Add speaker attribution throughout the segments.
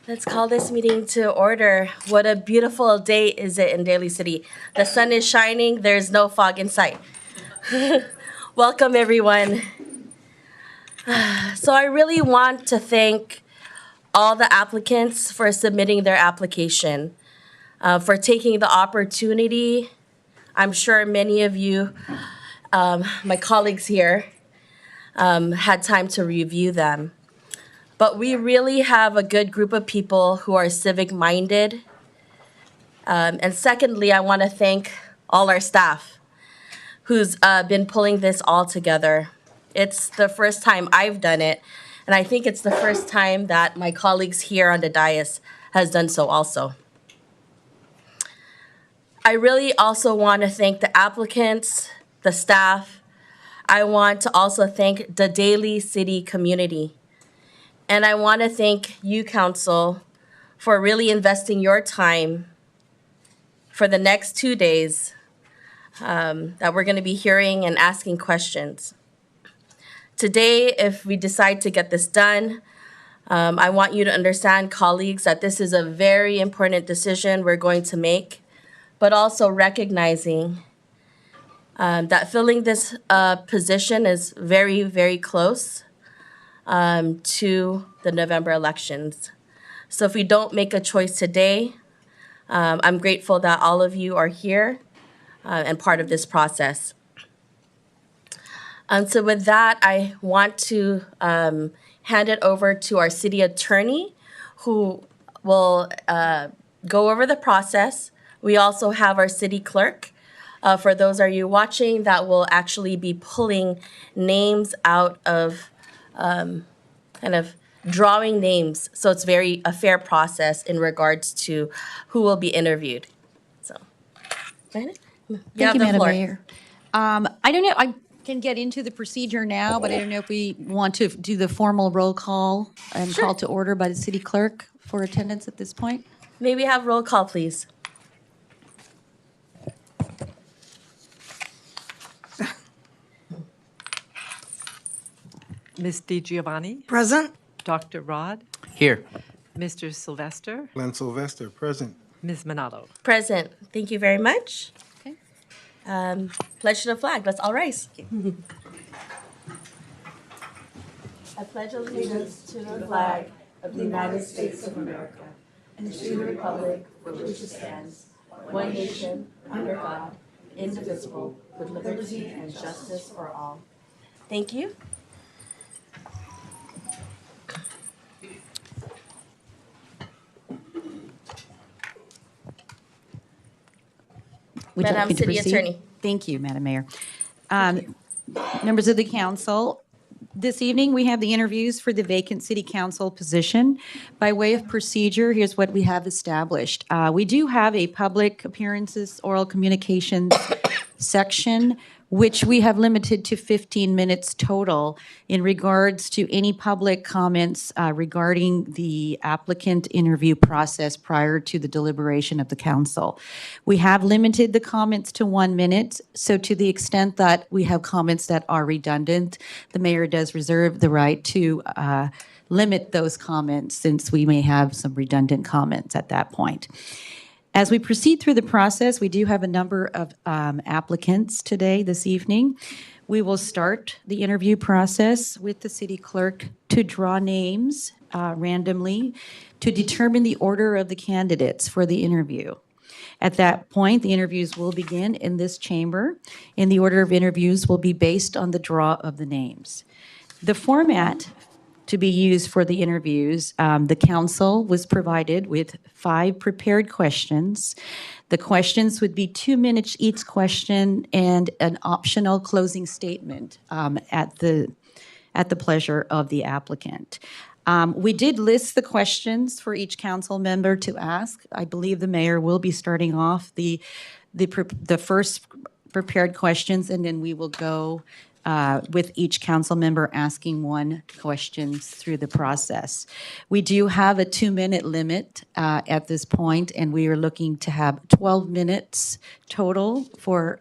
Speaker 1: Let's call this meeting to order. What a beautiful day is it in Daly City. The sun is shining, there's no fog in sight. Welcome, everyone. So I really want to thank all the applicants for submitting their application, for taking the opportunity. I'm sure many of you, my colleagues here, had time to review them. But we really have a good group of people who are civic-minded. And secondly, I want to thank all our staff who's been pulling this all together. It's the first time I've done it, and I think it's the first time that my colleagues here on the dais has done so also. I really also want to thank the applicants, the staff. I want to also thank the Daly City community. And I want to thank you, Council, for really investing your time for the next 2 days that we're going to be hearing and asking questions. Today, if we decide to get this done, I want you to understand, colleagues, that this is a very important decision we're going to make, but also recognizing that filling this position is very, very close to the November elections. So if we don't make a choice today, I'm grateful that all of you are here and part of this process. So with that, I want to hand it over to our city attorney, who will go over the process. We also have our city clerk, for those of you watching, that will actually be pulling names out of kind of drawing names. So it's a fair process in regards to who will be interviewed. So, Janet, you
Speaker 2: Thank
Speaker 1: have
Speaker 2: you,
Speaker 1: the
Speaker 2: Madam
Speaker 1: floor.
Speaker 2: Mayor. I don't know, I can get into the procedure now, but I don't know if we want to do the formal roll call and
Speaker 1: Sure.
Speaker 2: call to order by the city clerk for attendance at this point.
Speaker 1: May we have roll call, please?
Speaker 3: Ms. DiGiovanni,
Speaker 4: Present.
Speaker 3: Dr. Rod,
Speaker 5: Here.
Speaker 3: Mr. Sylvester,
Speaker 4: Glenn Sylvester, present.
Speaker 3: Ms. Minato.
Speaker 1: Present. Thank you very much.
Speaker 2: Okay.
Speaker 1: Pledge to the flag. Let's all rise. I pledge allegiance to the flag of the United States of America and to the republic for which it stands, one nation, under God, indivisible, with liberty and justice for all. Thank you.
Speaker 2: Would you like
Speaker 1: Madam
Speaker 2: me to
Speaker 1: City
Speaker 2: proceed?
Speaker 1: Attorney.
Speaker 2: Thank you, Madam Mayor. Members of the council, this evening we have the interviews for the vacant city council position. By way of procedure, here's what we have established. We do have a public appearances, oral communications section, which we have limited to 15 minutes total in regards to any public comments regarding the applicant interview process prior to the deliberation of the council. We have limited the comments to 1 minute, so to the extent that we have comments that are redundant, the mayor does reserve the right to limit those comments, since we may have some redundant comments at that point. As we proceed through the process, we do have a number of applicants today, this evening. We will start the interview process with the city clerk to draw names randomly to determine the order of the candidates for the interview. At that point, the interviews will begin in this chamber, and the order of interviews will be based on the draw of the names. The format to be used for the interviews, the council was provided with 5 prepared questions. The questions would be 2 minutes each question and an optional closing statement at the pleasure of the applicant. We did list the questions for each council member to ask. I believe the mayor will be starting off the first prepared questions, and then we will go with each council member asking 1 question through the process. We do have a 2-minute limit at this point, and we are looking to have 12 minutes total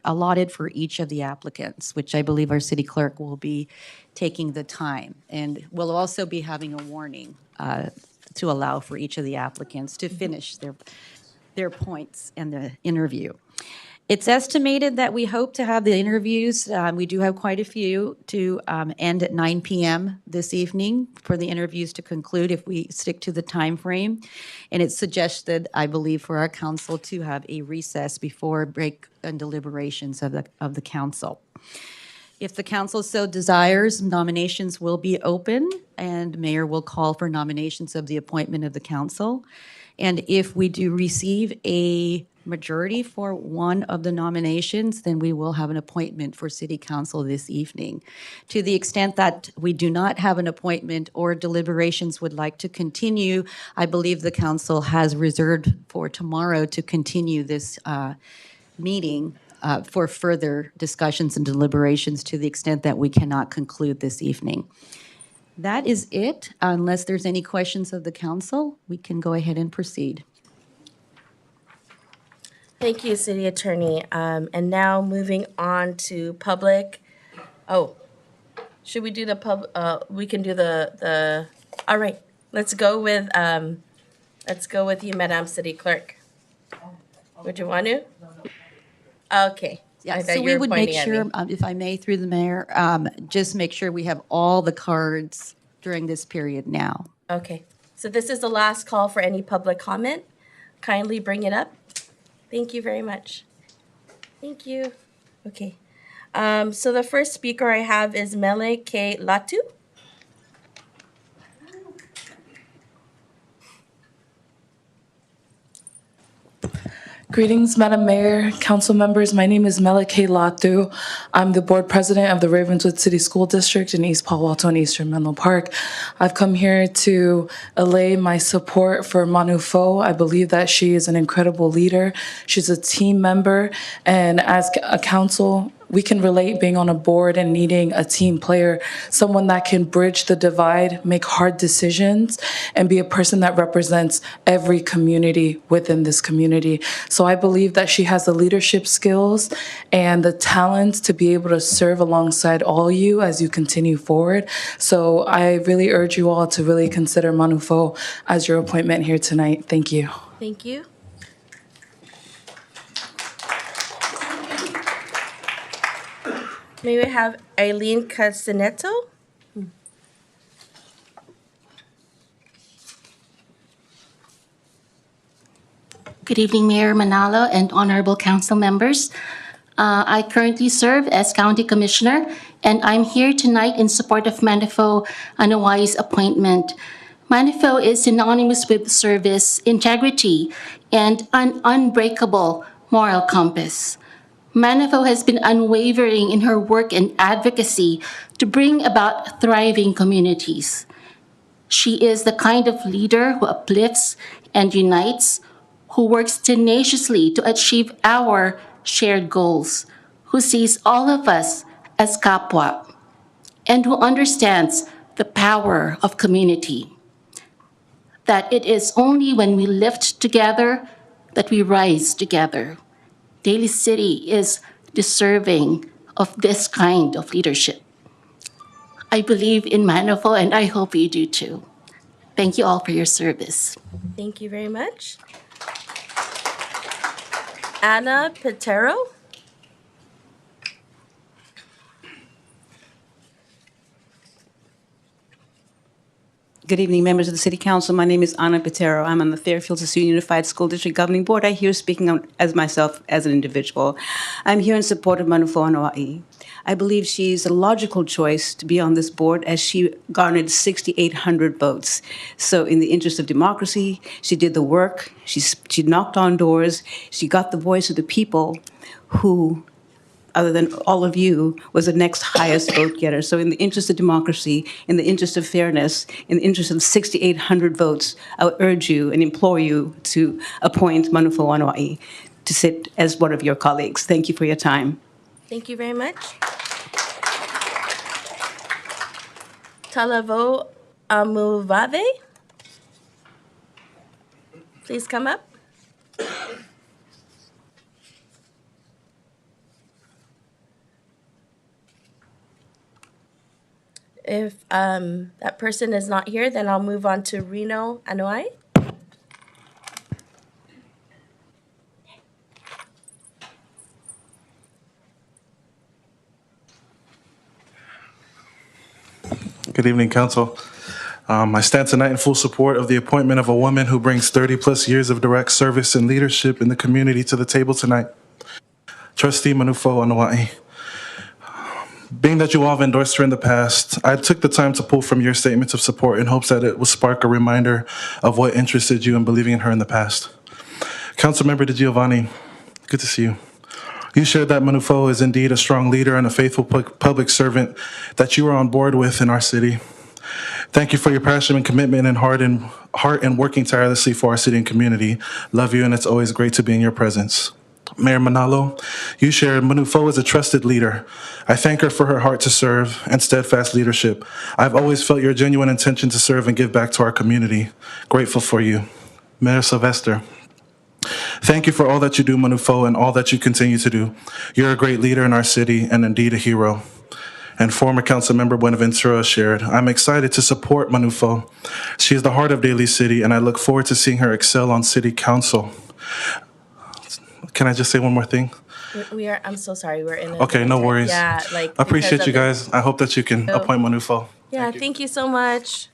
Speaker 2: allotted for each of the applicants, which I believe our city clerk will be taking the time. And we'll also be having a warning to allow for each of the applicants to finish their points and the interview. It's estimated that we hope to have the interviews, we do have quite a few, to end at 9 p.m. this evening for the interviews to conclude if we stick to the time frame. And it's suggested, I believe, for our council to have a recess before break and deliberations of the council. If the council so desires, nominations will be open, and mayor will call for nominations of the appointment of the council. And if we do receive a majority for one of the nominations, then we will have an appointment for city council this evening. To the extent that we do not have an appointment or deliberations would like to continue, I believe the council has reserved for tomorrow to continue this meeting for further discussions and deliberations to the extent that we cannot conclude this evening. That is it. Unless there's any questions of the council, we can go ahead and proceed.
Speaker 1: Thank you, City Attorney. And now moving on to public. Oh, should we do the we can do the, all right, let's go with you, Madam City Clerk. Would you want to? Okay.
Speaker 2: Yeah,
Speaker 1: I thought
Speaker 2: so
Speaker 1: you
Speaker 2: we
Speaker 1: were
Speaker 2: would make
Speaker 1: pointing at
Speaker 2: sure,
Speaker 1: me.
Speaker 2: if I may, through the mayor, just make sure we have all the cards during this period now.
Speaker 1: Okay. So this is the last call for any public comment. Kindly bring it up. Thank you very much. Thank you. Okay. So the first speaker I have is Mele K. Latu.
Speaker 4: Greetings, Madam Mayor, council members. My name is Melike Latu. I'm the board president of the Ravenswood City School District in East Palo Alto and Eastern Menlo Park. I've come here to allay my support for Manu Fo. I believe that she is an incredible leader. She's a team member, and as a council, we can relate being on a board and needing a team player, someone that can bridge the divide, make hard decisions, and be a person that represents every community within this community. So I believe that she has the leadership skills and the talent to be able to serve alongside all you as you continue forward. So I really urge you all to really consider Manu Fo as your appointment here tonight. Thank you.
Speaker 1: Thank you. May we have Eileen Casaneto?
Speaker 5: Good evening, Mayor Manalo and honorable council members. I currently serve as County Commissioner, and I'm here tonight in support of Manifo Anawai's appointment. Manifo is synonymous with service, integrity, and an unbreakable moral compass. Manifo has been unwavering in her work and advocacy to bring about thriving communities. She is the kind of leader who uplifts and unites, who works tenaciously to achieve our shared goals, who sees all of us as kapwa, and who understands the power of community. That it is only when we lift together that we rise together. Daly City is deserving of this kind of leadership. I believe in Manifo, and I hope you do too. Thank you all for your service.
Speaker 1: Thank you very much. Anna Petero?
Speaker 6: Good evening, members of the City Council. My name is Anna Petero. I'm on the Fairfield Sassoon Unified School District Governing Board. I'm here speaking as myself as an individual. I'm here in support of Manu Fo Anawai. I believe she's a logical choice to be on this board as she garnered 6,800 votes. So in the interest of democracy, she did the work, she knocked on doors, she got the voice of the people who, other than all of you, was the next highest vote getter. So in the interest of democracy, in the interest of fairness, in the interest of 6,800 votes, I would urge you and implore you to appoint Manu Fo Anawai to sit as one of your colleagues. Thank you for your time.
Speaker 1: Thank you very much. Talavo Amuvave? Please come up. If that person is not here, then I'll move on to Reno Anoa'i.
Speaker 7: Good evening, Council. I stand tonight in full support of the appointment of a woman who brings 30-plus years of direct service and leadership in the community to the table tonight. Trustee Manufo Anoa'i. Being that you all have endorsed her in the past, I took the time to pull from your statements of support in hopes that it will spark a reminder of what interested you in believing in her in the past. Councilmember DeGiovanni, good to see you. You shared that Manufo is indeed a strong leader and a faithful public servant that you are on board with in our city. Thank you for your passion and commitment and heart and working tirelessly for our city and community. Love you, and it's always great to be in your presence. Mayor Manalo, you shared Manufo is a trusted leader. I thank her for her heart to serve and steadfast leadership. I've always felt your genuine intention to serve and give back to our community. Grateful for you. Mayor Sylvester, thank you for all that you do, Manufo, and all that you continue to do. You're a great leader in our city and indeed a hero. And former Councilmember Buenaventura shared, I'm excited to support Manufo. She is the heart of Daly City, and I look forward to seeing her excel on City Council. Can I just say one more thing?
Speaker 1: I'm so sorry, we're in a.
Speaker 7: Okay, no worries.
Speaker 1: Yeah, like.
Speaker 7: Appreciate
Speaker 1: because
Speaker 7: you
Speaker 1: of the-
Speaker 7: guys. I hope that you can appoint Manufo.
Speaker 1: Yeah, thank you so much.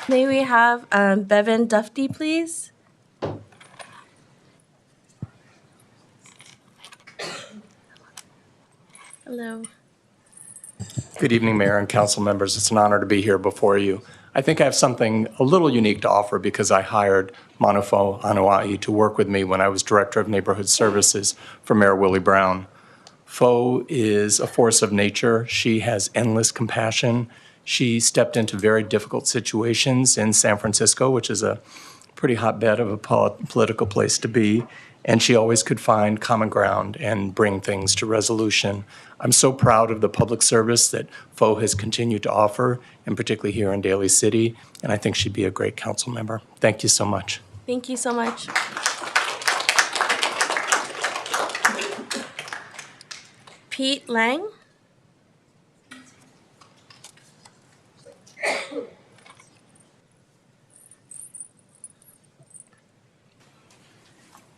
Speaker 1: May we have Bevan Dufty, please? Hello.
Speaker 8: Good evening, Mayor and council members. It's an honor to be here before you. I think I have something a little unique to offer because I hired Manufo Anoa'i to work with me when I was Director of Neighborhood Services for Mayor Willie Brown. Fo is a force of nature. She has endless compassion. She stepped into very difficult situations in San Francisco, which is a pretty hotbed of a political place to be, and she always could find common ground and bring things to resolution. I'm so proud of the public service that Fo has continued to offer, and particularly here in Daly City, and I think she'd be a great council member. Thank you so much.
Speaker 1: Thank you so much. Pete Lang?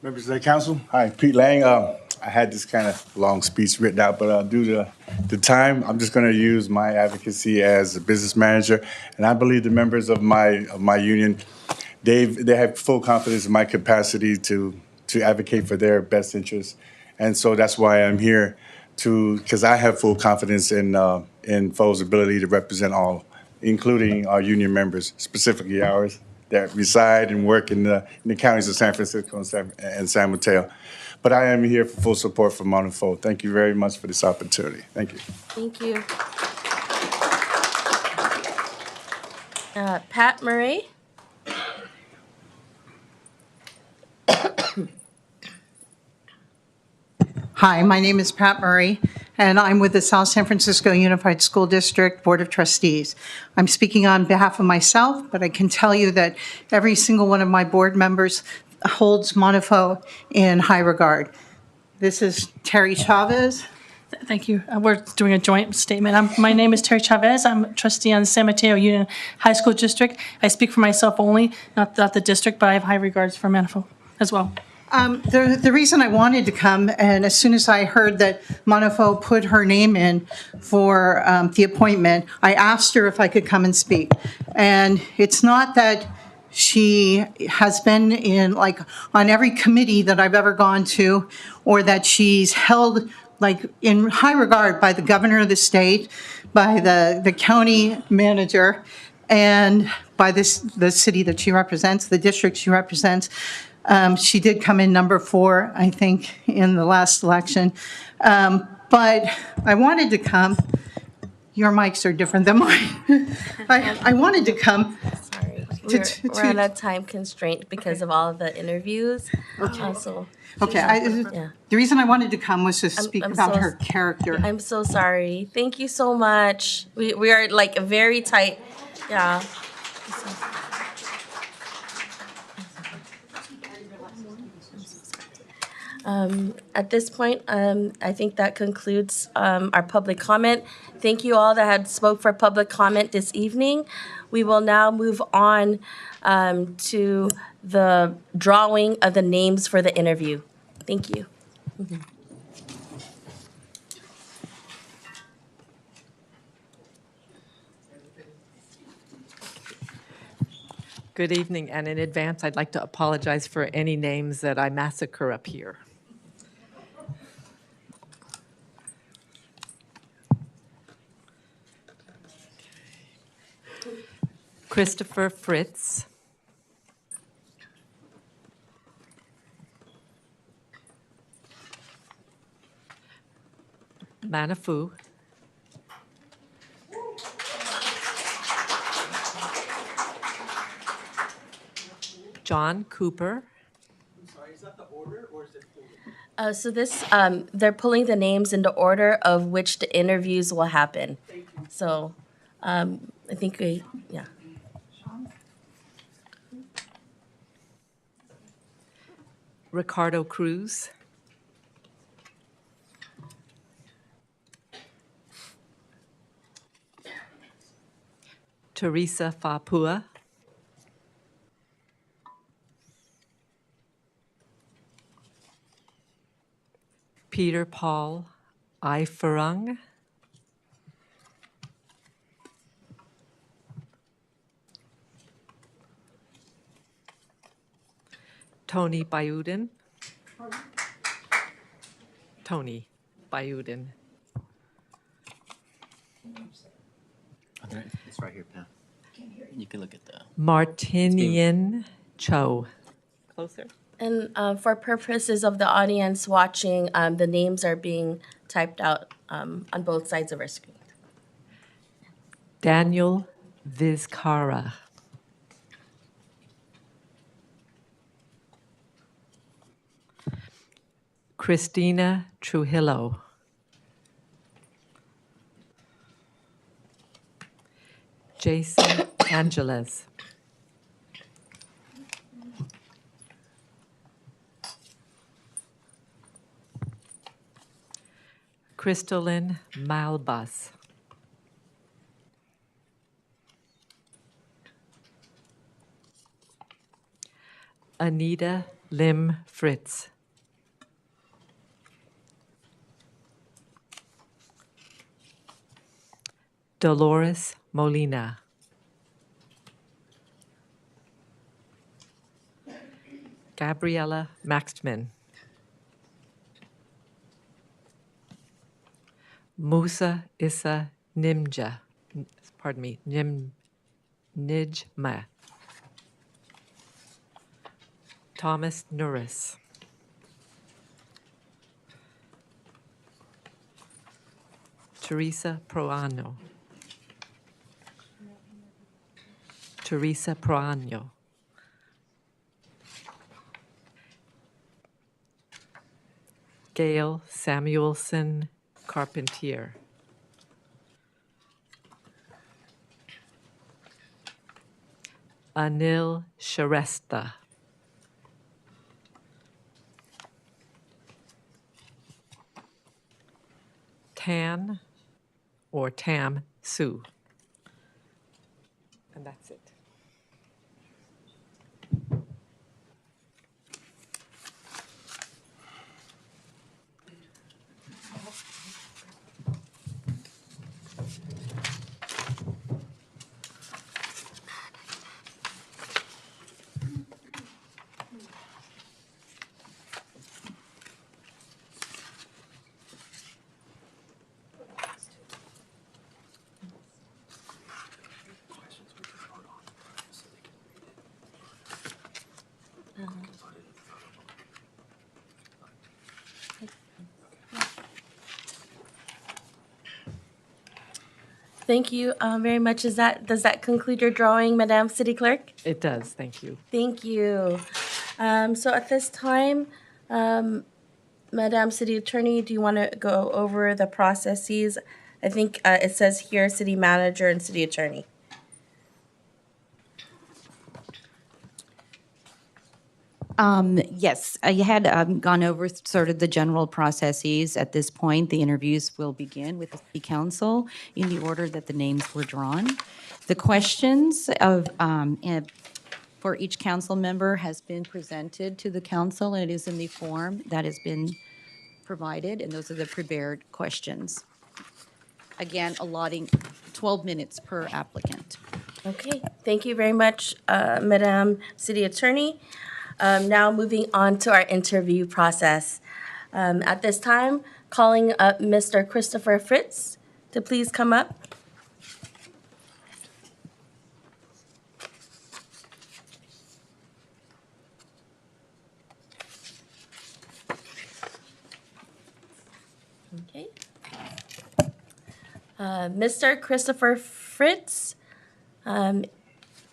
Speaker 9: Members of the council, hi, Pete Lang. I had this kind of long speech written out, but due to the time, I'm just going to use my advocacy as a business manager. And I believe the members of my union, they have full confidence in my capacity to advocate for their best interests. And so that's why I'm here because I have full confidence in Fo's ability to represent all, including our union members, specifically ours that reside and work in the counties of San Francisco and San Mateo. But I am here for full support for Manufo. Thank you very much for this opportunity. Thank you.
Speaker 1: Thank you. Pat Murray?
Speaker 10: Hi, my name is Pat Murray, and I'm with the South San Francisco Unified School District Board of Trustees. I'm speaking on behalf of myself, but I can tell you that every single one of my board members holds Manufo in high regard. This is Terry Chavez.
Speaker 11: Thank you. We're doing a joint statement. My name is Terry Chavez. I'm a trustee on the San Mateo Union High School District. I speak for myself only, not the district, but I have high regards for Manufo as well.
Speaker 10: The reason I wanted to come, and as soon as I heard that Manufo put her name in for the appointment, I asked her if I could come and speak. And it's not that she has been on every committee that I've ever gone to, or that she's held in high regard by the governor of the state, by the county manager, and by the city that she represents, the district she represents. She did come in number 4, I think, in the last election. But I wanted to come. Your mics are different than mine. I wanted to come.
Speaker 1: Sorry. We're on a time constraint because of all of the interviews.
Speaker 10: Okay.
Speaker 1: Yeah.
Speaker 10: The reason I wanted to come was to speak
Speaker 1: I'm
Speaker 10: about
Speaker 1: so-
Speaker 10: her character.
Speaker 1: I'm so sorry. Thank you so much. We are very tight. Yeah. At this point, I think that concludes our public comment. Thank you all that had spoke for public comment this evening. We will now move on to the drawing of the names for the interview. Thank you.
Speaker 3: Good evening, and in advance, I'd like to apologize for any names that I massacre up here. Christopher Fritz. Manifu. John Cooper.
Speaker 1: So they're pulling the names in the order of which the interviews will happen. So I think yeah.
Speaker 3: Ricardo Cruz. Teresa Fapua. Peter Paul Ifarung. Tony Bayuden. Tony Bayuden.
Speaker 12: It's right here, Pam. You can look at the.
Speaker 3: Martinian Cho. Closer.
Speaker 1: And for purposes of the audience watching, the names are being typed out on both sides of our screen.
Speaker 3: Daniel Vizcarra. Christina Trujillo. Jason Angeles. Crystalline Malbas. Anita Lim Fritz. Dolores Molina. Gabriela Maxtman. Musa Issa Nimja. Pardon me, Nijma. Thomas Norris. Teresa Proano. Teresa Proano. Gail Samuelson Carpentier. Anil Sharesta. Tan or Tam Sue. And that's it.
Speaker 1: Thank you very much. Does that conclude your drawing, Madam City Clerk?
Speaker 3: It does, thank you.
Speaker 1: Thank you. So at this time, Madam City Attorney, do you want to go over the processes? I think it says here City Manager and City Attorney.
Speaker 2: Yes, you had gone over sort of the general processes. At this point, the interviews will begin with the city council in the order that the names were drawn. The questions for each council member has been presented to the council, and it is in the form that has been provided, and those are the prepared questions. Again, allotting 12 minutes per applicant.
Speaker 1: Okay, thank you very much, Madam City Attorney. Now moving on to our interview process. At this time, calling up Mr. Christopher Fritz to please come up. Okay. Mr. Christopher Fritz,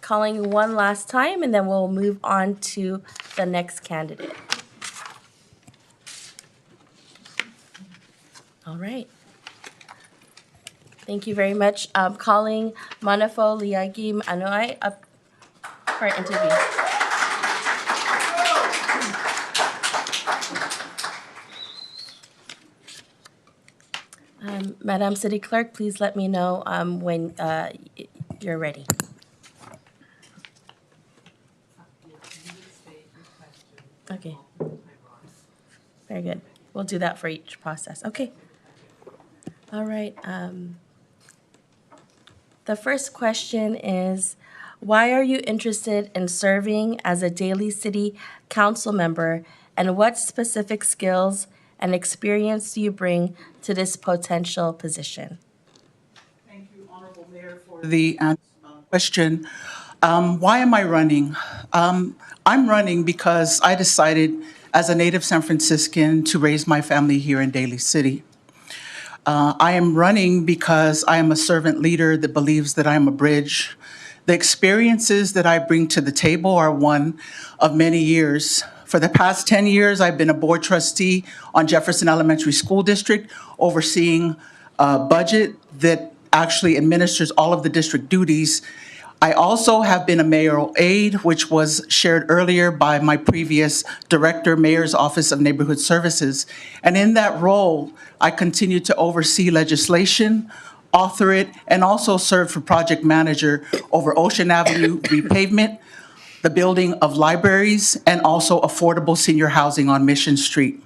Speaker 1: calling one last time, and then we'll move on to the next candidate. All right. Thank you very much. Calling Manafo Liagi Anoy up for an interview. Madam City Clerk, please let me know when you're ready. Okay. Very good. We'll do that for each process. Okay. All right. The first question is, why are you interested in serving as a Daly City Council member, and what specific skills and experience do you bring to this potential position?
Speaker 13: Thank you, Honorable Mayor, for the question. Why am I running? I'm running because I decided as a native San Franciscan to raise my family here in Daly City. I am running because I am a servant leader that believes that I am a bridge. The experiences that I bring to the table are one of many years. For the past 10 years, I've been a board trustee on Jefferson Elementary School District, overseeing a budget that actually administers all of the district duties. I also have been a mayoral aide, which was shared earlier by my previous director, Mayor's Office of Neighborhood Services. And in that role, I continue to oversee legislation, author it, and also serve for project manager over Ocean Avenue repavement, the building of libraries, and also affordable senior housing on Mission Street.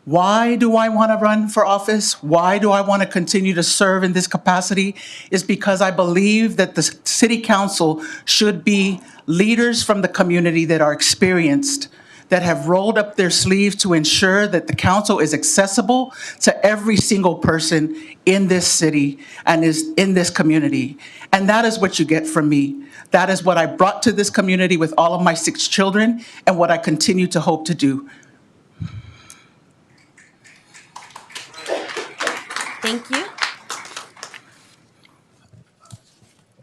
Speaker 13: Why do I want to run for office? Why do I want to continue to serve in this capacity? Is because I believe that the city council should be leaders from the community that are experienced, that have rolled up their sleeves to ensure that the council is accessible to every single person in this city and is in this community. And that is what you get from me. That is what I brought to this community with all of my 6 children and what I continue to hope to do.
Speaker 1: Thank you.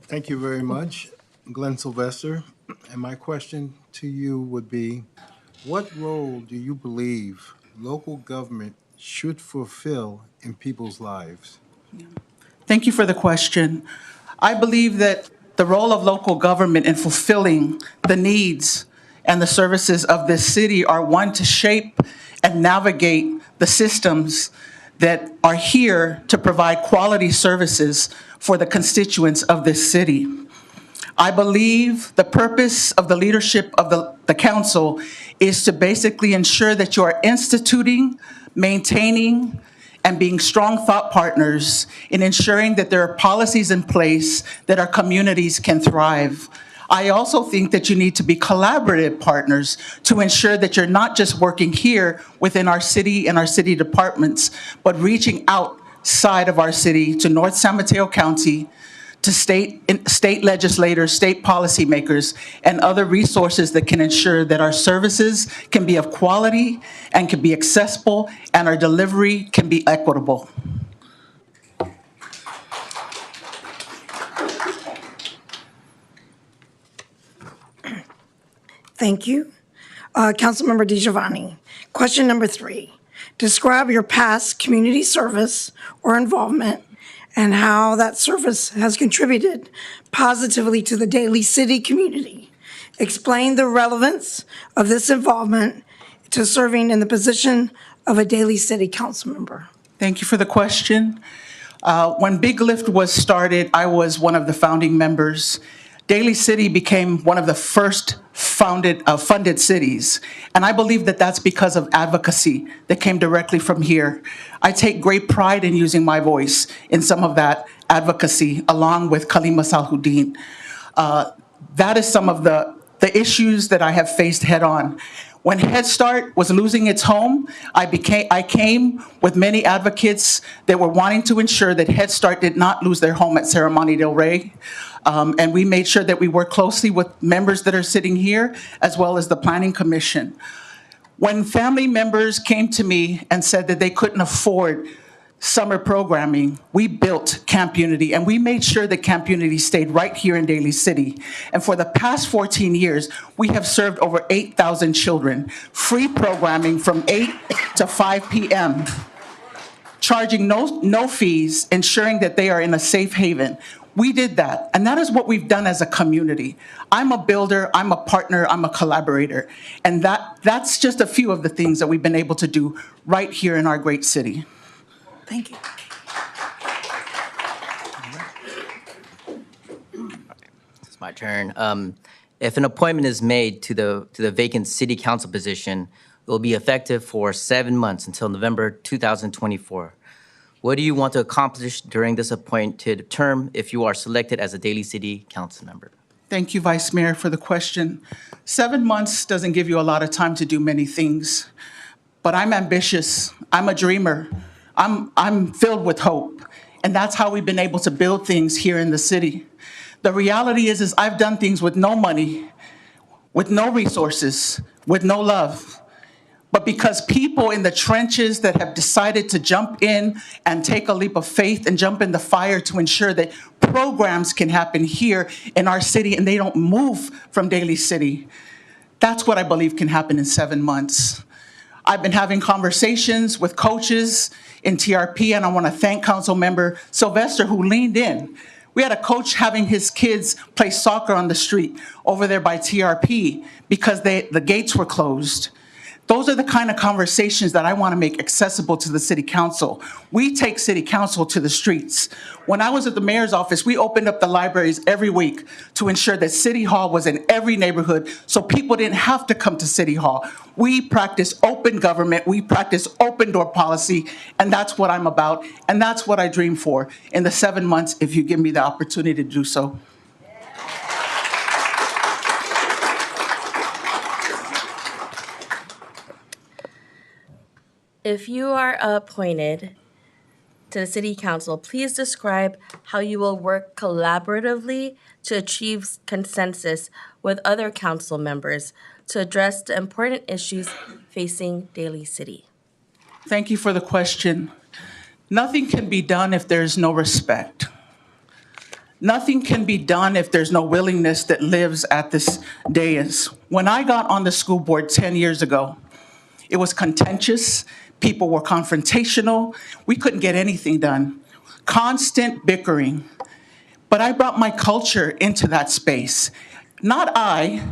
Speaker 14: Thank you very much, Glenn Sylvester. And my question to you would be, what role do you believe local government should fulfill in people's lives?
Speaker 13: Thank you for the question. I believe that the role of local government in fulfilling the needs and the services of this city are one, to shape and navigate the systems that are here to provide quality services for the constituents of this city. I believe the purpose of the leadership of the council is to basically ensure that you are instituting, maintaining, and being strong thought partners in ensuring that there are policies in place that our communities can thrive. I also think that you need to be collaborative partners to ensure that you're not just working here within our city and our city departments, but reaching outside of our city to North San Mateo County, to state legislators, state policymakers, and other resources that can ensure that our services can be of quality and can be accessible and our delivery can be equitable.
Speaker 15: Thank you. Councilmember DiGiovanni. Question number 3. Describe your past community service or involvement and how that service has contributed positively to the Daly City community. Explain the relevance of this involvement to serving in the position of a Daly City Council member.
Speaker 13: Thank you for the question. When Big Lift was started, I was one of the founding members. Daly City became one of the first funded cities, and I believe that that's because of advocacy that came directly from here. I take great pride in using my voice in some of that advocacy, along with Kalima Salhuddin. That is some of the issues that I have faced head on. When Head Start was losing its home, I came with many advocates that were wanting to ensure that Head Start did not lose their home at Serramonte del Rey. And we made sure that we work closely with members that are sitting here, as well as the Planning Commission. When family members came to me and said that they couldn't afford summer programming, we built Camp Unity, and we made sure that Camp Unity stayed right here in Daly City. And for the past 14 years, we have served over 8,000 children, free programming from 8 to 5 p.m., charging no fees, ensuring that they are in a safe haven. We did that, and that is what we've done as a community. I'm a builder, I'm a partner, I'm a collaborator, and that's just a few of the things that we've been able to do right here in our great city.
Speaker 15: Thank you.
Speaker 12: It's my turn. If an appointment is made to the vacant city council position, it will be effective for 7 months until November 2024. What do you want to accomplish during this appointed term if you are selected as a Daly City Council member?
Speaker 13: Thank you, Vice Mayor, for the question. 7 months doesn't give you a lot of time to do many things, but I'm ambitious. I'm a dreamer. I'm filled with hope, and that's how we've been able to build things here in the city. The reality is I've done things with no money, with no resources, with no love. But because people in the trenches that have decided to jump in and take a leap of faith and jump in the fire to ensure that programs can happen here in our city and they don't move from Daly City, that's what I believe can happen in 7 months. I've been having conversations with coaches in TRP, and I want to thank Councilmember Sylvester, who leaned in. We had a coach having his kids play soccer on the street over there by TRP because the gates were closed. Those are the kind of conversations that I want to make accessible to the city council. We take city council to the streets. When I was at the mayor's office, we opened up the libraries every week to ensure that City Hall was in every neighborhood so people didn't have to come to City Hall. We practice open government, we practice open door policy, and that's what I'm about, and that's what I dream for in the 7 months if you give me the opportunity to do so.
Speaker 1: If you are appointed to the city council, please describe how you will work collaboratively to achieve consensus with other council members to address the important issues facing Daly City.
Speaker 13: Thank you for the question. Nothing can be done if there's no respect. Nothing can be done if there's no willingness that lives at this dais. When I got on the school board 10 years ago, it was contentious. People were confrontational. We couldn't get anything done. Constant bickering. But I brought my culture into that space. Not I,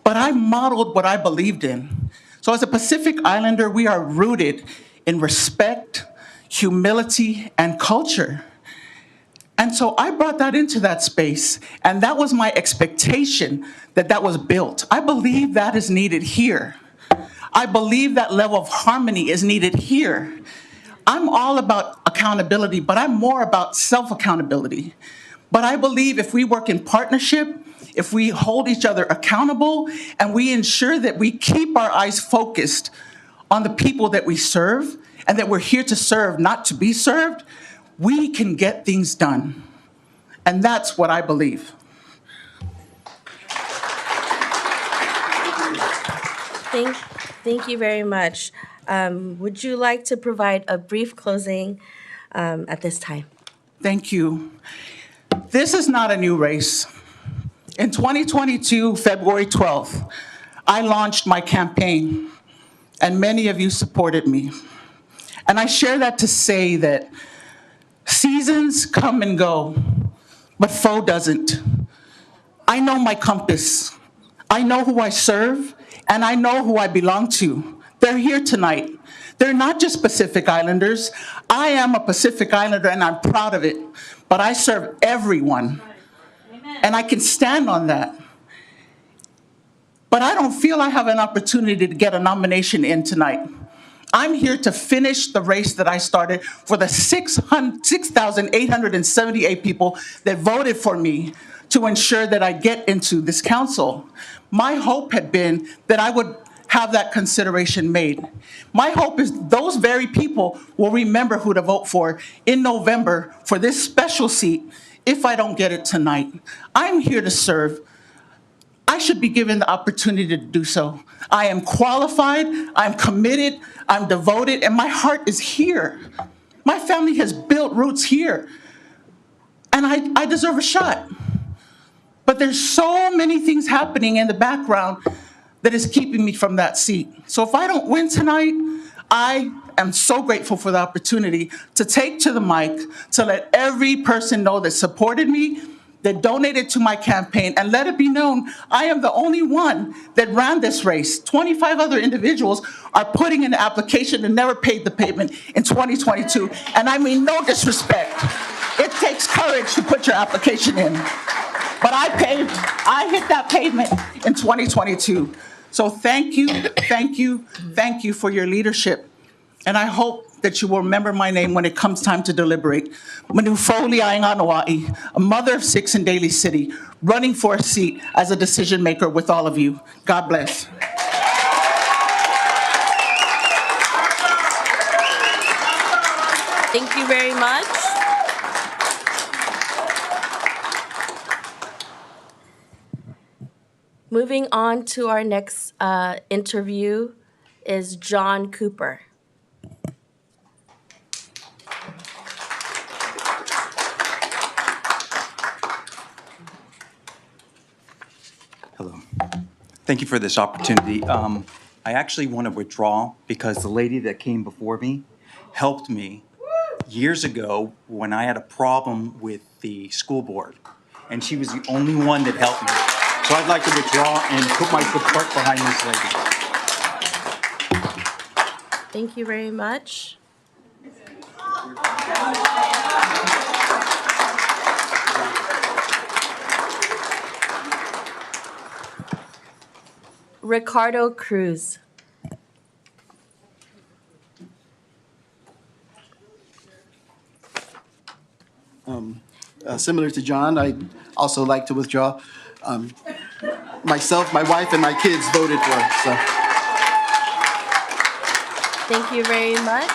Speaker 13: but I modeled what I believed in. So as a Pacific Islander, we are rooted in respect, humility, and culture. And so I brought that into that space, and that was my expectation that was built. I believe that is needed here. I believe that level of harmony is needed here. I'm all about accountability, but I'm more about self-accountability. But I believe if we work in partnership, if we hold each other accountable, and we ensure that we keep our eyes focused on the people that we serve, and that we're here to serve, not to be served, we can get things done. And that's what I believe.
Speaker 1: Thank you very much. Would you like to provide a brief closing at this time?
Speaker 13: Thank you. This is not a new race. In 2022, February 12th, I launched my campaign, and many of you supported me. And I share that to say that seasons come and go, but foe doesn't. I know my compass. I know who I serve, and I know who I belong to. They're here tonight. They're not just Pacific Islanders. I am a Pacific Islander, and I'm proud of it. But I serve everyone, and I can stand on that. But I don't feel I have an opportunity to get a nomination in tonight. I'm here to finish the race that I started for the 6,878 people that voted for me to ensure that I get into this council. My hope had been that I would have that consideration made. My hope is those very people will remember who to vote for in November for this special seat if I don't get it tonight. I'm here to serve. I should be given the opportunity to do so. I am qualified, I'm committed, I'm devoted, and my heart is here. My family has built roots here, and I deserve a shot. But there's so many things happening in the background that is keeping me from that seat. So if I don't win tonight, I am so grateful for the opportunity to take to the mic to let every person know that supported me, that donated to my campaign, and let it be known I am the only one that ran this race. 25 other individuals are putting in an application and never paid the payment in 2022. And I mean no disrespect. It takes courage to put your application in. But I hit that pavement in 2022. So thank you, thank you, thank you for your leadership. And I hope that you will remember my name when it comes time to deliberate. Manufoli Ainganawai, a mother of 6 in Daly City, running for a seat as a decision maker with all of you. God bless.
Speaker 1: Thank you very much. Moving on to our next interview is John Cooper.
Speaker 16: Hello. Thank you for this opportunity. I actually want to withdraw because the lady that came before me helped me years ago when I had a problem with the school board, and she was the only one that helped me. So I'd like to withdraw and put my support behind this lady.
Speaker 1: Thank you very much. Ricardo Cruz.
Speaker 17: Similar to John, I'd also like to withdraw. Myself, my wife, and my kids voted for it, so.
Speaker 1: Thank you very much.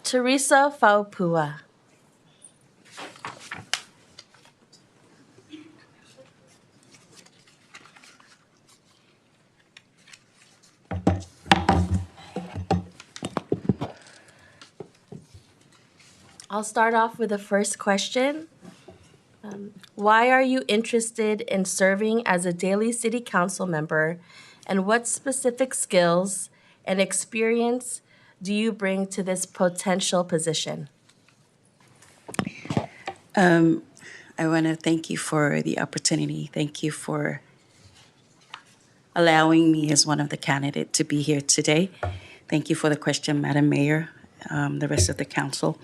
Speaker 1: Teresa Faupua. I'll start off with the first question. Why are you interested in serving as a Daly City Council member, and what specific skills and experience do you bring to this potential position?
Speaker 18: I want to thank you for the opportunity. Thank you for allowing me as one of the candidates to be here today. Thank you for the question, Madam Mayor, the rest of the council.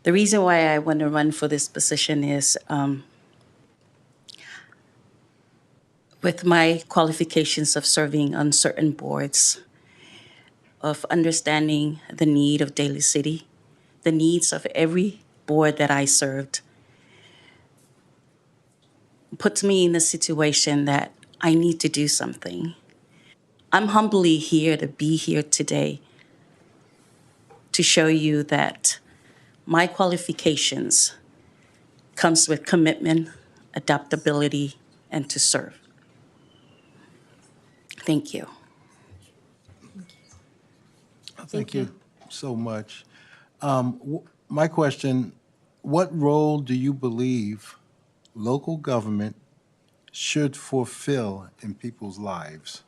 Speaker 18: The reason why I want to run for this position is with my qualifications of serving on certain boards, of understanding the need of Daly City, the needs of every board that I served, puts me in a situation that I need to do something. I'm humbly here to be here today to show you that my qualifications comes with commitment, adaptability, and to serve. Thank you.
Speaker 14: Thank you so much. My question, what role do you believe local government should fulfill in people's lives?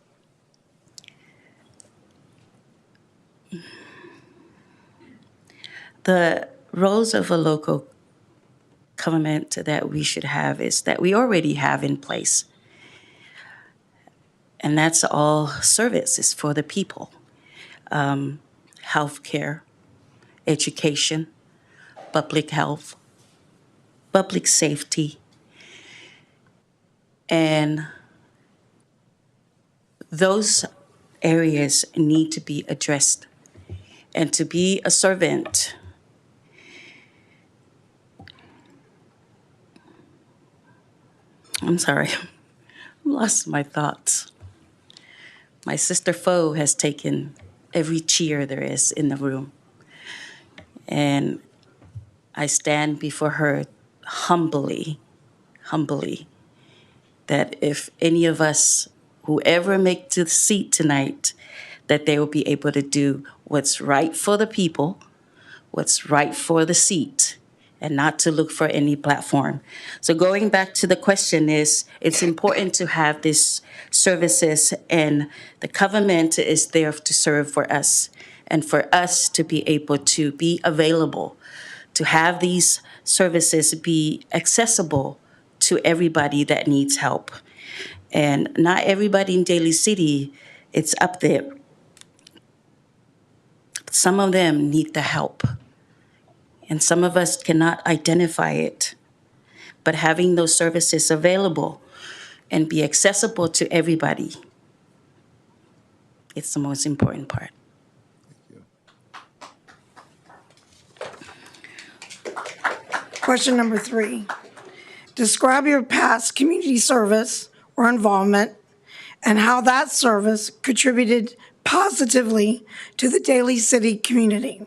Speaker 18: The roles of a local government that we should have is that we already have in place. And that's all services for the people. Healthcare, education, public health, public safety, and those areas need to be addressed. And to be a servant, I'm sorry, I lost my thoughts. My sister Fo has taken every chair there is in the room. And I stand before her humbly, that if any of us, whoever make the seat tonight, that they will be able to do what's right for the people, what's right for the seat, and not to look for any platform. So going back to the question is, it's important to have these services, and the government is there to serve for us, and for us to be able to be available, to have these services be accessible to everybody that needs help. And not everybody in Daly City, it's up there. Some of them need the help. And some of us cannot identify it. But having those services available and be accessible to everybody, it's the most important part.
Speaker 15: Question number 3. Describe your past community service or involvement and how that service contributed positively to the Daly City community.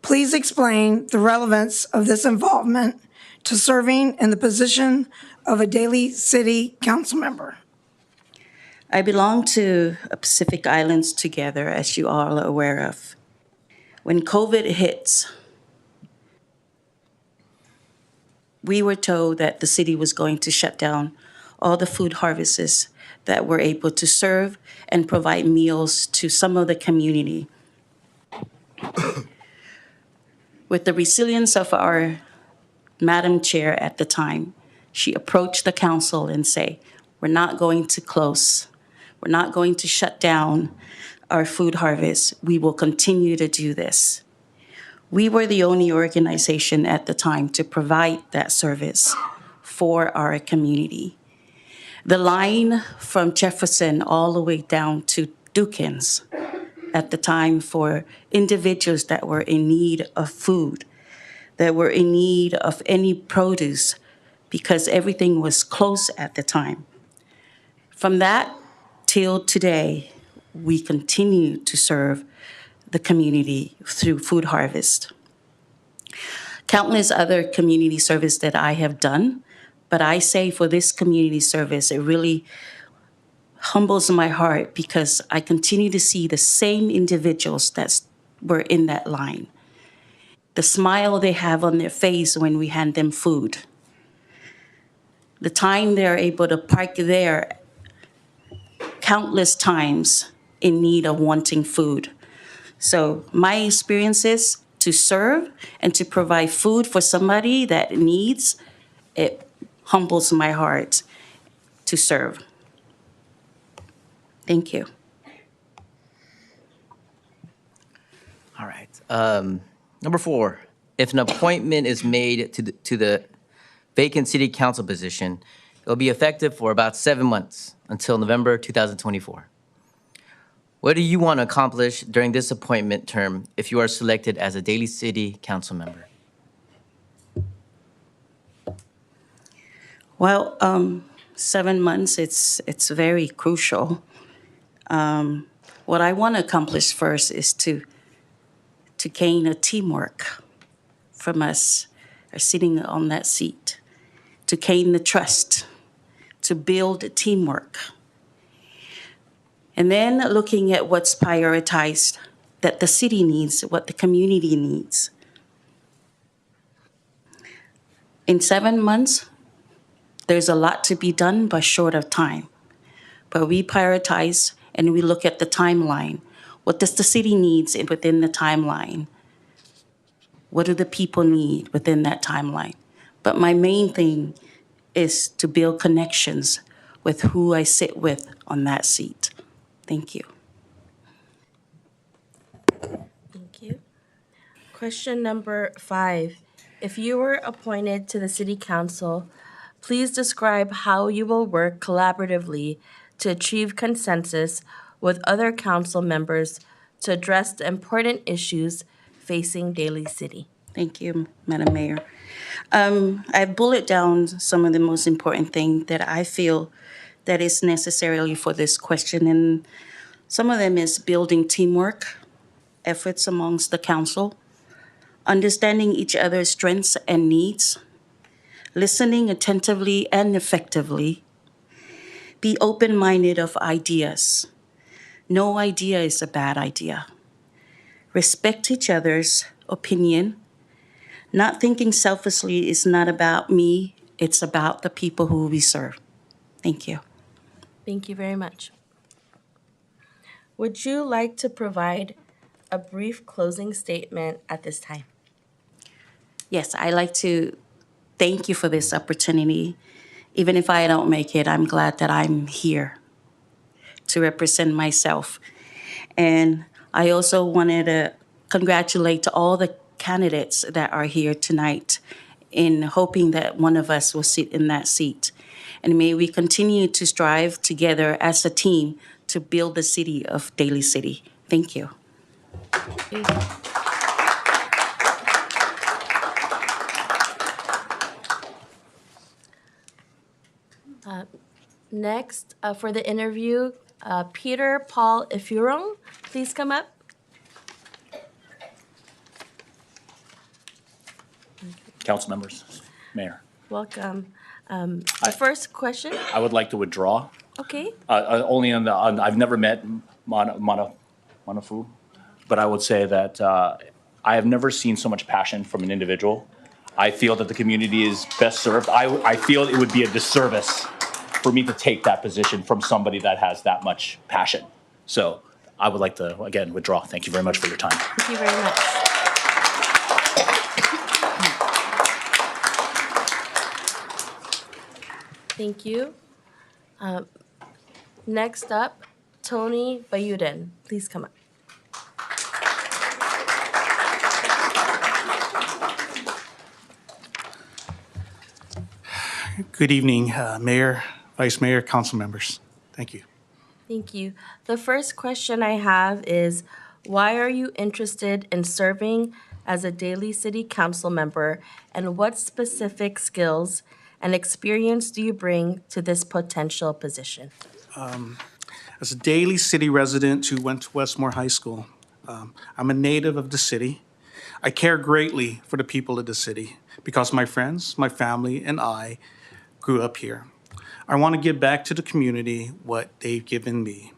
Speaker 15: Please explain the relevance of this involvement to serving in the position of a Daly City council member.
Speaker 18: I belong to Pacific Islands Together, as you all are aware of. When COVID hits, we were told that the city was going to shut down all the food harvests that were able to serve and provide meals to some of the community. With the resilience of our Madam Chair at the time, she approached the council and said, we're not going to close. We're not going to shut down our food harvest. We will continue to do this. We were the only organization at the time to provide that service for our community. The line from Jefferson all the way down to Dukins at the time for individuals that were in need of food, that were in need of any produce, because everything was closed at the time. From that till today, we continue to serve the community through food harvest. Countless other community service that I have done, but I say for this community service, it really humbles my heart because I continue to see the same individuals that were in that line. The smile they have on their face when we hand them food. The time they're able to park there countless times in need of wanting food. So my experience is to serve and to provide food for somebody that needs, it humbles my heart to serve. Thank you.
Speaker 12: All right. Number 4, if an appointment is made to the vacant city council position, it will be effective for about 7 months until November 2024. What do you want to accomplish during this appointment term if you are selected as a Daly City council member?
Speaker 18: Well, 7 months, it's very crucial. What I want to accomplish first is to gain a teamwork from us sitting on that seat, to gain the trust, to build a teamwork. And then looking at what's prioritized that the city needs, what the community needs. In 7 months, there's a lot to be done, but short of time. But we prioritize and we look at the timeline. What does the city needs within the timeline? What do the people need within that timeline? But my main thing is to build connections with who I sit with on that seat. Thank you.
Speaker 1: Thank you. Question number 5. If you were appointed to the City Council, please describe how you will work collaboratively to achieve consensus with other council members to address the important issues facing Daly City.
Speaker 18: Thank you, Madam Mayor. I've bullet down some of the most important things that I feel that is necessarily for this question, and some of them is building teamwork, efforts amongst the council, understanding each other's strengths and needs, listening attentively and effectively, be open-minded of ideas. No idea is a bad idea. Respect each other's opinion. Not thinking selfishly is not about me, it's about the people who we serve. Thank you.
Speaker 1: Thank you very much. Would you like to provide a brief closing statement at this time?
Speaker 18: Yes, I'd like to thank you for this opportunity. Even if I don't make it, I'm glad that I'm here to represent myself. And I also wanted to congratulate all the candidates that are here tonight in hoping that one of us will sit in that seat. And may we continue to strive together as a team to build the city of Daly City. Thank you.
Speaker 1: Next, for the interview, Peter Paul Ifurong, please come up.
Speaker 19: Council members, Mayor.
Speaker 1: Welcome. The first question,
Speaker 19: I would like to withdraw.
Speaker 1: okay.
Speaker 19: Only I've never met Manafu, but I would say that I have never seen so much passion from an individual. I feel that the community is best served. I feel it would be a disservice for me to take that position from somebody that has that much passion. So I would like to, again, withdraw. Thank you very much for your time.
Speaker 1: Thank you very much. Thank you. Next up, Tony Bayuden, please come up.
Speaker 20: Good evening, Mayor, Vice Mayor, council members. Thank you.
Speaker 1: Thank you. The first question I have is, why are you interested in serving as a Daly City Council member, and what specific skills and experience do you bring to this potential position?
Speaker 20: As a Daly City resident who went to Westmore High School, I'm a native of the city. I care greatly for the people of the city because my friends, my family, and I grew up here. I want to give back to the community what they've given me.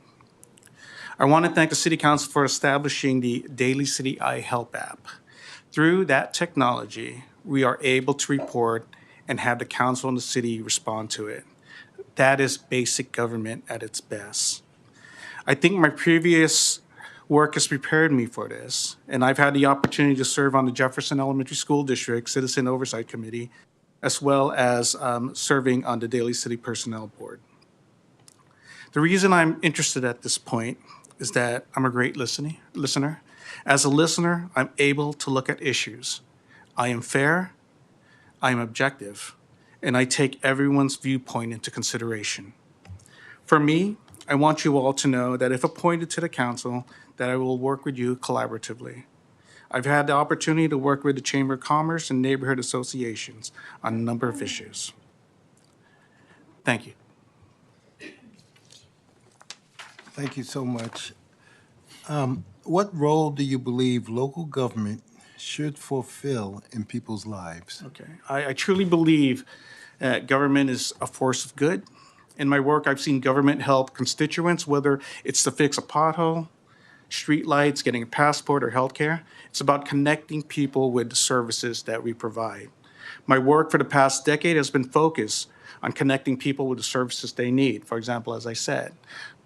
Speaker 20: I want to thank the City Council for establishing the Daly City iHelp app. Through that technology, we are able to report and have the council and the city respond to it. That is basic government at its best. I think my previous work has prepared me for this, and I've had the opportunity to serve on the Jefferson Elementary School District Citizen Oversight Committee, as well as serving on the Daly City Personnel Board. The reason I'm interested at this point is that I'm a great listener. As a listener, I'm able to look at issues. I am fair, I am objective, and I take everyone's viewpoint into consideration. For me, I want you all to know that if appointed to the council, that I will work with you collaboratively. I've had the opportunity to work with the Chamber of Commerce and neighborhood associations on a number of issues. Thank you.
Speaker 14: Thank you so much. What role do you believe local government should fulfill in people's lives?
Speaker 20: Okay. I truly believe that government is a force of good. In my work, I've seen government help constituents, whether it's to fix a pothole, street lights, getting a passport, or healthcare. It's about connecting people with the services that we provide. My work for the past decade has been focused on connecting people with the services they need. For example, as I said,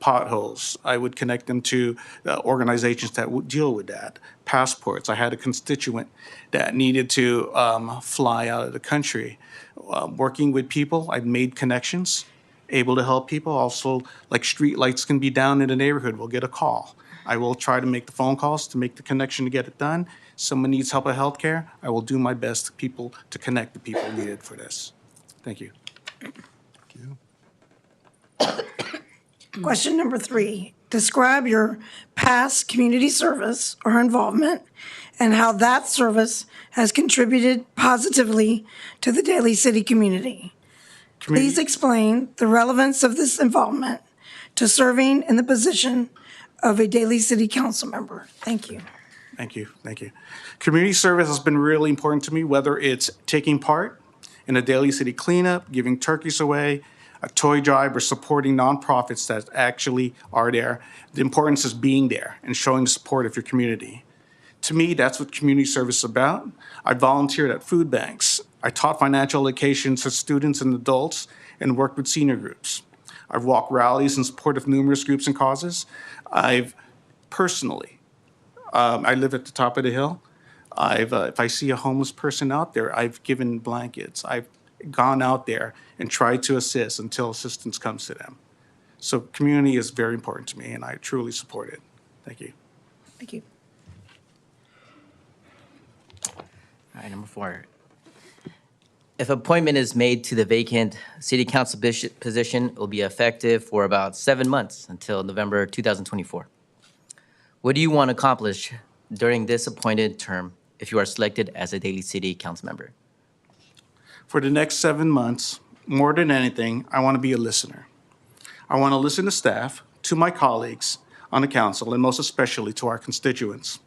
Speaker 20: potholes. I would connect them to organizations that would deal with that. Passports. I had a constituent that needed to fly out of the country. Working with people, I've made connections, able to help people. Also, like street lights can be down in the neighborhood, we'll get a call. I will try to make the phone calls to make the connection to get it done. Someone needs help with healthcare, I will do my best to connect the people needed for this. Thank you.
Speaker 15: Question number 3, describe your past community service or involvement and how that service has contributed positively to the Daly City community. Please explain the relevance of this involvement to serving in the position of a Daly City Council member. Thank you.
Speaker 20: Thank you, thank you. Community service has been really important to me, whether it's taking part in a Daly City cleanup, giving turkeys away, a toy drive, or supporting nonprofits that actually are there. The importance is being there and showing the support of your community. To me, that's what community service is about. I volunteered at food banks. I taught financial education to students and adults and worked with senior groups. I've walked rallies in support of numerous groups and causes. I've personally, I live at the top of the hill. If I see a homeless person out there, I've given blankets. I've gone out there and tried to assist until assistance comes to them. So community is very important to me, and I truly support it. Thank you.
Speaker 15: Thank you.
Speaker 12: All right, number 4. If appointment is made to the vacant city council position, it will be effective for about 7 months until November 2024. What do you want to accomplish during this appointed term if you are selected as a Daly City Council member?
Speaker 20: For the next 7 months, more than anything, I want to be a listener. I want to listen to staff, to my colleagues on the council, and most especially to our constituents.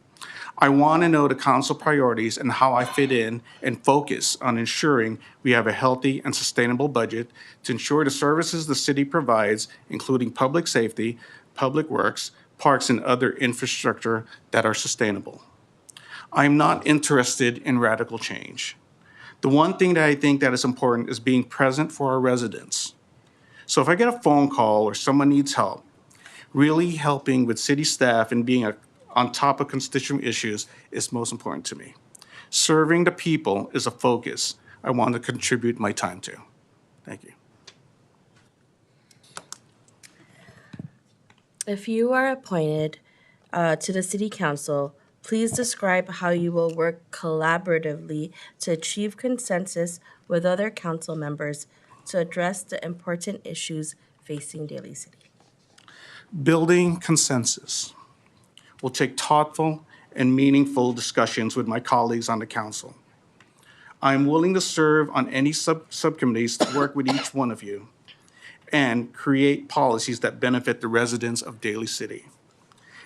Speaker 20: I want to know the council priorities and how I fit in and focus on ensuring we have a healthy and sustainable budget to ensure the services the city provides, including public safety, public works, parks, and other infrastructure that are sustainable. I'm not interested in radical change. The one thing that I think that is important is being present for our residents. So if I get a phone call or someone needs help, really helping with city staff and being on top of constituent issues is most important to me. Serving the people is a focus I want to contribute my time to. Thank you.
Speaker 1: If you are appointed to the City Council, please describe how you will work collaboratively to achieve consensus with other council members to address the important issues facing Daly City.
Speaker 20: Building consensus will take thoughtful and meaningful discussions with my colleagues on the council. I am willing to serve on any subcommittees to work with each one of you and create policies that benefit the residents of Daly City.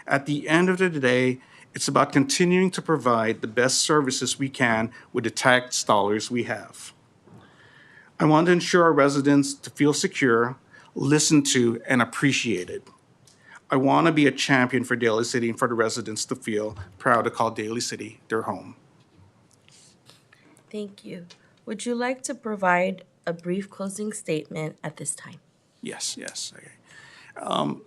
Speaker 20: At the end of the day, it's about continuing to provide the best services we can with the tax dollars we have. I want to ensure our residents to feel secure, listened to, and appreciated. I want to be a champion for Daly City and for the residents to feel proud to call Daly City their home.
Speaker 1: Thank you. Would you like to provide a brief closing statement at this time?
Speaker 20: Yes. Okay.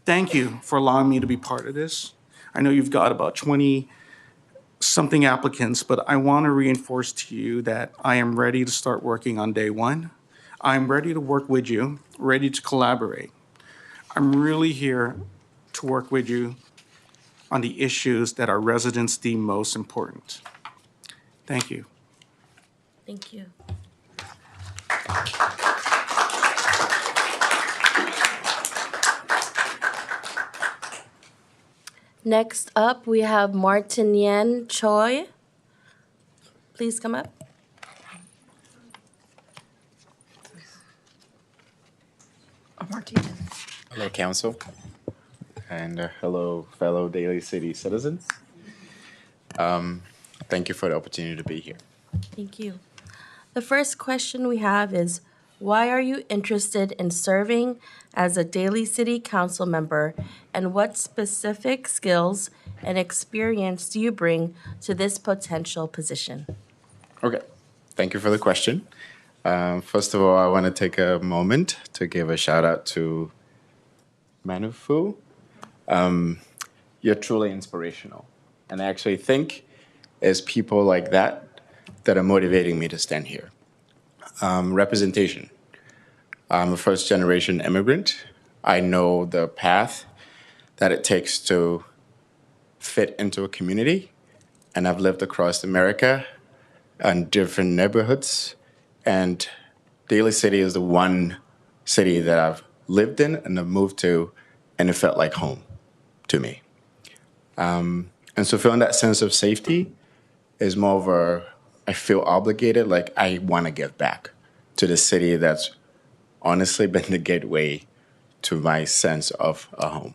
Speaker 20: Thank you for allowing me to be part of this. I know you've got about 20-something applicants, but I want to reinforce to you that I am ready to start working on day one. I'm ready to work with you, ready to collaborate. I'm really here to work with you on the issues that our residents deem most important. Thank you.
Speaker 1: Thank you. Next up, we have Martin Yen Choi. Please come up.
Speaker 15: Martin.
Speaker 21: Hello, Council, and hello, fellow Daly City citizens. Thank you for the opportunity to be here.
Speaker 1: Thank you. The first question we have is, why are you interested in serving as a Daly City Council member, and what specific skills and experience do you bring to this potential position?
Speaker 21: Okay, thank you for the question. First of all, I want to take a moment to give a shout out to Manufu. You're truly inspirational. And I actually think it's people like that that are motivating me to stand here. Representation. I'm a first generation immigrant. I know the path that it takes to fit into a community. And I've lived across America in different neighborhoods. And Daly City is the one city that I've lived in and I've moved to, and it felt like home to me. And so feeling that sense of safety is more of a, I feel obligated, like I want to give back to the city that's honestly been the gateway to my sense of a home.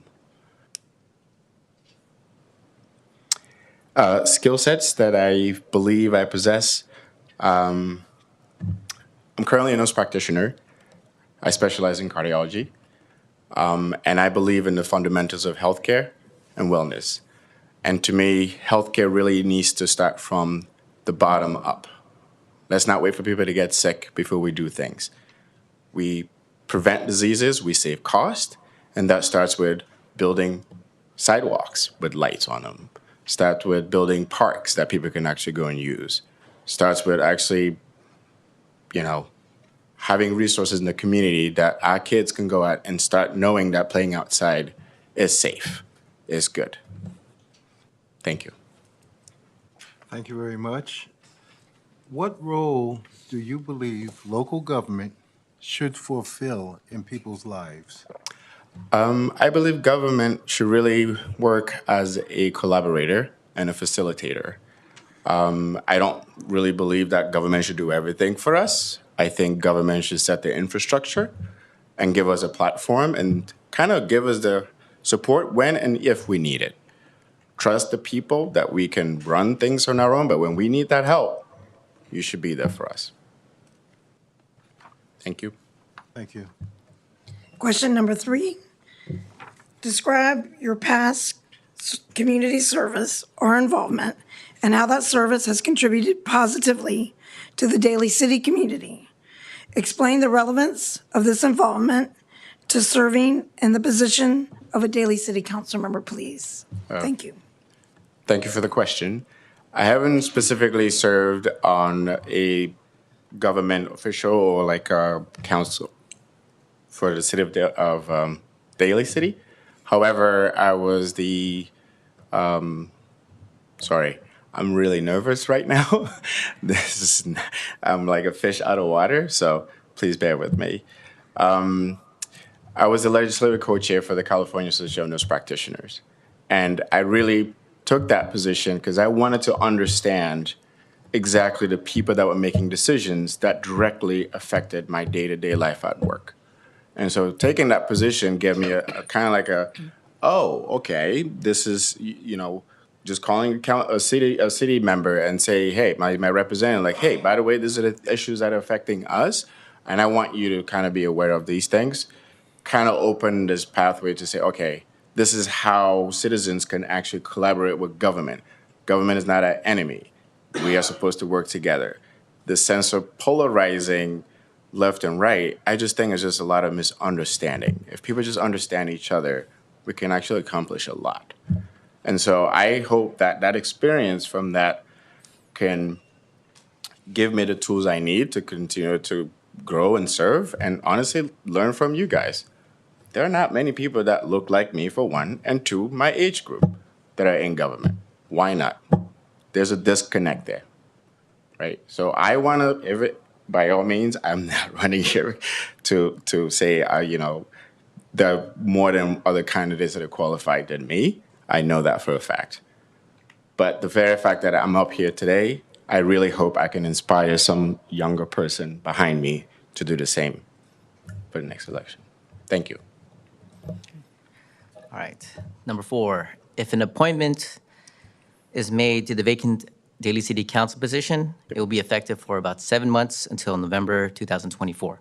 Speaker 21: Skill sets that I believe I possess. I'm currently a nurse practitioner. I specialize in cardiology. And I believe in the fundamentals of healthcare and wellness. And to me, healthcare really needs to start from the bottom up. Let's not wait for people to get sick before we do things. We prevent diseases, we save cost, and that starts with building sidewalks with lights on them. Starts with building parks that people can actually go and use. Starts with actually, having resources in the community that our kids can go out and start knowing that playing outside is safe, is good. Thank you.
Speaker 14: Thank you very much. What role do you believe local government should fulfill in people's lives?
Speaker 21: I believe government should really work as a collaborator and a facilitator. I don't really believe that government should do everything for us. I think government should set the infrastructure and give us a platform and kind of give us the support when and if we need it. Trust the people that we can run things on our own, but when we need that help, you should be there for us. Thank you.
Speaker 14: Thank you.
Speaker 15: Question number 3. Describe your past community service or involvement and how that service has contributed positively to the Daly City community. Explain the relevance of this involvement to serving in the position of a Daly City Council member, please. Thank you.
Speaker 21: Thank you for the question. I haven't specifically served on a government official or like a council for the city of Daly City. However, I was sorry, I'm really nervous right now. I'm like a fish out of water, so please bear with me. I was the legislative co-chair for the California Association of Nurse Practitioners. And I really took that position because I wanted to understand exactly the people that were making decisions that directly affected my day-to-day life at work. And so taking that position gave me a kind of like oh, okay, this is, just calling a city member and say, hey, my representative, like, hey, by the way, these are the issues that are affecting us, and I want you to kind of be aware of these things, kind of open this pathway to say, okay, this is how citizens can actually collaborate with government. Government is not an enemy. We are supposed to work together. The sense of polarizing left and right, I just think is just a lot of misunderstanding. If people just understand each other, we can actually accomplish a lot. And so I hope that that experience from that can give me the tools I need to continue to grow and serve and honestly learn from you guys. There are not many people that look like me, for one, and two, my age group that are in government. Why not? There's a disconnect there, right? So I want to, by all means, I'm not running here to say, there are more than other candidates that are qualified than me. I know that for a fact. But the very fact that I'm up here today, I really hope I can inspire some younger person behind me to do the same for the next election. Thank you.
Speaker 12: All right. Number 4, if an appointment is made to the vacant Daly City Council position, it will be effective for about 7 months until November 2024.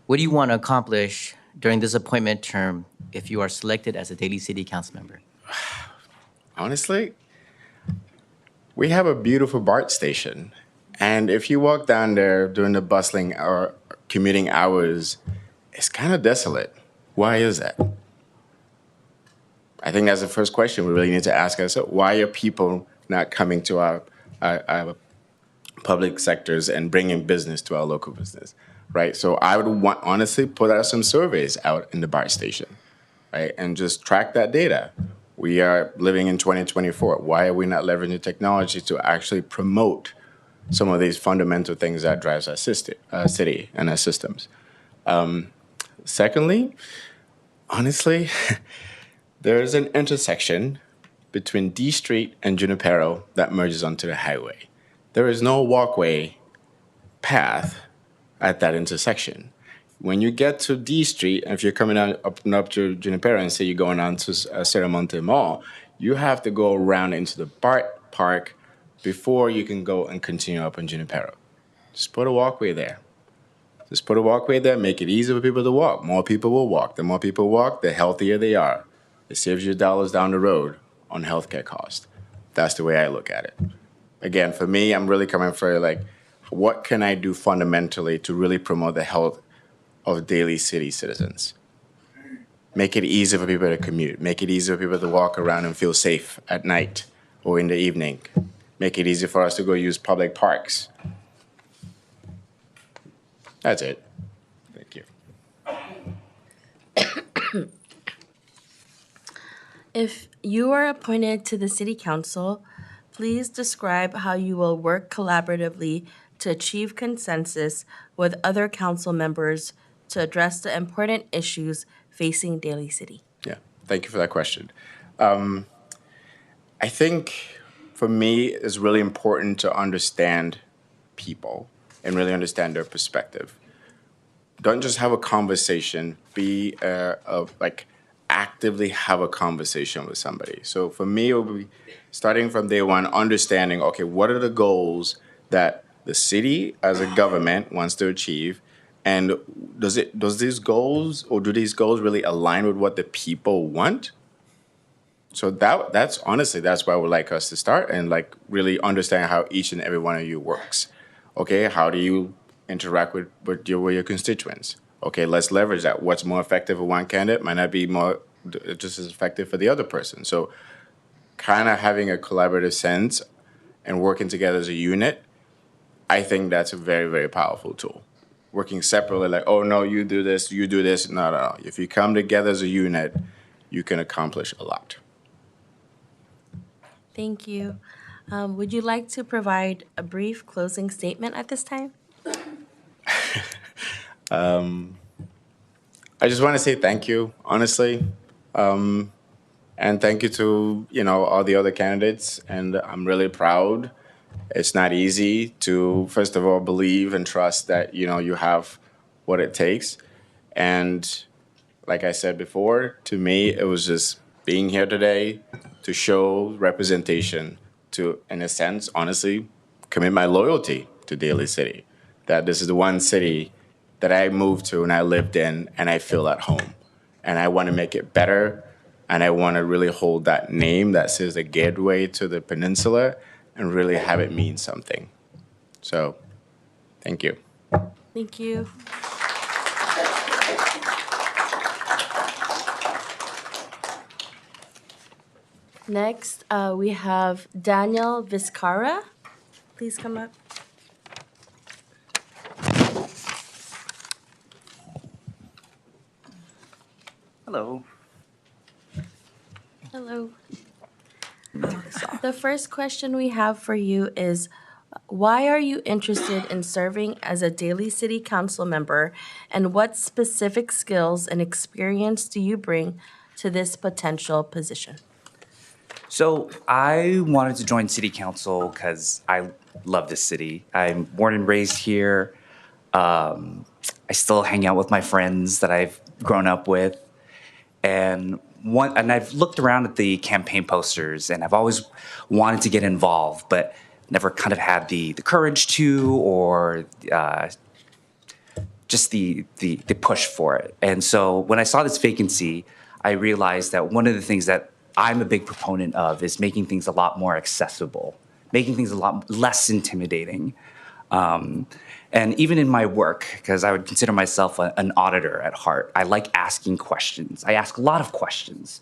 Speaker 12: What do you want to accomplish during this appointment term if you are selected as a Daly City Council member?
Speaker 21: Honestly, we have a beautiful BART station. And if you walk down there during the bustling or commuting hours, it's kind of desolate. Why is that? I think that's the first question we really need to ask ourselves. Why are people not coming to our public sectors and bringing business to our local business, right? So I would want, honestly, put out some surveys out in the BART station, right? And just track that data. We are living in 2024. Why are we not leveraging technology to actually promote some of these fundamental things that drives our city and our systems? Secondly, honestly, there is an intersection between D Street and Junipero that merges onto the highway. There is no walkway path at that intersection. When you get to D Street, and if you're coming up to Junipero and say you're going on to Serramonte Mall, you have to go around into the BART Park before you can go and continue up on Junipero. Just put a walkway there. Just put a walkway there, make it easy for people to walk. More people will walk. The more people walk, the healthier they are. It saves you dollars down the road on healthcare costs. That's the way I look at it. Again, for me, I'm really coming for like, what can I do fundamentally to really promote the health of Daly City citizens? Make it easy for people to commute. Make it easy for people to walk around and feel safe at night or in the evening. Make it easy for us to go use public parks. That's it. Thank you.
Speaker 1: If you are appointed to the City Council, please describe how you will work collaboratively to achieve consensus with other council members to address the important issues facing Daly City.
Speaker 21: Yeah, thank you for that question. I think for me, it's really important to understand people and really understand their perspective. Don't just have a conversation, actively have a conversation with somebody. So for me, it will be starting from day one, understanding, okay, what are the goals that the city as a government wants to achieve? And do these goals really align with what the people want? So that's honestly, that's where I would like us to start and like really understand how each and every one of you works. Okay, how do you interact with your constituents? Okay, let's leverage that. What's more effective for one candidate might not be more just as effective for the other person. So kind of having a collaborative sense and working together as a unit, I think that's a very, very powerful tool. Working separately, like, oh no, you do this. No. If you come together as a unit, you can accomplish a lot.
Speaker 1: Thank you. Would you like to provide a brief closing statement at this time?
Speaker 21: I just want to say thank you, honestly. And thank you to, all the other candidates. And I'm really proud. It's not easy to, first of all, believe and trust that, you have what it takes. And like I said before, to me, it was just being here today to show representation to, in a sense, honestly, commit my loyalty to Daly City. That this is the one city that I moved to and I lived in and I feel at home. And I want to make it better. And I want to really hold that name that says the gateway to the peninsula and really have it mean something. So, thank you.
Speaker 1: Thank you. Next, we have Daniel Vizcarra. Please come up.
Speaker 4: Hello.
Speaker 1: Hello. The first question we have for you is, why are you interested in serving as a Daly City Council member, and what specific skills and experience do you bring to this potential position?
Speaker 4: So I wanted to join City Council because I love this city. I'm born and raised here. I still hang out with my friends that I've grown up with. And I've looked around at the campaign posters, and I've always wanted to get involved, but never kind of had the courage to, or just the push for it. And so when I saw this vacancy, I realized that one of the things that I'm a big proponent of is making things a lot more accessible, making things a lot less intimidating. And even in my work, because I would consider myself an auditor at heart, I like asking questions. I ask a lot of questions.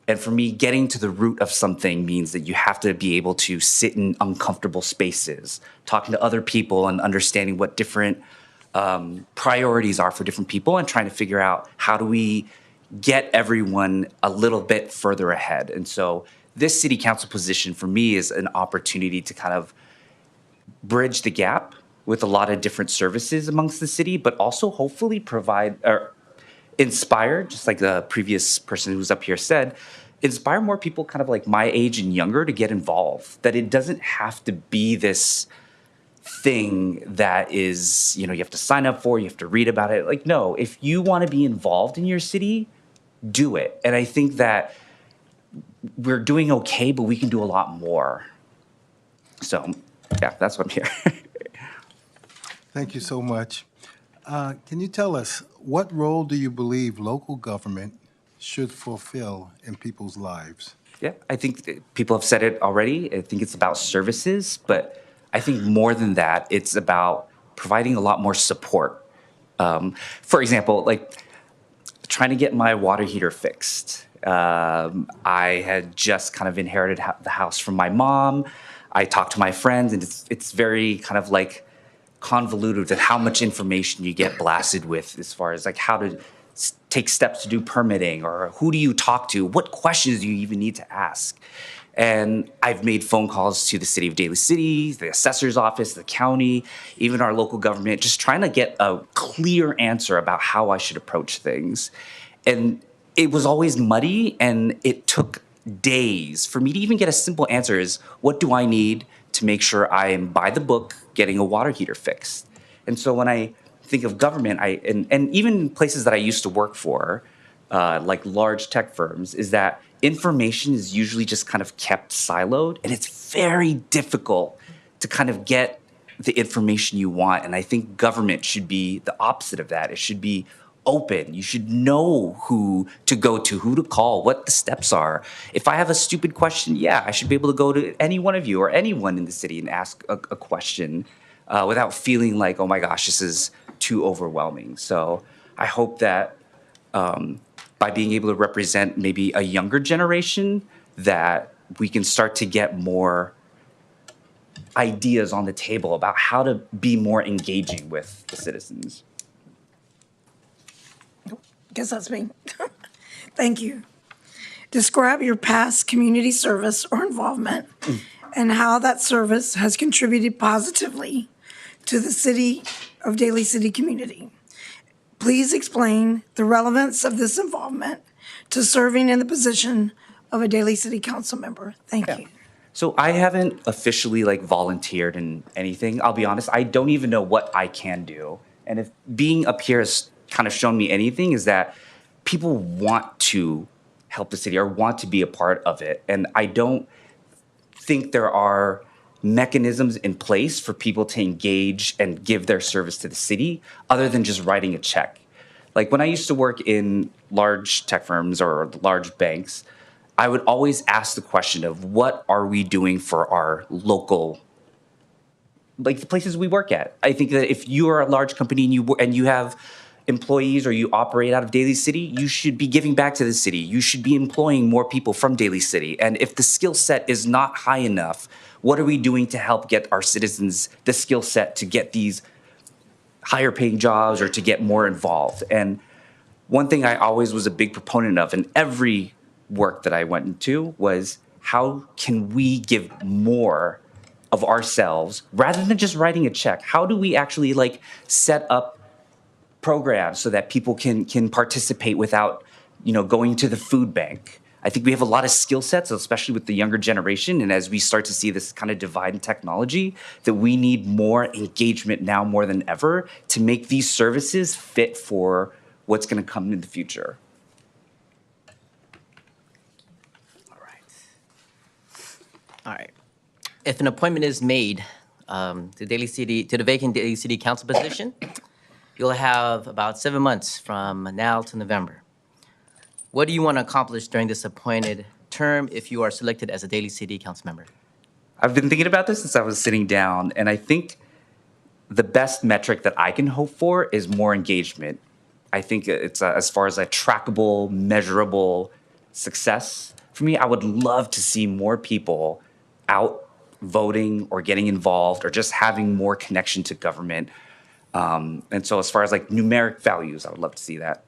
Speaker 4: And for me, getting to the root of something means that you have to be able to sit in uncomfortable spaces, talking to other people and understanding what different priorities are for different people and trying to figure out how do we get everyone a little bit further ahead. And so this city council position for me is an opportunity to kind of bridge the gap with a lot of different services amongst the city, but also hopefully provide or inspire, just like the previous person who was up here said, inspire more people kind of like my age and younger to get involved. That it doesn't have to be this thing that is, you have to sign up for, you have to read about it. Like, no, if you want to be involved in your city, do it. And I think that we're doing okay, but we can do a lot more. So, yeah, that's what I'm here.
Speaker 14: Thank you so much. Can you tell us, what role do you believe local government should fulfill in people's lives?
Speaker 4: Yeah, I think people have said it already. I think it's about services, but I think more than that, it's about providing a lot more support. For example, like trying to get my water heater fixed. I had just kind of inherited the house from my mom. I talked to my friends, and it's very kind of like convoluted with how much information you get blasted with as far as like how to take steps to do permitting, or who do you talk to, what questions do you even need to ask. And I've made phone calls to the city of Daly City, the assessor's office, the county, even our local government, just trying to get a clear answer about how I should approach things. And it was always muddy, and it took days for me to even get a simple answer is, what do I need to make sure I am by the book getting a water heater fixed? And so when I think of government, and even places that I used to work for, like large tech firms, is that information is usually just kind of kept siloed, and it's very difficult to kind of get the information you want. And I think government should be the opposite of that. It should be open. You should know who to go to, who to call, what the steps are. If I have a stupid question, yeah, I should be able to go to any one of you or anyone in the city and ask a question without feeling like, oh my gosh, this is too overwhelming. So I hope that by being able to represent maybe a younger generation, that we can start to get more ideas on the table about how to be more engaging with the citizens.
Speaker 15: Guess that's me. Thank you. Describe your past community service or involvement and how that service has contributed positively to the city of Daly City community. Please explain the relevance of this involvement to serving in the position of a Daly City Council member. Thank you.
Speaker 4: So I haven't officially volunteered in anything. I'll be honest, I don't even know what I can do. And if being up here has kind of shown me anything, is that people want to help the city or want to be a part of it. And I don't think there are mechanisms in place for people to engage and give their service to the city other than just writing a check. Like when I used to work in large tech firms or large banks, I would always ask the question of, what are we doing for our local, like the places we work at? I think that if you are a large company and you have employees or you operate out of Daly City, you should be giving back to the city. You should be employing more people from Daly City. And if the skill set is not high enough, what are we doing to help get our citizens the skill set to get these higher paying jobs or to get more involved? And one thing I always was a big proponent of in every work that I went into was, how can we give more of ourselves rather than just writing a check? How do we actually set up programs so that people can participate without, going to the food bank? I think we have a lot of skill sets, especially with the younger generation. And as we start to see this kind of divide in technology, that we need more engagement now more than ever to make these services fit for what's going to come in the future.
Speaker 12: All right. If an appointment is made to the vacant Daly City Council position, you'll have about 7 months from now to November. What do you want to accomplish during this appointed term if you are selected as a Daly City Council member?
Speaker 4: I've been thinking about this since I was sitting down, and I think the best metric that I can hope for is more engagement. I think it's as far as a trackable, measurable success. for me, I would love to see more people out voting or getting involved or just having more connection to government. And so as far as like numeric values, I would love to see that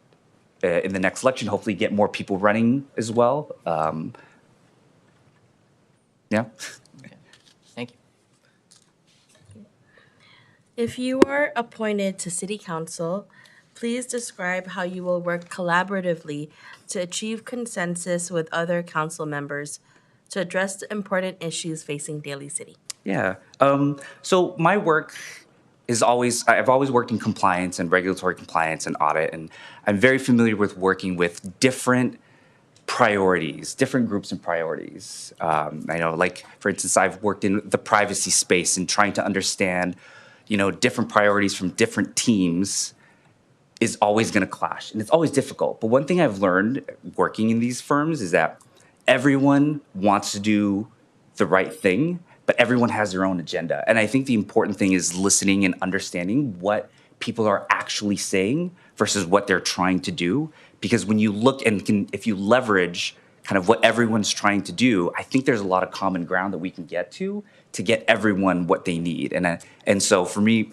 Speaker 4: in the next election, hopefully get more people running as well. Yeah.
Speaker 12: Thank you.
Speaker 1: If you are appointed to City Council, please describe how you will work collaboratively to achieve consensus with other council members to address the important issues facing Daly City.
Speaker 4: Yeah. So my work is I've always worked in compliance and regulatory compliance and audit, and I'm very familiar with working with different priorities, different groups and priorities. I know, like, for instance, I've worked in the privacy space and trying to understand, different priorities from different teams is always going to clash, and it's always difficult. But one thing I've learned working in these firms is that everyone wants to do the right thing, but everyone has their own agenda. And I think the important thing is listening and understanding what people are actually saying versus what they're trying to do. Because when you look if you leverage kind of what everyone's trying to do, I think there's a lot of common ground that we can get to get everyone what they need. And so for me,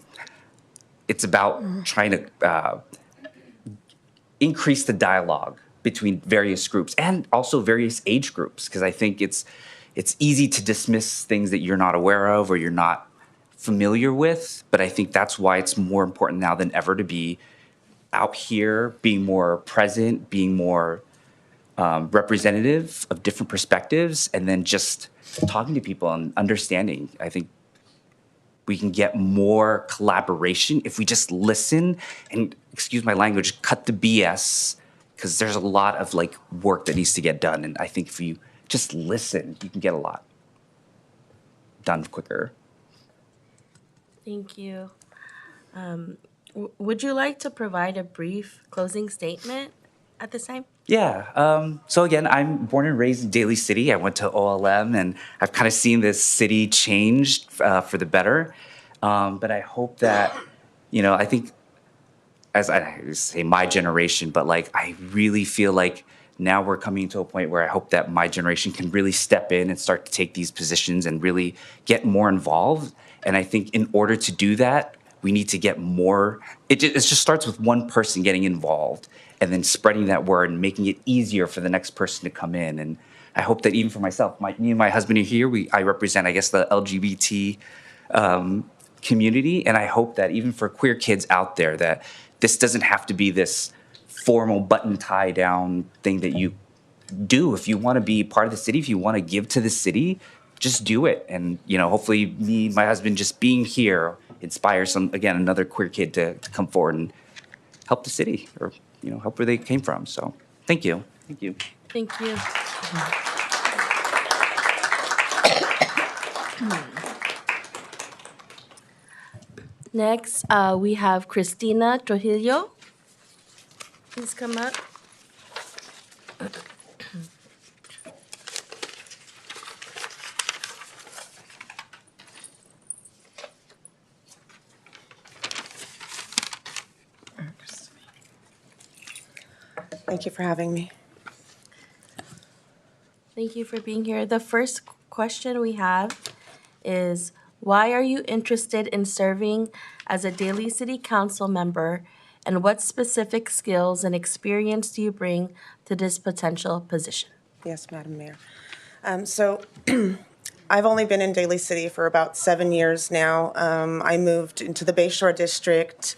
Speaker 4: it's about trying to increase the dialogue between various groups and also various age groups, because I think it's easy to dismiss things that you're not aware of or you're not familiar with. But I think that's why it's more important now than ever to be out here, being more present, being more representative of different perspectives, and then just talking to people and understanding. I think we can get more collaboration if we just listen and, excuse my language, cut the BS, because there's a lot of like work that needs to get done. And I think if you just listen, you can get a lot done quicker.
Speaker 1: Thank you. Would you like to provide a brief closing statement at this time?
Speaker 4: Yeah. So again, I'm born and raised in Daly City. I went to OLM, and I've kind of seen this city change for the better. But I hope that, I think, as I say, my generation, but like I really feel like now we're coming to a point where I hope that my generation can really step in and start to take these positions and really get more involved. And I think in order to do that, we need to get more. It just starts with one person getting involved and then spreading that word and making it easier for the next person to come in. And I hope that even for myself, me and my husband are here. I represent, I guess, the LGBT community. And I hope that even for queer kids out there, that this doesn't have to be this formal button tie down thing that you do. If you want to be part of the city, if you want to give to the city, just do it. And, hopefully me, my husband, just being here inspires another queer kid to come forward and help the city or, help where they came from. So thank you. Thank you.
Speaker 1: Thank you. Next, we have Cristina Trujillo. Please come up.
Speaker 5: Thank you for having me.
Speaker 1: Thank you for being here. The first question we have is, why are you interested in serving as a Daly City Council member, and what specific skills and experience do you bring to this potential position?
Speaker 5: Yes, Madam Mayor. So I've only been in Daly City for about 7 years now. I moved into the Bayshore District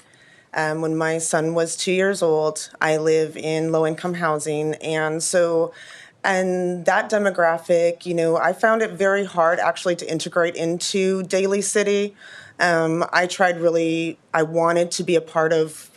Speaker 5: when my son was 2 years old. I live in low-income housing, and that demographic, I found it very hard actually to integrate into Daly City. I wanted to be a part of,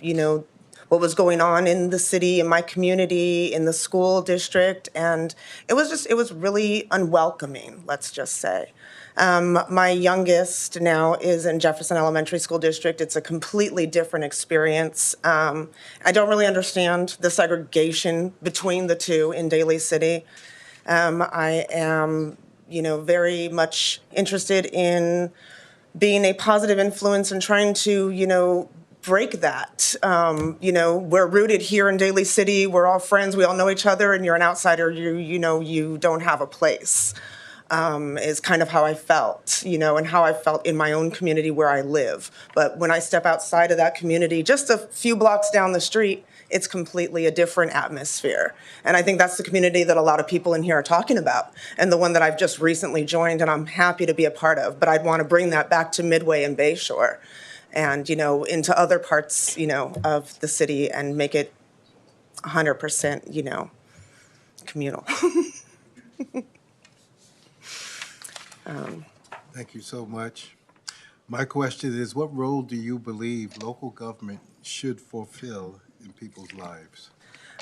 Speaker 5: what was going on in the city, in my community, in the school district, and it was really unwelcoming, let's just say. My youngest now is in Jefferson Elementary School District. It's a completely different experience. I don't really understand the segregation between the two in Daly City. I am, very much interested in being a positive influence and trying to, break that. We're rooted here in Daly City. We're all friends. We all know each other, and you're an outsider. You don't have a place. Is kind of how I felt, and how I felt in my own community where I live. But when I step outside of that community, just a few blocks down the street, it's completely a different atmosphere. And I think that's the community that a lot of people in here are talking about, and the one that I've just recently joined and I'm happy to be a part of. But I'd want to bring that back to Midway and Bayshore and, into other parts, of the city and make it 100%, communal.
Speaker 14: Thank you so much. My question is, what role do you believe local government should fulfill in people's lives?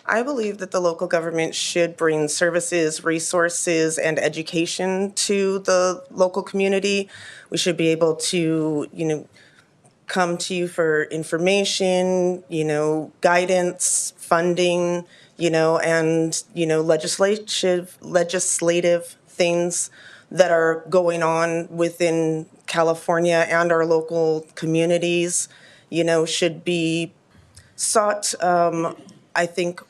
Speaker 5: I believe that the local government should bring services, resources, and education to the local community. We should be able to, come to you for information, guidance, funding, and, legislative things that are going on within California and our local communities, should be sought, I think,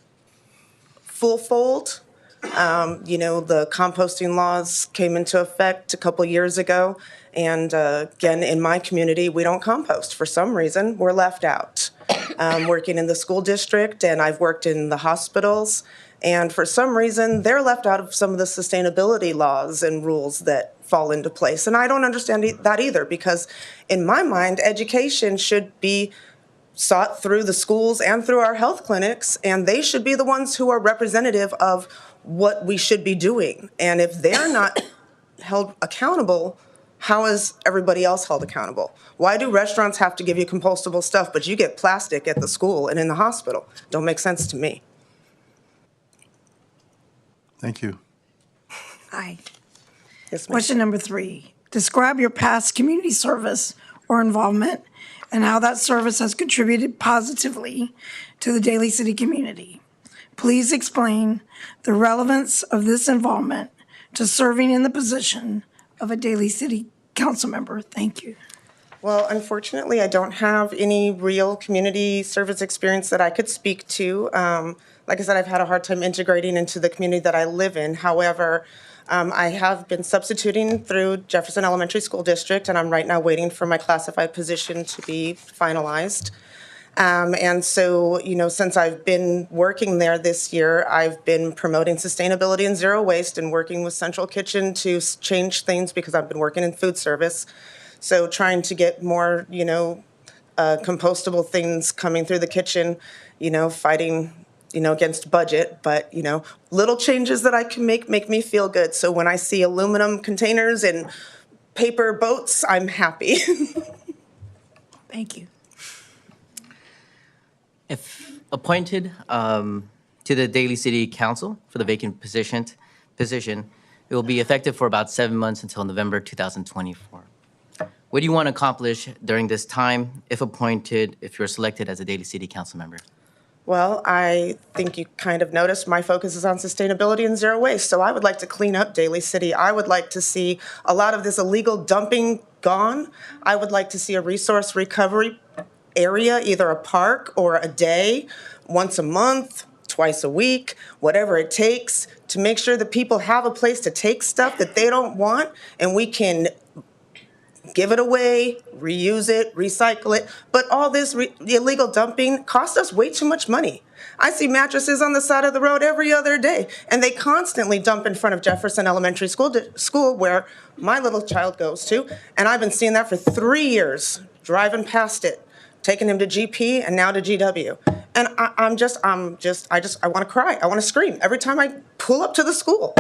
Speaker 5: full fold. The composting laws came into effect a couple years ago. And again, in my community, we don't compost. For some reason, we're left out. Working in the school district, and I've worked in the hospitals. And for some reason, they're left out of some of the sustainability laws and rules that fall into place. And I don't understand that either, because in my mind, education should be sought through the schools and through our health clinics, and they should be the ones who are representative of what we should be doing. And if they're not held accountable, how is everybody else held accountable? Why do restaurants have to give you compostable stuff, but you get plastic at the school and in the hospital? Don't make sense to me.
Speaker 14: Thank you.
Speaker 15: Hi.
Speaker 5: Yes, ma'am.
Speaker 15: Question number 3. Describe your past community service or involvement and how that service has contributed positively to the Daly City community. Please explain the relevance of this involvement to serving in the position of a Daly City council member. Thank you.
Speaker 5: Well, unfortunately, I don't have any real community service experience that I could speak to. Like I said, I've had a hard time integrating into the community that I live in. However, I have been substituting through Jefferson Elementary School District, and I'm right now waiting for my classified position to be finalized. And so, since I've been working there this year, I've been promoting sustainability and zero waste and working with Central Kitchen to change things because I've been working in food service. So trying to get more, compostable things coming through the kitchen, fighting, against budget, but, little changes that I can make me feel good. So when I see aluminum containers and paper boats, I'm happy.
Speaker 15: Thank you.
Speaker 12: If appointed to the Daly City Council for the vacant position, it will be effective for about 7 months until November 2024. What do you want to accomplish during this time, if appointed, if you're selected as a Daly City Council member?
Speaker 5: Well, I think you kind of noticed my focus is on sustainability and zero waste. So I would like to clean up Daly City. I would like to see a lot of this illegal dumping gone. I would like to see a resource recovery area, either a park or a day, once a month, twice a week, whatever it takes, to make sure that people have a place to take stuff that they don't want, and we can give it away, reuse it, recycle it. But all this illegal dumping costs us way too much money. I see mattresses on the side of the road every other day, and they constantly dump in front of Jefferson Elementary School, where my little child goes to, and I've been seeing that for 3 years, driving past it, taking him to GP and now to GW. And I want to cry. I want to scream every time I pull up to the school.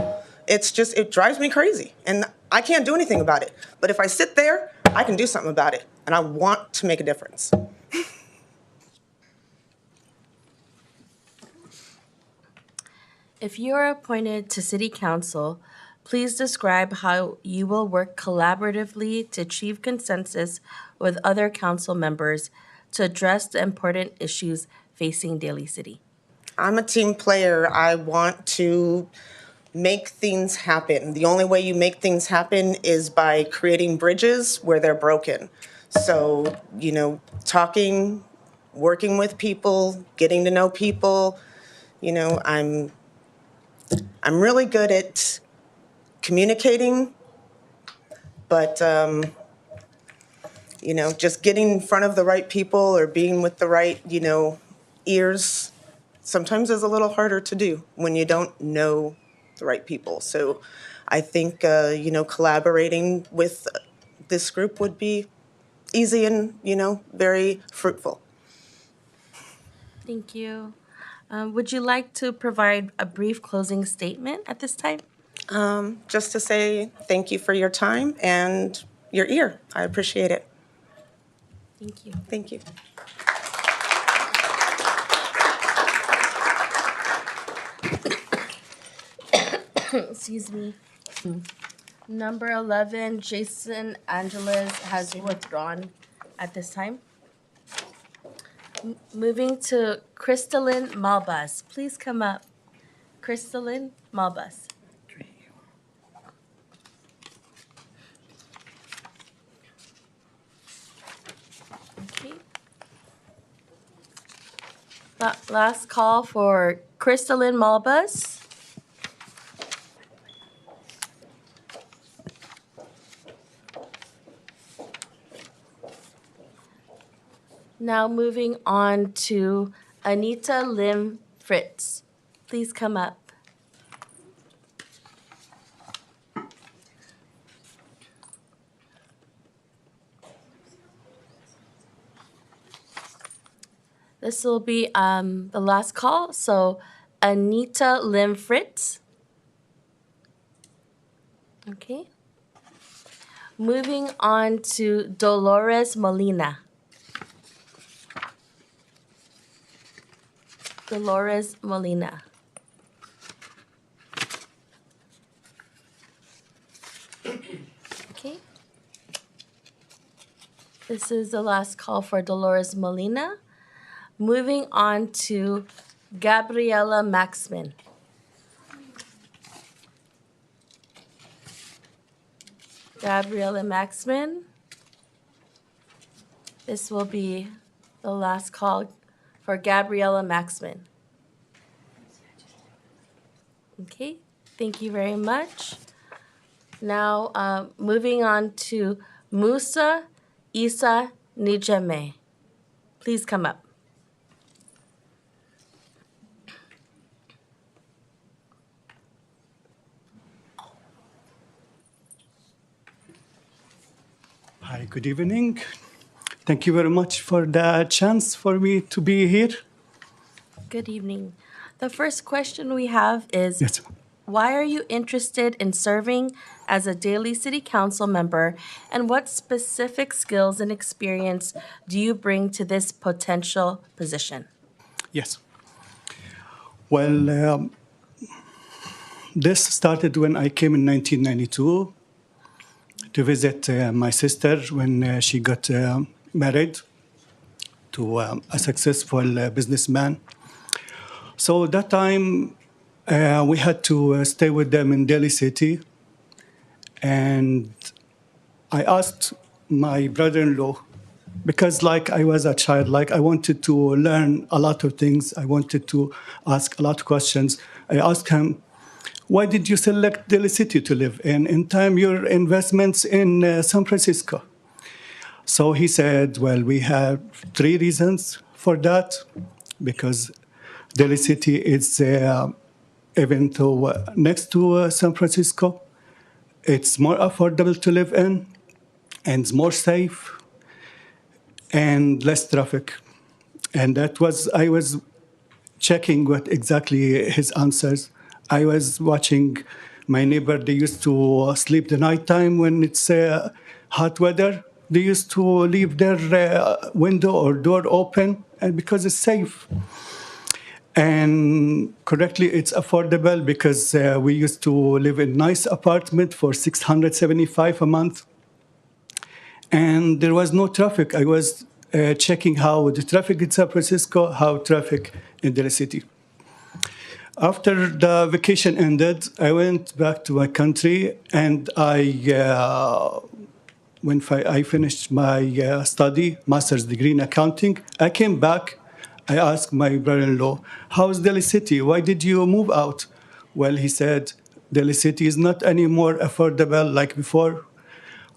Speaker 5: It drives me crazy. And I can't do anything about it. But if I sit there, I can do something about it. And I want to make a difference.
Speaker 1: If you are appointed to City Council, please describe how you will work collaboratively to achieve consensus with other council members to address the important issues facing Daly City.
Speaker 5: I'm a team player. I want to make things happen. The only way you make things happen is by creating bridges where they're broken. So, talking working with people, getting to know people. You know, I'm really good at communicating, but you know, just getting in front of the right people or being with the right, you know, ears sometimes is a little harder to do when you don't know the right people. So I think, you know, collaborating with this group would be easy and, you know, very fruitful.
Speaker 1: Thank you. Would you like to provide a brief closing statement at this time?
Speaker 5: Just to say thank you for your time and your ear. I appreciate it.
Speaker 1: Thank you.
Speaker 5: Thank you.
Speaker 1: Excuse me. Number 11, Jason Angeles has withdrawn at this time. Moving to Crystalline Malbas. Please come up. Crystalline Malbas. Okay. Last call for Crystalline Malbas. Now moving on to Anita Lim Fritz. Please come up. This will be the last call. So Anita Lim Fritz. Okay. Moving on to Dolores Molina. Dolores Molina. Okay. This is the last call for Dolores Molina. Moving on to Gabriela Maxman. Gabriela Maxman. This will be the last call for Gabriela Maxman. Okay, thank you very much. Now, moving on to Musa Isa Nijame. Please come up.
Speaker 6: Hi, good evening. Thank you very much for the chance for me to be here.
Speaker 1: Good evening. The first question we have is,
Speaker 6: Yes.
Speaker 1: why are you interested in serving as a Daly City Council member, and what specific skills and experience do you bring to this potential position?
Speaker 6: Yes. Well, this started when I came in 1992 to visit my sister when she got married to a successful businessman. So that time, we had to stay with them in Daly City. And I asked my brother-in-law, because like I was a child, like I wanted to learn a lot of things. I wanted to ask a lot of questions. I asked him, why did you select Daly City to live in time your investments in San Francisco? So he said, well, we have 3 reasons for that, because Daly City is even though next to San Francisco, it's more affordable to live in, and it's more safe, and less traffic. And that was, I was checking what exactly his answers. I was watching my neighbor, they used to sleep the nighttime when it's hot weather. They used to leave their window or door open, and because it's safe. And correctly, it's affordable because we used to live in nice apartment for $675 a month. And there was no traffic. I was checking how the traffic in San Francisco, how traffic in the city. After the vacation ended, I went back to my country and I I finished my study, master's degree in accounting, I came back. I asked my brother-in-law, how's Daly City? Why did you move out? Well, he said, Daly City is not anymore affordable like before,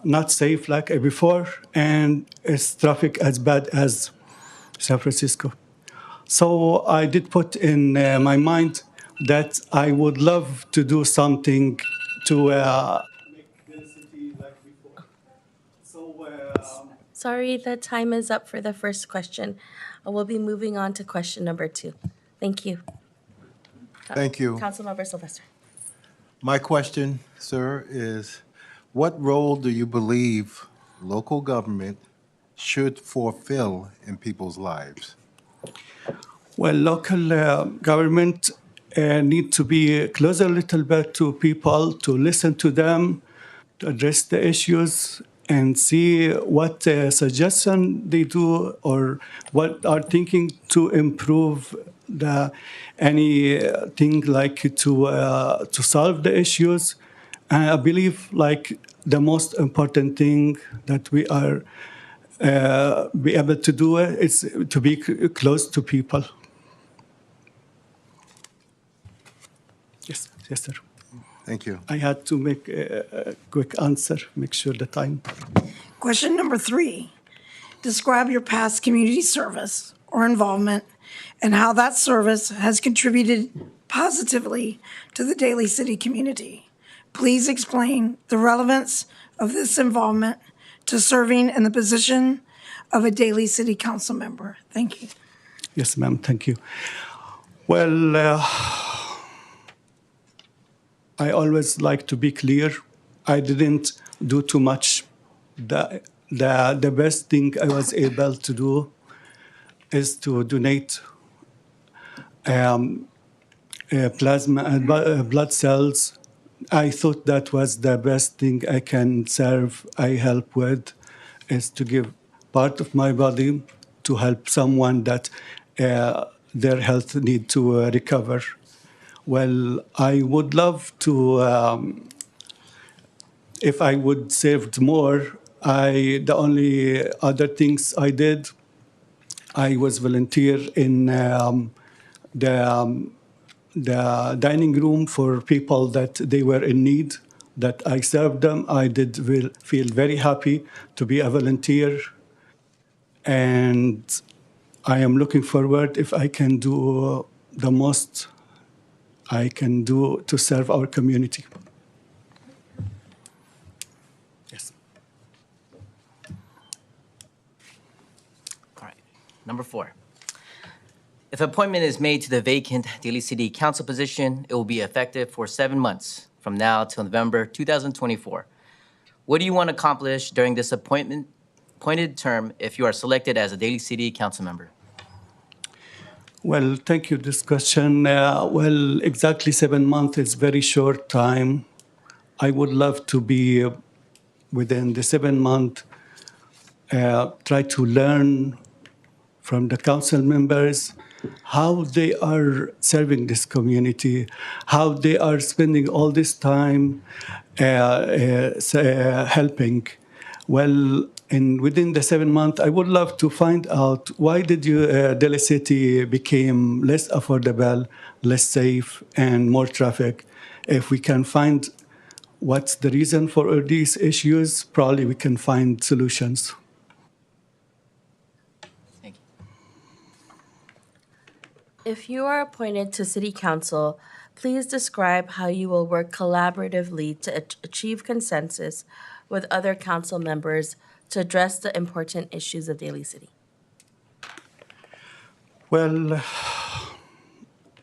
Speaker 6: not safe like before, and it's traffic as bad as San Francisco. So I did put in my mind that I would love to do something to
Speaker 1: Sorry, the time is up for the first question. We'll be moving on to question number 2. Thank you.
Speaker 14: Thank you.
Speaker 1: Councilmember Sylvester.
Speaker 14: My question, sir, is what role do you believe local government should fulfill in people's lives?
Speaker 6: Well, local government need to be closer a little bit to people, to listen to them, to address the issues, and see what suggestion they do or what are thinking to improve anything like to solve the issues. And I believe like the most important thing that we are be able to do is to be close to people. Yes, sir.
Speaker 14: Thank you.
Speaker 6: I had to make a quick answer, make sure the time.
Speaker 15: Question number 3. Describe your past community service or involvement and how that service has contributed positively to the Daly City community. Please explain the relevance of this involvement to serving in the position of a Daly City Council member. Thank you.
Speaker 6: Yes, ma'am, thank you. Well, I always like to be clear. I didn't do too much. The best thing I was able to do is to donate plasma and blood cells. I thought that was the best thing I can serve, I help with, is to give part of my body to help someone that their health need to recover. Well, I would love to, if I would saved more, the only other things I did, I was volunteer in the dining room for people that they were in need, that I served them. I did feel very happy to be a volunteer. And I am looking forward if I can do the most I can do to serve our community. Yes.
Speaker 12: All right. Number 4. If appointment is made to the vacant Daly City Council position, it will be effective for 7 months from now till November 2024. What do you want to accomplish during this appointed term if you are selected as a Daly City Council member?
Speaker 6: Well, thank you. This question. Well, exactly 7 months is very short time. I would love to be within the 7 month, try to learn from the council members how they are serving this community, how they are spending all this time helping. Well, within the 7 months, I would love to find out why did Daly City became less affordable, less safe, and more traffic. If we can find what's the reason for these issues, probably we can find solutions.
Speaker 1: If you are appointed to City Council, please describe how you will work collaboratively to achieve consensus with other council members to address the important issues of Daly City.
Speaker 6: Well,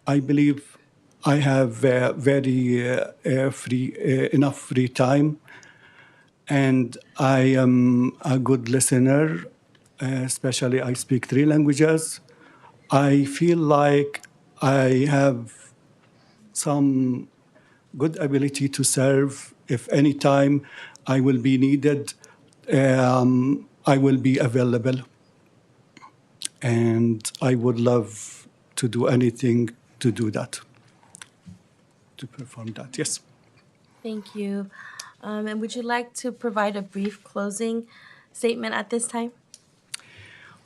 Speaker 6: I believe I have very enough free time, and I am a good listener, especially I speak 3 languages. I feel like I have some good ability to serve. If any time I will be needed, I will be available. And I would love to do anything to do that, to perform that, yes.
Speaker 1: Thank you. And would you like to provide a brief closing statement at this time?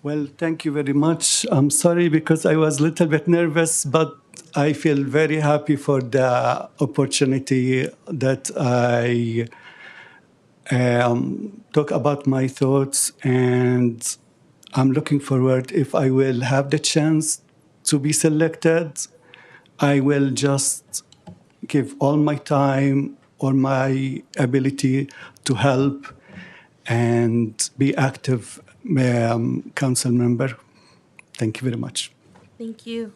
Speaker 6: Well, thank you very much. I'm sorry because I was a little bit nervous, but I feel very happy for the opportunity that I talk about my thoughts, and I'm looking forward if I will have the chance to be selected. I will just give all my time, all my ability to help and be active council member. Thank you very much.
Speaker 1: Thank you.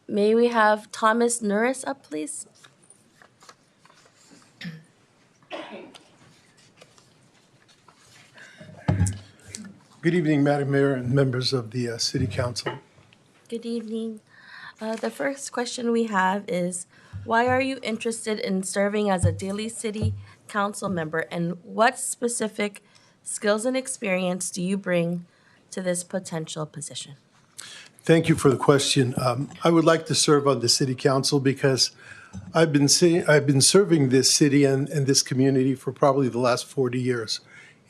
Speaker 1: May we have Thomas Norris up, please?
Speaker 7: Good evening, Madam Mayor and members of the City Council.
Speaker 1: Good evening. The first question we have is, why are you interested in serving as a Daly City Council member, and what specific skills and experience do you bring to this potential position?
Speaker 7: Thank you for the question. I would like to serve on the City Council because I've been serving this city and this community for probably the last 40 years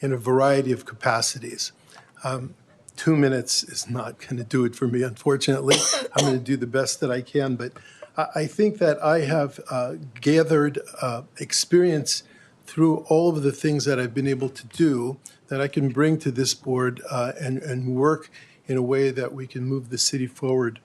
Speaker 7: in a variety of capacities. 2 minutes is not going to do it for me, unfortunately. I'm going to do the best that I can, but I think that I have gathered experience through all of the things that I've been able to do that I can bring to this board and work in a way that we can move the city forward.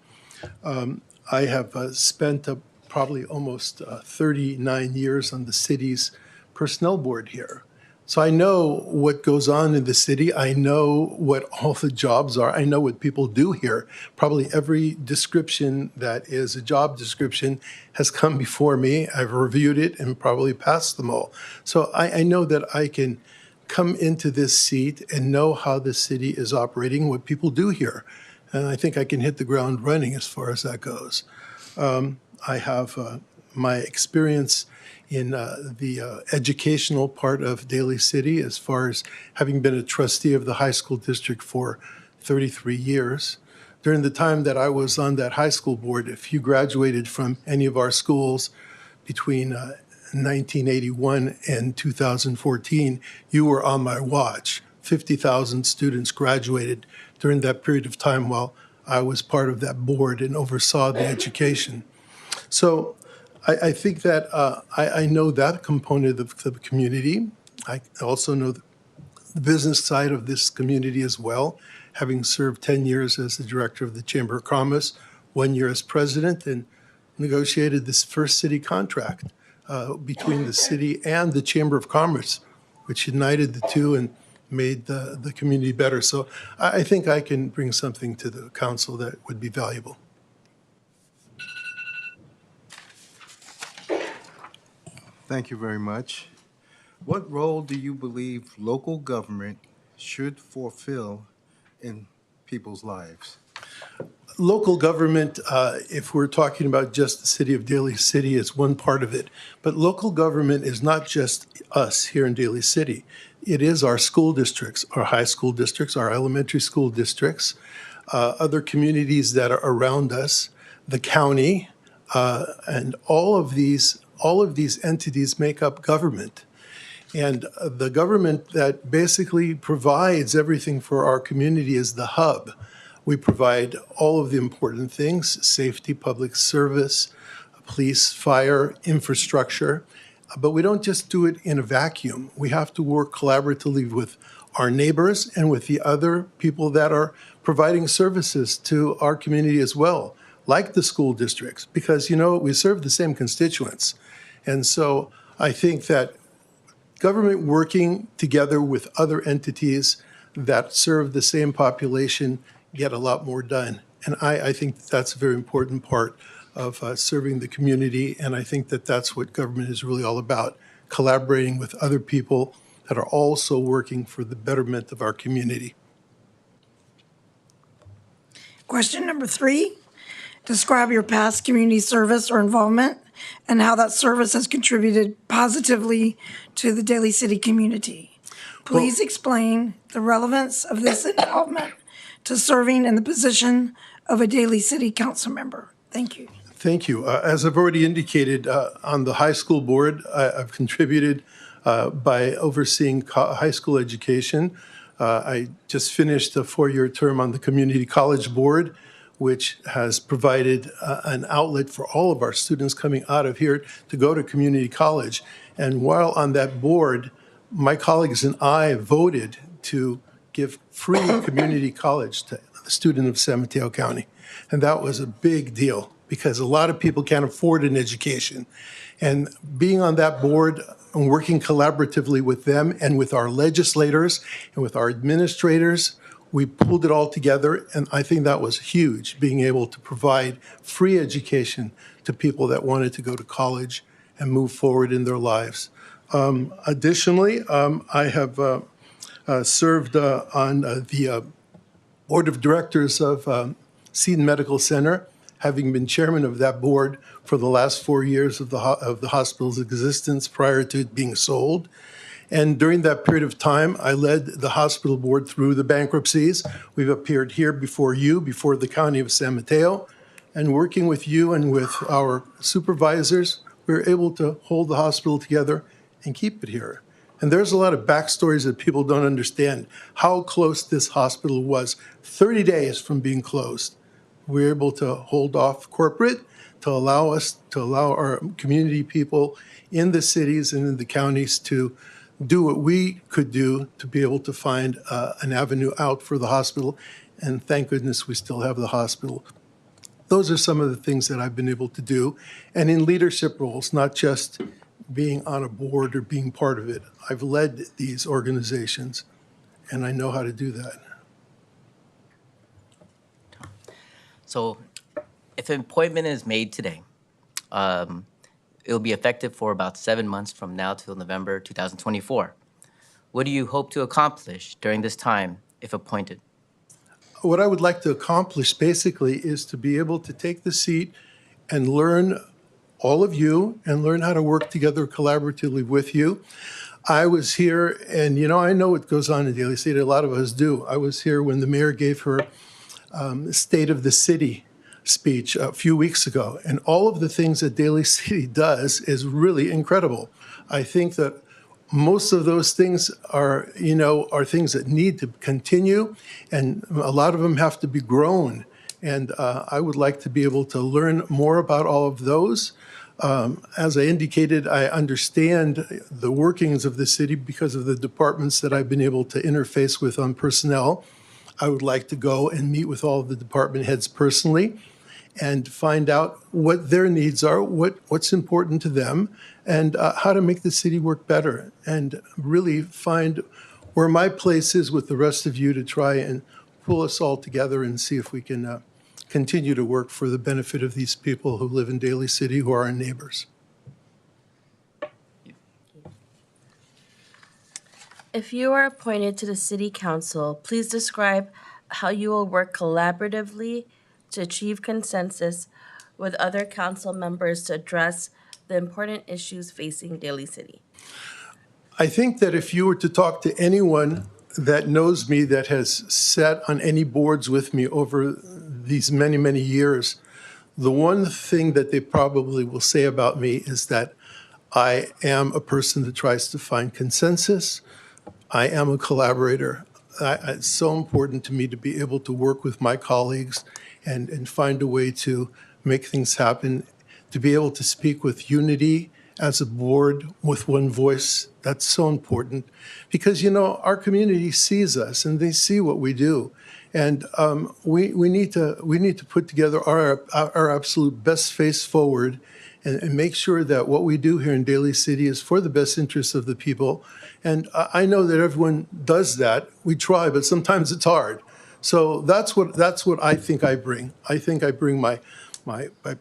Speaker 7: I have spent probably almost 39 years on the city's personnel board here. So I know what goes on in the city. I know what all the jobs are. I know what people do here. Probably every description that is a job description has come before me. I've reviewed it and probably passed them all. So I know that I can come into this seat and know how the city is operating, what people do here. And I think I can hit the ground running as far as that goes. I have my experience in the educational part of Daly City as far as having been a trustee of the high school district for 33 years. During the time that I was on that high school board, if you graduated from any of our schools between 1981 and 2014, you were on my watch. 50,000 students graduated during that period of time while I was part of that board and oversaw the education. So I think that I know that component of the community. I also know the business side of this community as well, having served 10 years as the director of the Chamber of Commerce, 1 year as president, and negotiated this first city contract between the city and the Chamber of Commerce, which united the two and made the community better. So I think I can bring something to the council that would be valuable.
Speaker 14: Thank you very much. What role do you believe local government should fulfill in people's lives?
Speaker 7: Local government, if we're talking about just the city of Daly City, is one part of it. But local government is not just us here in Daly City. It is our school districts, our high school districts, our elementary school districts, other communities that are around us, the county, and all of these entities make up government. And the government that basically provides everything for our community is the hub. We provide all of the important things: safety, public service, police, fire, infrastructure. But we don't just do it in a vacuum. We have to work collaboratively with our neighbors and with the other people that are providing services to our community as well, like the school districts, because, you know, we serve the same constituents. And so I think that government working together with other entities that serve the same population get a lot more done. And I think that's a very important part of serving the community. And I think that that's what government is really all about, collaborating with other people that are also working for the betterment of our community.
Speaker 15: Question number 3, describe your past community service or involvement and how that service has contributed positively to the Daly City community. Please explain the relevance of this involvement to serving in the position of a Daly City Council member? Thank you.
Speaker 7: Thank you. As I've already indicated, on the high school board, I've contributed by overseeing high school education. I just finished a 4-year term on the community college board, which has provided an outlet for all of our students coming out of here to go to community college. And while on that board, my colleagues and I voted to give free community college to a student of San Mateo County. And that was a big deal because a lot of people can't afford an education. And being on that board and working collaboratively with them and with our legislators and with our administrators, we pulled it all together, and I think that was huge, being able to provide free education to people that wanted to go to college and move forward in their lives. Additionally, I have served on the board of directors of Seton Medical Center, having been chairman of that board for the last 4 years of the hospital's existence prior to it being sold. And during that period of time, I led the hospital board through the bankruptcies. We've appeared here before you, before the county of San Mateo, and working with you and with our supervisors, we were able to hold the hospital together and keep it here. And there's a lot of backstories that people don't understand, how close this hospital was, 30 days from being closed. We were able to hold off corporate to allow our community people in the cities and in the counties to do what we could do to be able to find an avenue out for the hospital. And thank goodness we still have the hospital. Those are some of the things that I've been able to do. And in leadership roles, not just being on a board or being part of it. I've led these organizations, and I know how to do that.
Speaker 12: So if an appointment is made today, it'll be effective for about 7 months from now till November 2024. What do you hope to accomplish during this time if appointed?
Speaker 7: What I would like to accomplish basically is to be able to take the seat and learn all of you and learn how to work together collaboratively with you. I was here, and I know what goes on in Daly City, a lot of us do. I was here when the mayor gave her State of the City speech a few weeks ago, and all of the things that Daly City does is really incredible. I think that most of those things are things that need to continue, and a lot of them have to be grown. And I would like to be able to learn more about all of those. As I indicated, I understand the workings of the city because of the departments that I've been able to interface with on personnel. I would like to go and meet with all of the department heads personally and find out what their needs are, what's important to them, and how to make the city work better, and really find where my place is with the rest of you to try and pull us all together and see if we can continue to work for the benefit of these people who live in Daly City, who are our neighbors.
Speaker 1: If you are appointed to the City Council, please describe how you will work collaboratively to achieve consensus with other council members to address the important issues facing Daly City.
Speaker 7: I think that if you were to talk to anyone that knows me, that has sat on any boards with me over these many, many years, the one thing that they probably will say about me is that I am a person that tries to find consensus. I am a collaborator. It's so important to me to be able to work with my colleagues and find a way to make things happen, to be able to speak with unity as a board with one voice. That's so important because, our community sees us and they see what we do. And we need to put together our absolute best face forward and make sure that what we do here in Daly City is for the best interests of the people. And I know that everyone does that. We try, but sometimes it's hard. So that's what I think I bring. I think I bring my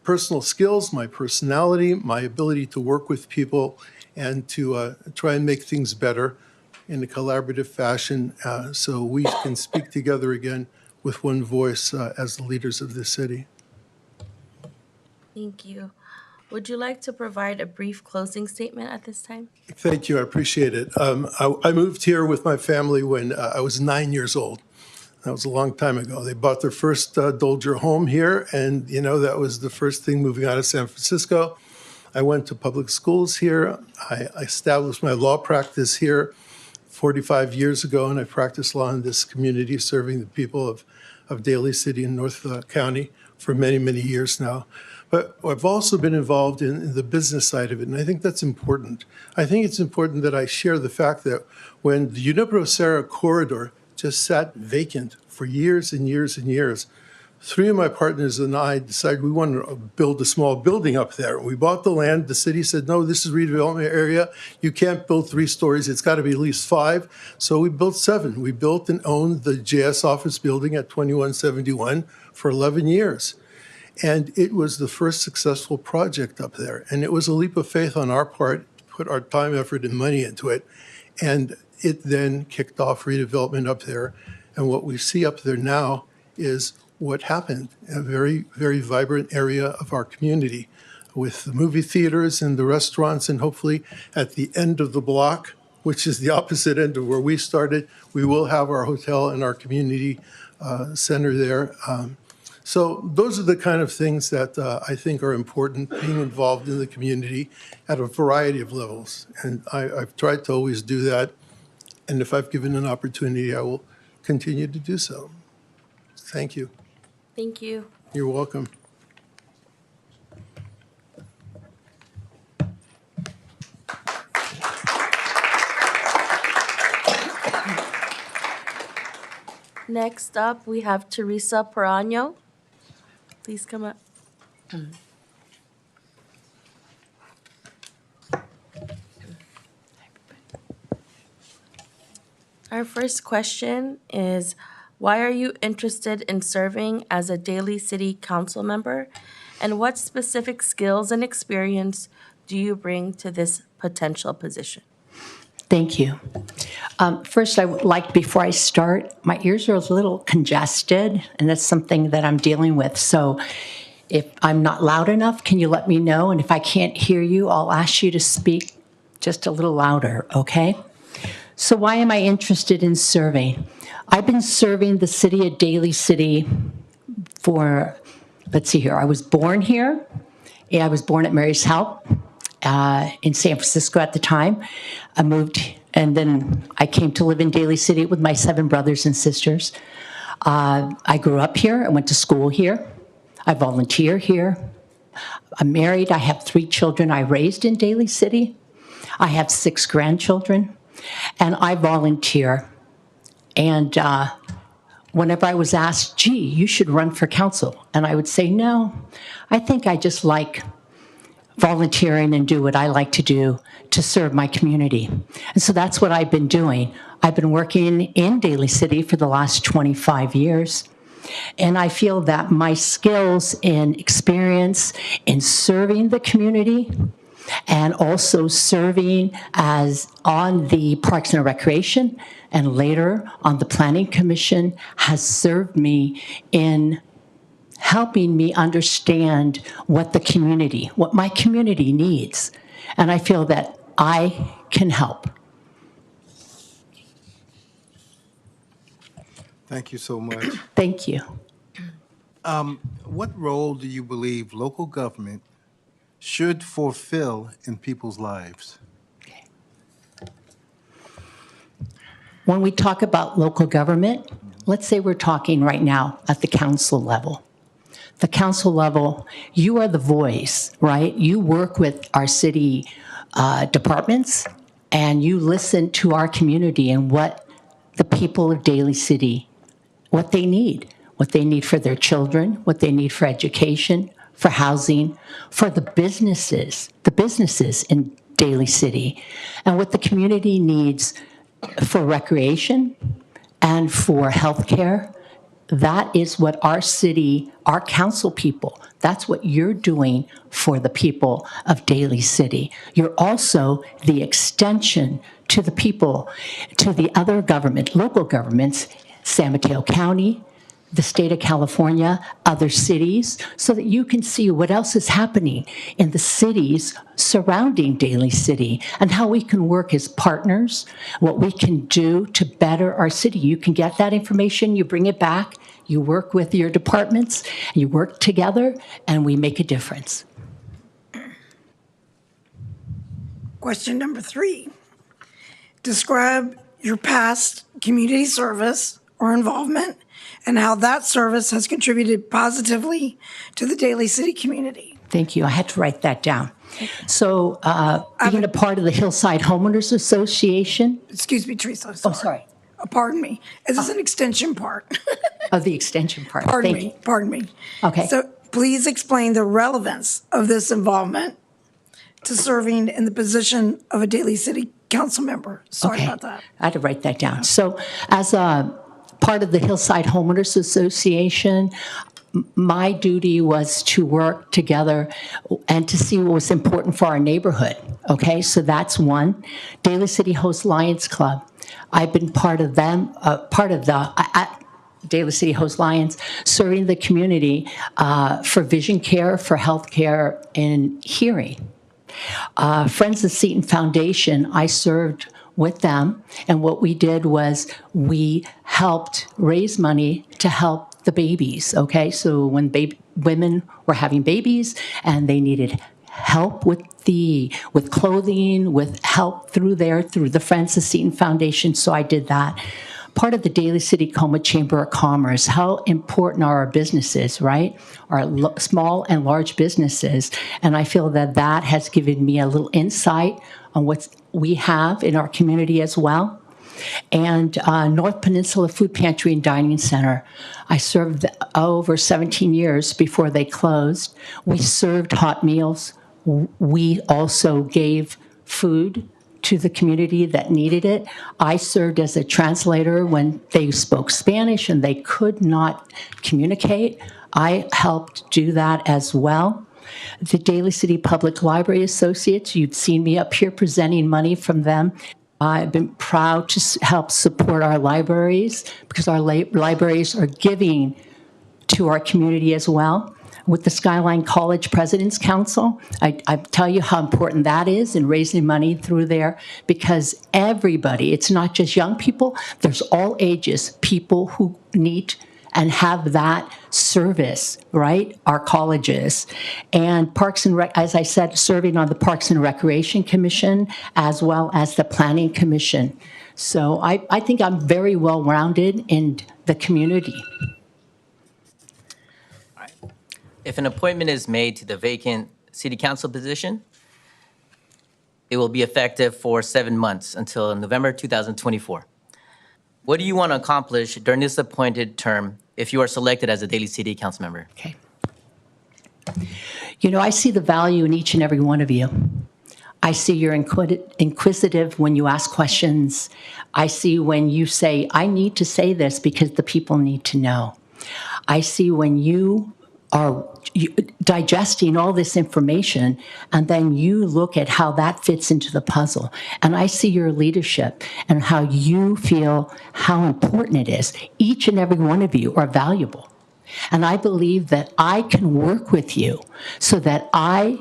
Speaker 7: personal skills, my personality, my ability to work with people and to try and make things better in a collaborative fashion so we can speak together again with one voice as the leaders of this city.
Speaker 1: Thank you. Would you like to provide a brief closing statement at this time?
Speaker 7: Thank you. I appreciate it. I moved here with my family when I was 9 years old. That was a long time ago. They bought their first Dolger home here, and that was the first thing moving out of San Francisco. I went to public schools here. I established my law practice here 45 years ago, and I practiced law in this community, serving the people of Daly City and North County for many, many years now. But I've also been involved in the business side of it, and I think that's important. I think it's important that I share the fact that when the Junipero Serra corridor just sat vacant for years and years and years, 3 of my partners and I decided we wanted to build a small building up there. We bought the land. The city said, no, this is redevelopment area. You can't build 3 stories. It's got to be at least 5. So we built 7. We built and owned the JS office building at 2171 for 11 years. And it was the first successful project up there. And it was a leap of faith on our part to put our time, effort, and money into it. And it then kicked off redevelopment up there. And what we see up there now is what happened, a very, very vibrant area of our community with the movie theaters and the restaurants, and hopefully at the end of the block, which is the opposite end of where we started, we will have our hotel and our community center there. So those are the kind of things that I think are important, being involved in the community at a variety of levels. And I've tried to always do that. And if I've given an opportunity, I will continue to do so. Thank you.
Speaker 1: Thank you.
Speaker 7: You're welcome.
Speaker 1: Next up, we have Teresa Perano. Please come up. Our first question is, why are you interested in serving as a Daly City Council member? And what specific skills and experience do you bring to this potential position?
Speaker 8: Thank you. First, I would like, before I start, my ears are a little congested, and that's something that I'm dealing with. So if I'm not loud enough, can you let me know? And if I can't hear you, I'll ask you to speak just a little louder, okay? So why am I interested in serving? I've been serving the city of Daly City for, let's see here, I was born here. I was born at Mary's Help in San Francisco at the time. I moved, and then I came to live in Daly City with my 7 brothers and sisters. I grew up here. I went to school here. I volunteer here. I'm married. I have 3 children I raised in Daly City. I have 6 grandchildren, and I volunteer. And whenever I was asked, gee, you should run for council, and I would say, no, I think I just like volunteering and do what I like to do to serve my community. And so that's what I've been doing. I've been working in Daly City for the last 25 years. And I feel that my skills and experience in serving the community and also serving as on the Parks and Recreation and later on the Planning Commission has served me in helping me understand what my community needs. And I feel that I can help.
Speaker 14: Thank you so much.
Speaker 8: Thank you.
Speaker 14: What role do you believe local government should fulfill in people's lives?
Speaker 8: When we talk about local government, let's say we're talking right now at the council level. The council level, you are the voice, right? You work with our city departments, and you listen to our community and what the people of Daly City, what they need for their children, what they need for education, for housing, for the businesses in Daly City, and what the community needs for recreation and for healthcare. That is what our city, our council people, that's what you're doing for the people of Daly City. You're also the extension to the people, to the other government, local governments, San Mateo County, the state of California, other cities, so that you can see what else is happening in the cities surrounding Daly City and how we can work as partners, what we can do to better our city. You can get that information, you bring it back, you work with your departments, you work together, and we make a difference.
Speaker 15: Question number 3. Describe your past community service or involvement and how that service has contributed positively to the Daly City community.
Speaker 8: Thank you. I had to write that down. So, being a part of the Hillside Homeowners Association.
Speaker 15: Excuse me, Teresa.
Speaker 8: Oh, sorry.
Speaker 15: Pardon me. Is this an extension part?
Speaker 8: Oh, the extension part.
Speaker 15: Pardon
Speaker 8: Thank
Speaker 15: me.
Speaker 8: you.
Speaker 15: Pardon me.
Speaker 8: Okay.
Speaker 15: So please explain the relevance of this involvement to serving in the position of a Daly City Council member. Sorry
Speaker 8: Okay.
Speaker 15: about that.
Speaker 8: I had to write that down. So, as a part of the Hillside Homeowners Association, my duty was to work together and to see what was important for our neighborhood. Okay, so that's one. Daly City Host Lions Club. I've been part of them, part of the Daly City Host Lions, serving the community for vision care, for health care, and hearing. Friends of Seton Foundation, I served with them, and what we did was we helped raise money to help the babies, okay? So when women were having babies and they needed help with clothing, with help through the Friends of Seton Foundation, so I did that. Part of the Daly City Coma Chamber of Commerce, how important are our businesses, right? Our small and large businesses. And I feel that that has given me a little insight on what we have in our community as well. And North Peninsula Food Pantry and Dining Center. I served over 17 years before they closed. We served hot meals. We also gave food to the community that needed it. I served as a translator when they spoke Spanish and they could not communicate. I helped do that as well. The Daly City Public Library Associates, you've seen me up here presenting money from them. I've been proud to help support our libraries because our libraries are giving to our community as well. With the Skyline College President's Council, I tell you how important that is in raising money through there because everybody, it's not just young people, there's all ages, people who need and have that service, right? Our colleges. And Parks and Rec, as I said, serving on the Parks and Recreation Commission as well as the Planning Commission. So I think I'm very well-rounded in the community.
Speaker 12: If an appointment is made to the vacant city council position, it will be effective for 7 months until November 2024. What do you want to accomplish during this appointed term if you are selected as a Daly City Council member?
Speaker 8: Okay. You know, I see the value in each and every one of you. I see you're inquisitive when you ask questions. I see when you say, I need to say this because the people need to know. I see when you are digesting all this information, and then you look at how that fits into the puzzle. And I see your leadership and how you feel how important it is. Each and every one of you are valuable. And I believe that I can work with you so that I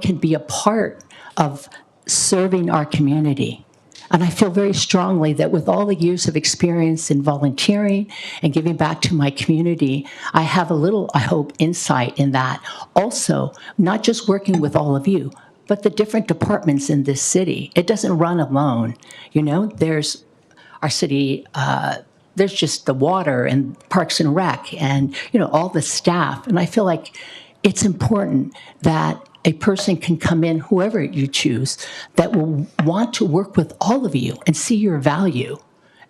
Speaker 8: can be a part of serving our community. And I feel very strongly that with all the years of experience in volunteering and giving back to my community, I have a little, I hope, insight in that. Also, not just working with all of you, but the different departments in this city. It doesn't run alone. You know, there's our city, there's just the water and Parks and Rec and, you know, all the staff. And I feel like it's important that a person can come in, whoever you choose, that will want to work with all of you and see your value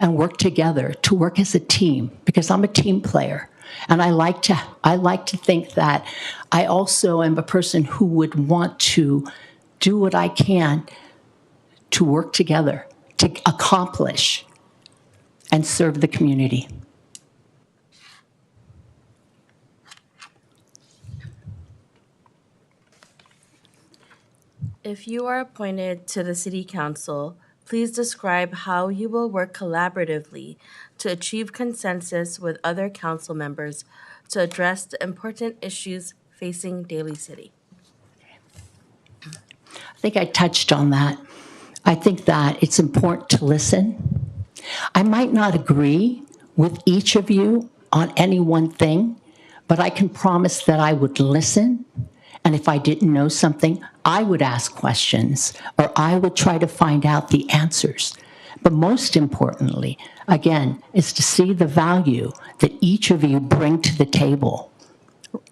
Speaker 8: and work together to work as a team, because I'm a team player. And I like to think that I also am a person who would want to do what I can to work together, to accomplish and serve the community.
Speaker 1: If you are appointed to the City Council, please describe how you will work collaboratively to achieve consensus with other council members to address the important issues facing Daly City.
Speaker 8: I think I touched on that. I think that it's important to listen. I might not agree with each of you on any one thing, but I can promise that I would listen. And if I didn't know something, I would ask questions or I would try to find out the answers. But most importantly, again, is to see the value that each of you bring to the table.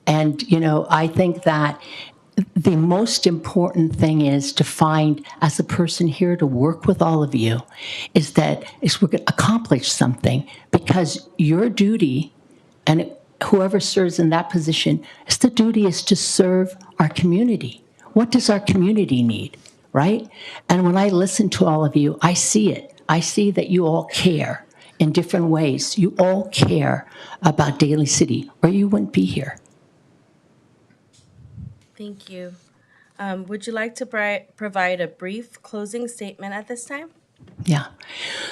Speaker 8: And, I think that the most important thing is to find, as a person here to work with all of you, is we're going to accomplish something, because your duty, and whoever serves in that position, the duty is to serve our community. What does our community need, right? And when I listen to all of you, I see it. I see that you all care in different ways. You all care about Daly City, or you wouldn't be here.
Speaker 1: Thank you. Would you like to provide a brief closing statement at this time?
Speaker 8: Yeah.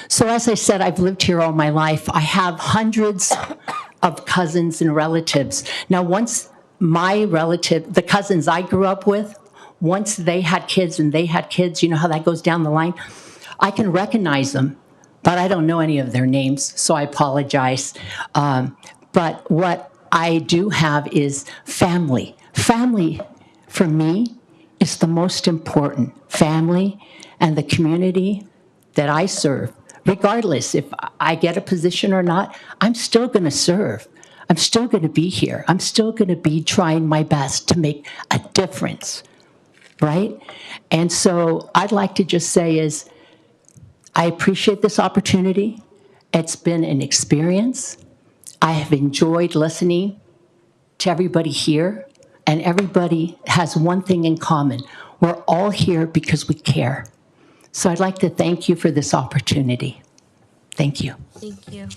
Speaker 8: So as I said, I've lived here all my life. I have hundreds of cousins and relatives. Now, once the cousins I grew up with, once they had kids and they had kids, you know how that goes down the line? I can recognize them, but I don't know any of their names, so I apologize. But what I do have is family. Family, for me, is the most important. Family and the community that I serve, regardless if I get a position or not, I'm still going to serve. I'm still going to be here. I'm still going to be trying my best to make a difference, right? And so I'd like to just say is, I appreciate this opportunity. It's been an experience. I have enjoyed listening to everybody here, and everybody has one thing in common. We're all here because we care. So I'd like to thank you for this opportunity. Thank you.
Speaker 1: Thank you.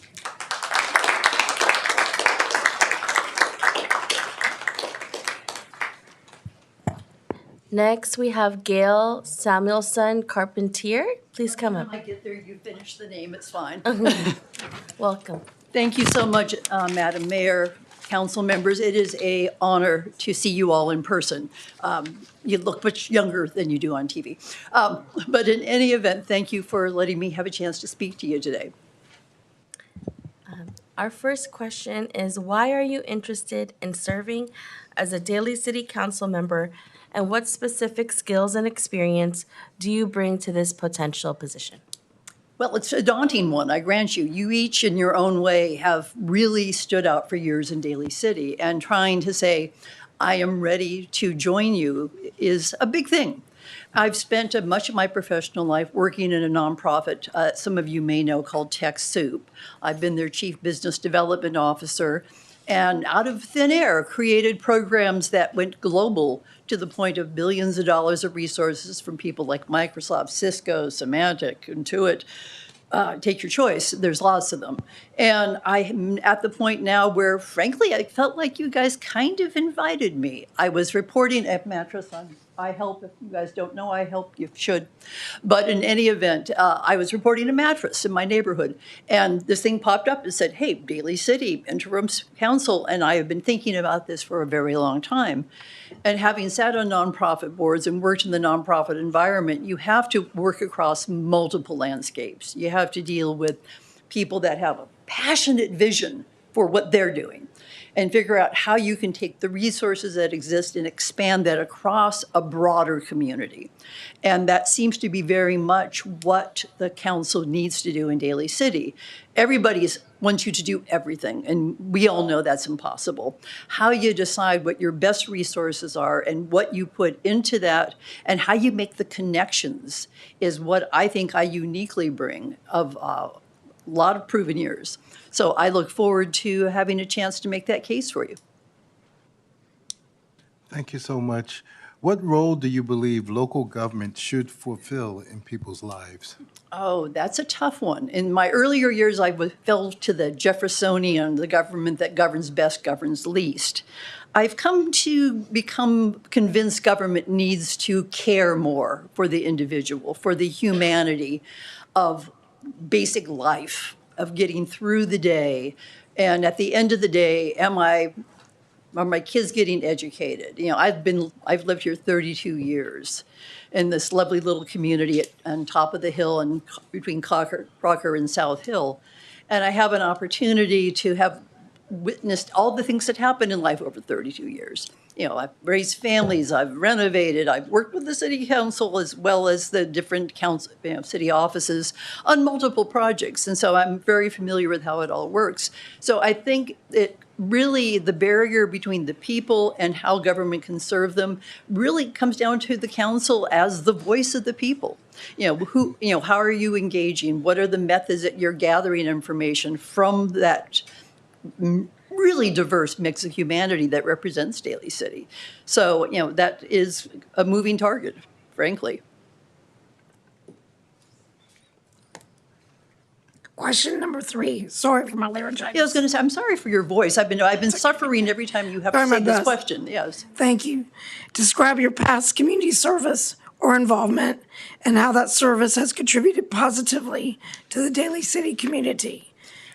Speaker 1: Next, we have Gail Samuelson Carpentier. Please come up.
Speaker 9: When I get there, you finish the name, it's fine.
Speaker 1: Welcome.
Speaker 9: Thank you so much, Madam Mayor, council members. It is an honor to see you all in person. You look much younger than you do on TV. But in any event, thank you for letting me have a chance to speak to you today.
Speaker 1: Our first question is, why are you interested in serving as a Daly City Council member, and what specific skills and experience do you bring to this potential position?
Speaker 9: Well, it's a daunting one, I grant you. You each, in your own way, have really stood out for years in Daly City, and trying to say, I am ready to join you is a big thing. I've spent much of my professional life working in a nonprofit, some of you may know, called TechSoup. I've been their chief business development officer, and out of thin air created programs that went global to the point of billions of dollars of resources from people like Microsoft, Cisco, Symantec, Intuit. Take your choice. There's lots of them. And I'm at the point now where, frankly, I felt like you guys kind of invited me. I was reporting at Mattress on I help. If you guys don't know, I help. You should. But in any event, I was reporting a mattress in my neighborhood, and this thing popped up and said, hey, Daly City, interim council, and I have been thinking about this for a very long time. And having sat on nonprofit boards and worked in the nonprofit environment, you have to work across multiple landscapes. You have to deal with people that have a passionate vision for what they're doing, and figure out how you can take the resources that exist and expand that across a broader community. And that seems to be very much what the council needs to do in Daly City. Everybody wants you to do everything, and we all know that's impossible. How you decide what your best resources are and what you put into that and how you make the connections is what I think I uniquely bring of a lot of proven years. So I look forward to having a chance to make that case for you.
Speaker 14: Thank you so much. What role do you believe local government should fulfill in people's lives?
Speaker 9: Oh, that's a tough one. In my earlier years, I fell to the Jeffersonian, the government that governs best governs least. I've come to become convinced government needs to care more for the individual, for the humanity of basic life. of getting through the day. And at the end of the day, are my kids getting educated? You know, I've lived here 32 years in this lovely little community on top of the hill and between Crocker and South Hill. And I have an opportunity to have witnessed all the things that happened in life over 32 years. You know, I've raised families, I've renovated, I've worked with the city council as well as the different council, city offices on multiple projects. And so I'm very familiar with how it all works. So I think it really, the barrier between the people and how government can serve them really comes down to the council as the voice of the people. How are you engaging? What are the methods that you're gathering information from that really diverse mix of humanity that represents Daly City? So, that is a moving target, frankly.
Speaker 15: Question number 3. Sorry for my laryngitis.
Speaker 9: Yeah, I was going to say, I'm sorry for your voice. I've been suffering every time you have to say this question. Yes.
Speaker 15: Thank you. Describe your past community service or involvement and how that service has contributed positively to the Daly City community.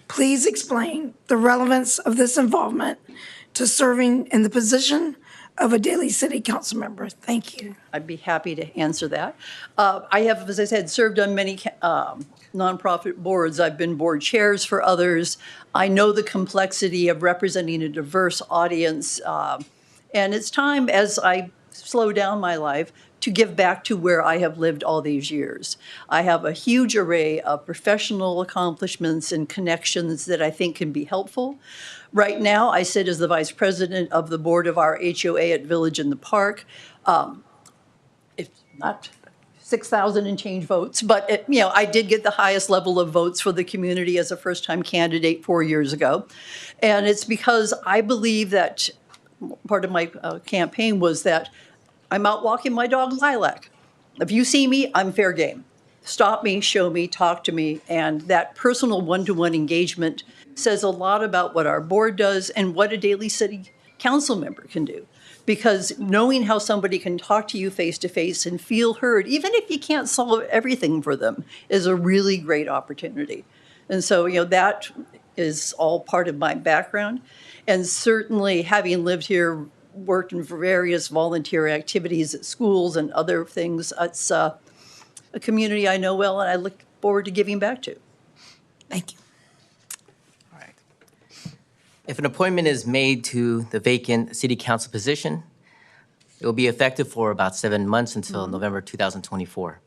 Speaker 15: Please explain the relevance of this involvement to serving in the position of a Daly City Council member. Thank you.
Speaker 9: I'd be happy to answer that. I have, as I said, served on many nonprofit boards. I've been board chairs for others. I know the complexity of representing a diverse audience. And it's time, as I slow down my life, to give back to where I have lived all these years. I have a huge array of professional accomplishments and connections that I think can be helpful. Right now, I sit as the vice president of the board of our HOA at Village in the Park. It's not 6,000 and change votes, but I did get the highest level of votes for the community as a first-time candidate 4 years ago. And it's because I believe that part of my campaign was that I'm out walking my dog Lilac. If you see me, I'm fair game. Stop me, show me, talk to me. And that personal one-to-one engagement says a lot about what our board does and what a Daly City Council member can do. Because knowing how somebody can talk to you face-to-face and feel heard, even if you can't solve everything for them, is a really great opportunity. And so, that is all part of my background. And certainly having lived here, worked in various volunteer activities at schools and other things. It's a community I know well, and I look forward to giving back to.
Speaker 15: Thank you.
Speaker 12: All right. If an appointment is made to the vacant city council position, it will be effective for about 7 months until November 2024.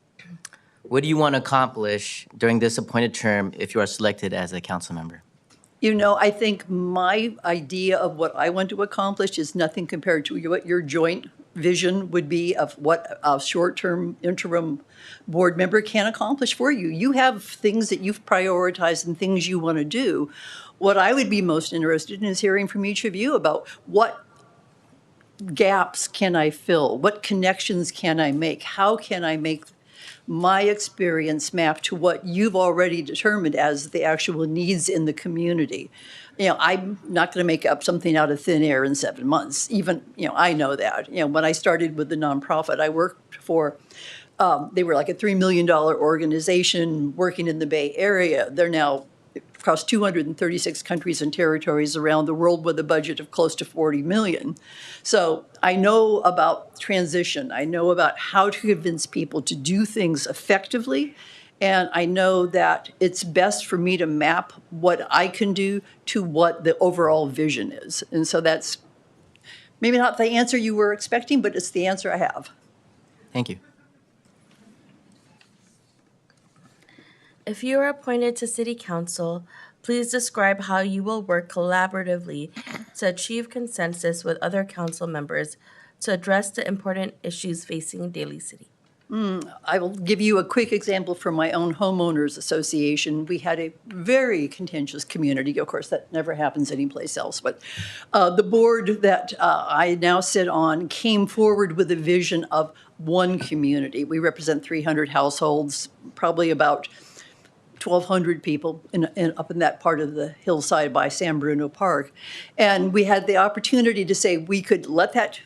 Speaker 12: What do you want to accomplish during this appointed term if you are selected as a council member?
Speaker 9: I think my idea of what I want to accomplish is nothing compared to what your joint vision would be of what a short-term interim board member can accomplish for you. You have things that you've prioritized and things you want to do. What I would be most interested in is hearing from each of you about what gaps can I fill? What connections can I make? How can I make my experience map to what you've already determined as the actual needs in the community? I'm not going to make up something out of thin air in 7 months. Even, I know that. When I started with the nonprofit I worked for, they were like a $3 million organization working in the Bay Area. They're now across 236 countries and territories around the world with a budget of close to 40 million. So I know about transition. I know about how to convince people to do things effectively. And I know that it's best for me to map what I can do to what the overall vision is. And so that's maybe not the answer you were expecting, but it's the answer I have.
Speaker 12: Thank you.
Speaker 1: If you are appointed to City Council, please describe how you will work collaboratively to achieve consensus with other council members to address the important issues facing Daly City.
Speaker 9: I will give you a quick example from my own homeowners association. We had a very contentious community. Of course, that never happens anyplace else. But the board that I now sit on came forward with a vision of one community. We represent 300 households, probably about 1,200 people up in that part of the hillside by San Bruno Park. And we had the opportunity to say we could let that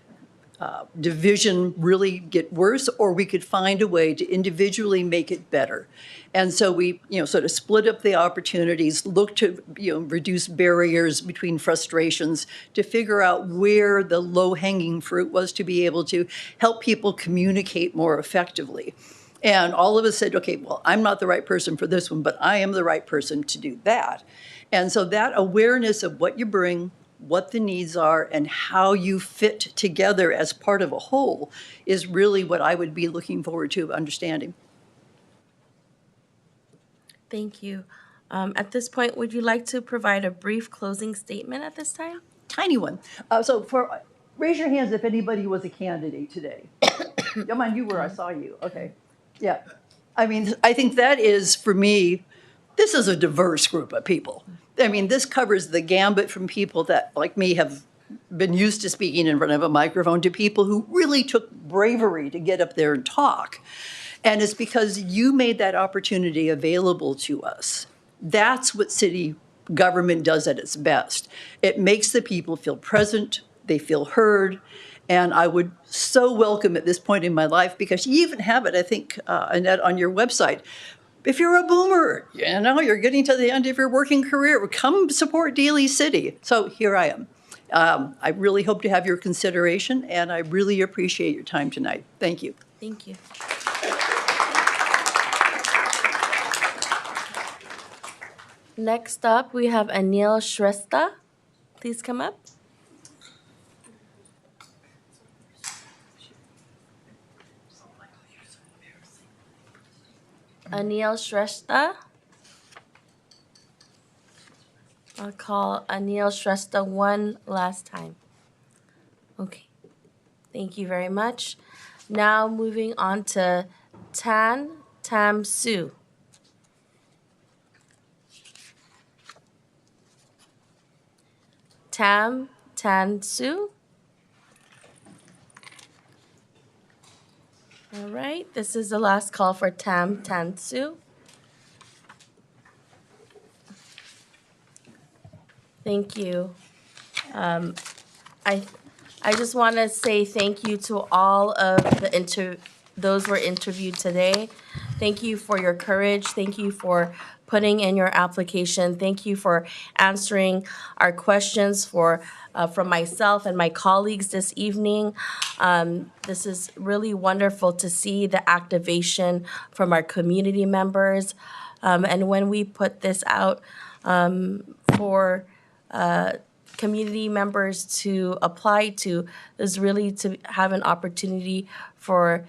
Speaker 9: division really get worse, or we could find a way to individually make it better. And so we, sort of split up the opportunities, look to, reduce barriers between frustrations, to figure out where the low-hanging fruit was to be able to help people communicate more effectively. And all of us said, okay, well, I'm not the right person for this one, but I am the right person to do that. And so that awareness of what you bring, what the needs are, and how you fit together as part of a whole is really what I would be looking forward to understanding.
Speaker 1: Thank you. At this point, would you like to provide a brief closing statement at this time?
Speaker 9: Tiny one. Raise your hands if anybody was a candidate today. Yeah, mind you were, I saw you. Okay. Yeah. I mean, I think that is, for me, this is a diverse group of people. I mean, this covers the gambit from people that, like me, have been used to speaking in front of a microphone to people who really took bravery to get up there and talk. And it's because you made that opportunity available to us. That's what city government does at its best. It makes the people feel present, they feel heard, and I would so welcome at this point in my life, because you even have it, I think, Annette, on your website. If you're a boomer, you're getting to the end of your working career, come support Daly City. So here I am. I really hope to have your consideration, and I really appreciate your time tonight. Thank you.
Speaker 1: Thank you. Next up, we have Anil Shrestha. Please come up. Anil Shrestha. I'll call Anil Shrestha one last time. Okay. Thank you very much. Now moving on to Tan Tam Su. Tam Tan Su. All right, this is the last call for Tam Tan Su. Thank you. I just want to say thank you to all of those who were interviewed today. Thank you for your courage. Thank you for putting in your application. Thank you for answering our questions from myself and my colleagues this evening. This is really wonderful to see the activation from our community members. And when we put this out for community members to apply to, is really to have an opportunity for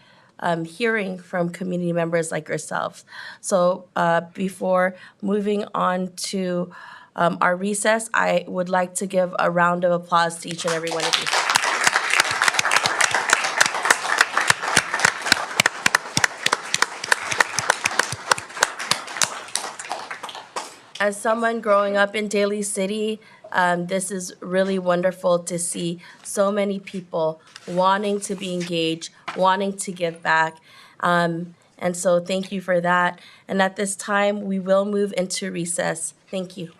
Speaker 1: hearing from community members like yourselves. So before moving on to our recess, I would like to give a round of applause to each and every one of you. As someone growing up in Daly City, this is really wonderful to see so many people wanting to be engaged, wanting to give back. And so thank you for that. And at this time, we will move into recess. Thank you.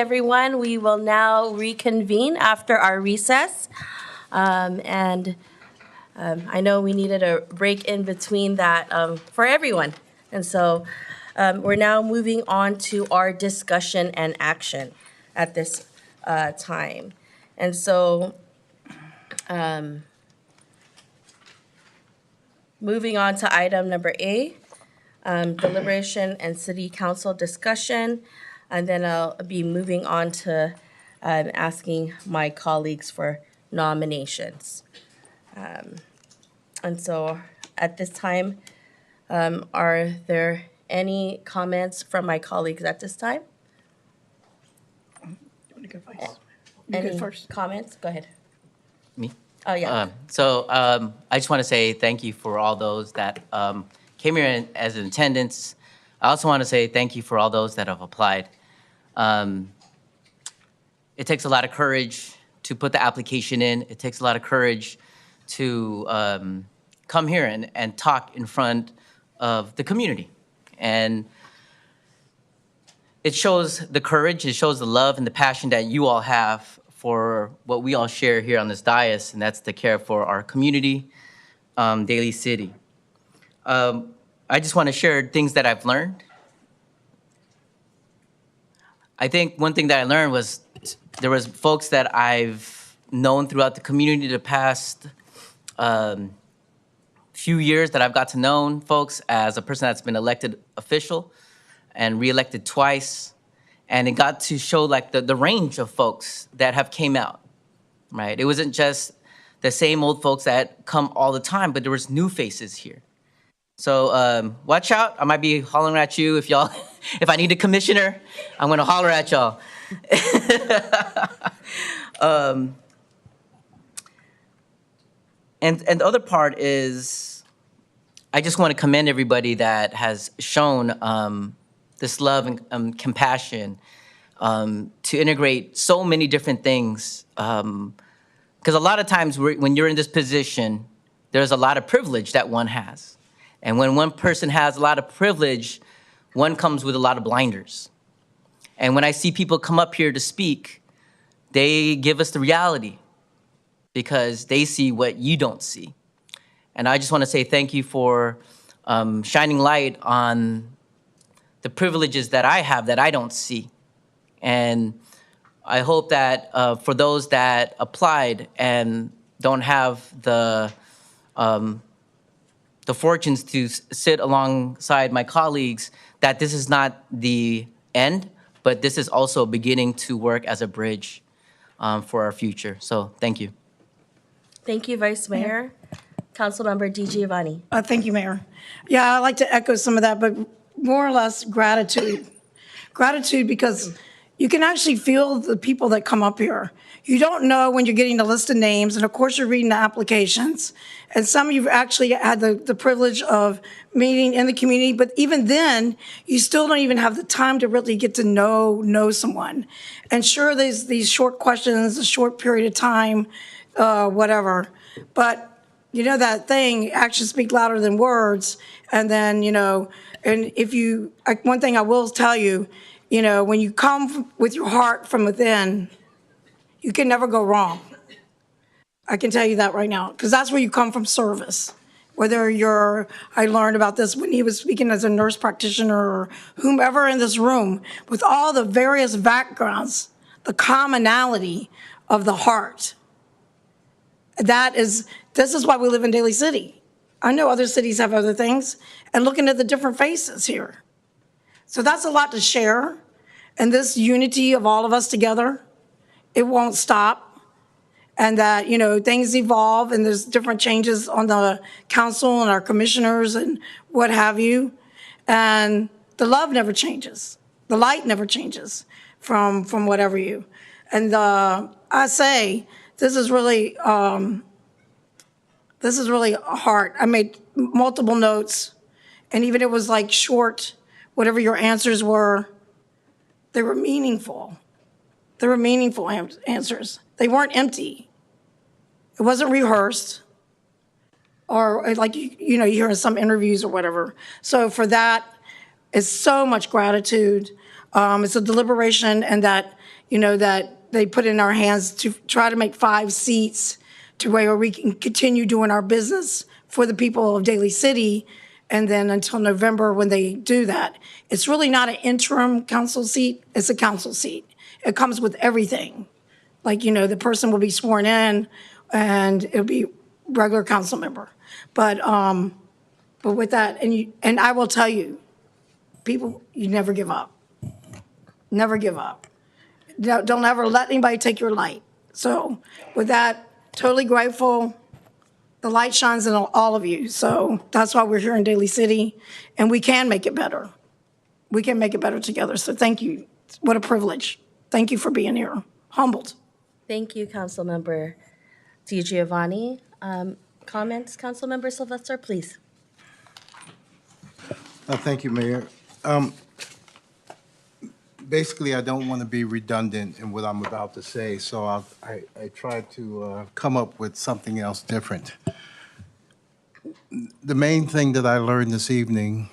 Speaker 1: everyone. We will now reconvene after our recess. And I know we needed a break in between that for everyone. And so we're now moving on to our discussion and action at this time. And so moving on to item number A, deliberation and city council discussion. And then I'll be moving on to asking my colleagues for nominations. And so at this time, are there any comments from my colleagues at this time?
Speaker 15: You go
Speaker 1: Any
Speaker 15: first.
Speaker 1: comments? Go ahead.
Speaker 12: Me?
Speaker 1: Oh, yeah.
Speaker 12: I just want to say thank you for all those that came here as in attendance. I also want to say thank you for all those that have applied. It takes a lot of courage to put the application in. It takes a lot of courage to come here and talk in front of the community. And it shows the courage, it shows the love and the passion that you all have for what we all share here on this dais, and that's the care for our community, Daly City. I just want to share things that I've learned. I think one thing that I learned was there was folks that I've known throughout the community the past few years that I've got to know folks as a person that's been elected official and reelected twice. And it got to show like the range of folks that have came out, right? It wasn't just the same old folks that come all the time, but there was new faces here. So watch out. I might be hollering at you if y'all, if I need a commissioner, I'm gonna holler at y'all. And the other part is, I just want to commend everybody that has shown this love and compassion to integrate so many different things. Because a lot of times when you're in this position, there's a lot of privilege that one has. And when one person has a lot of privilege, one comes with a lot of blinders. And when I see people come up here to speak, they give us the reality because they see what you don't see. And I just want to say thank you for shining light on the privileges that I have that I don't see. And I hope that for those that applied and don't have the fortunes to sit alongside my colleagues, that this is not the end, but this is also beginning to work as a bridge for our future. So thank you.
Speaker 1: Thank you, Vice Mayor. Councilmember DiGiovanni.
Speaker 15: Thank you, Mayor. Yeah, I'd like to echo some of that, but more or less gratitude. Gratitude because you can actually feel the people that come up here. You don't know when you're getting a list of names, and of course you're reading the applications. And some of you actually had the privilege of meeting in the community, but even then, you still don't even have the time to really get to know someone. And sure, there's these short questions, a short period of time, whatever. But you know that thing, actions speak louder than words. And then, and if you, one thing I will tell you, when you come with your heart from within, you can never go wrong. I can tell you that right now, because that's where you come from service. Whether I learned about this when he was speaking as a nurse practitioner or whomever in this room, with all the various backgrounds, the commonality of the heart. This is why we live in Daly City. I know other cities have other things, and looking at the different faces here. So that's a lot to share, and this unity of all of us together, it won't stop. And that, things evolve and there's different changes on the council and our commissioners and what have you. And the love never changes. The light never changes from whatever you. And I say, this is really a heart. I made multiple notes, and even it was like short, whatever your answers were, they were meaningful. They were meaningful answers. They weren't empty. It wasn't rehearsed or like, you hear in some interviews or whatever. So for that is so much gratitude. It's a deliberation, and that, that they put in our hands to try to make 5 seats to where we can continue doing our business for the people of Daly City, and then until November when they do that. It's really not an interim council seat, it's a council seat. It comes with everything. Like, the person will be sworn in, and it'll be regular council member. But with that, and I will tell you, people, you never give up. Never give up. Don't ever let anybody take your light. So with that, totally grateful. The light shines in all of you. So that's why we're here in Daly City, and we can make it better. We can make it better together. So thank you. What a privilege. Thank you for being here. Humbled.
Speaker 1: Thank you, Councilmember DiGiovanni. Comments, Councilmember Sylvester, please.
Speaker 14: Thank you, Mayor. Basically, I don't want to be redundant in what I'm about to say, so I tried to come up with something else different. The main thing that I learned this evening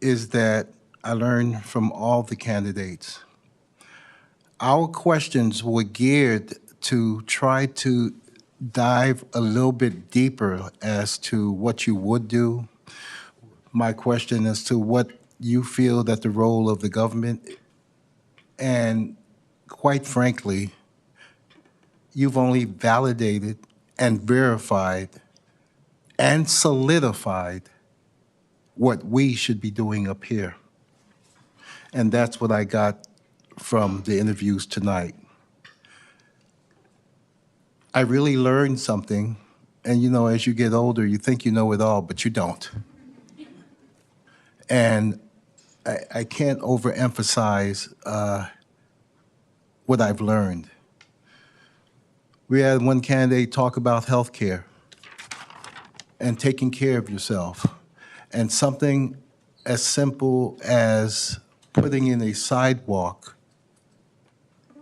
Speaker 14: is that I learned from all the candidates. Our questions were geared to try to dive a little bit deeper as to what you would do. My question as to what you feel that the role of the government, and quite frankly, you've only validated and verified and solidified what we should be doing up here. And that's what I got from the interviews tonight. I really learned something, and as you get older, you think you know it all, but you don't. And I can't overemphasize what I've learned. We had one candidate talk about healthcare and taking care of yourself, and something as simple as putting in a sidewalk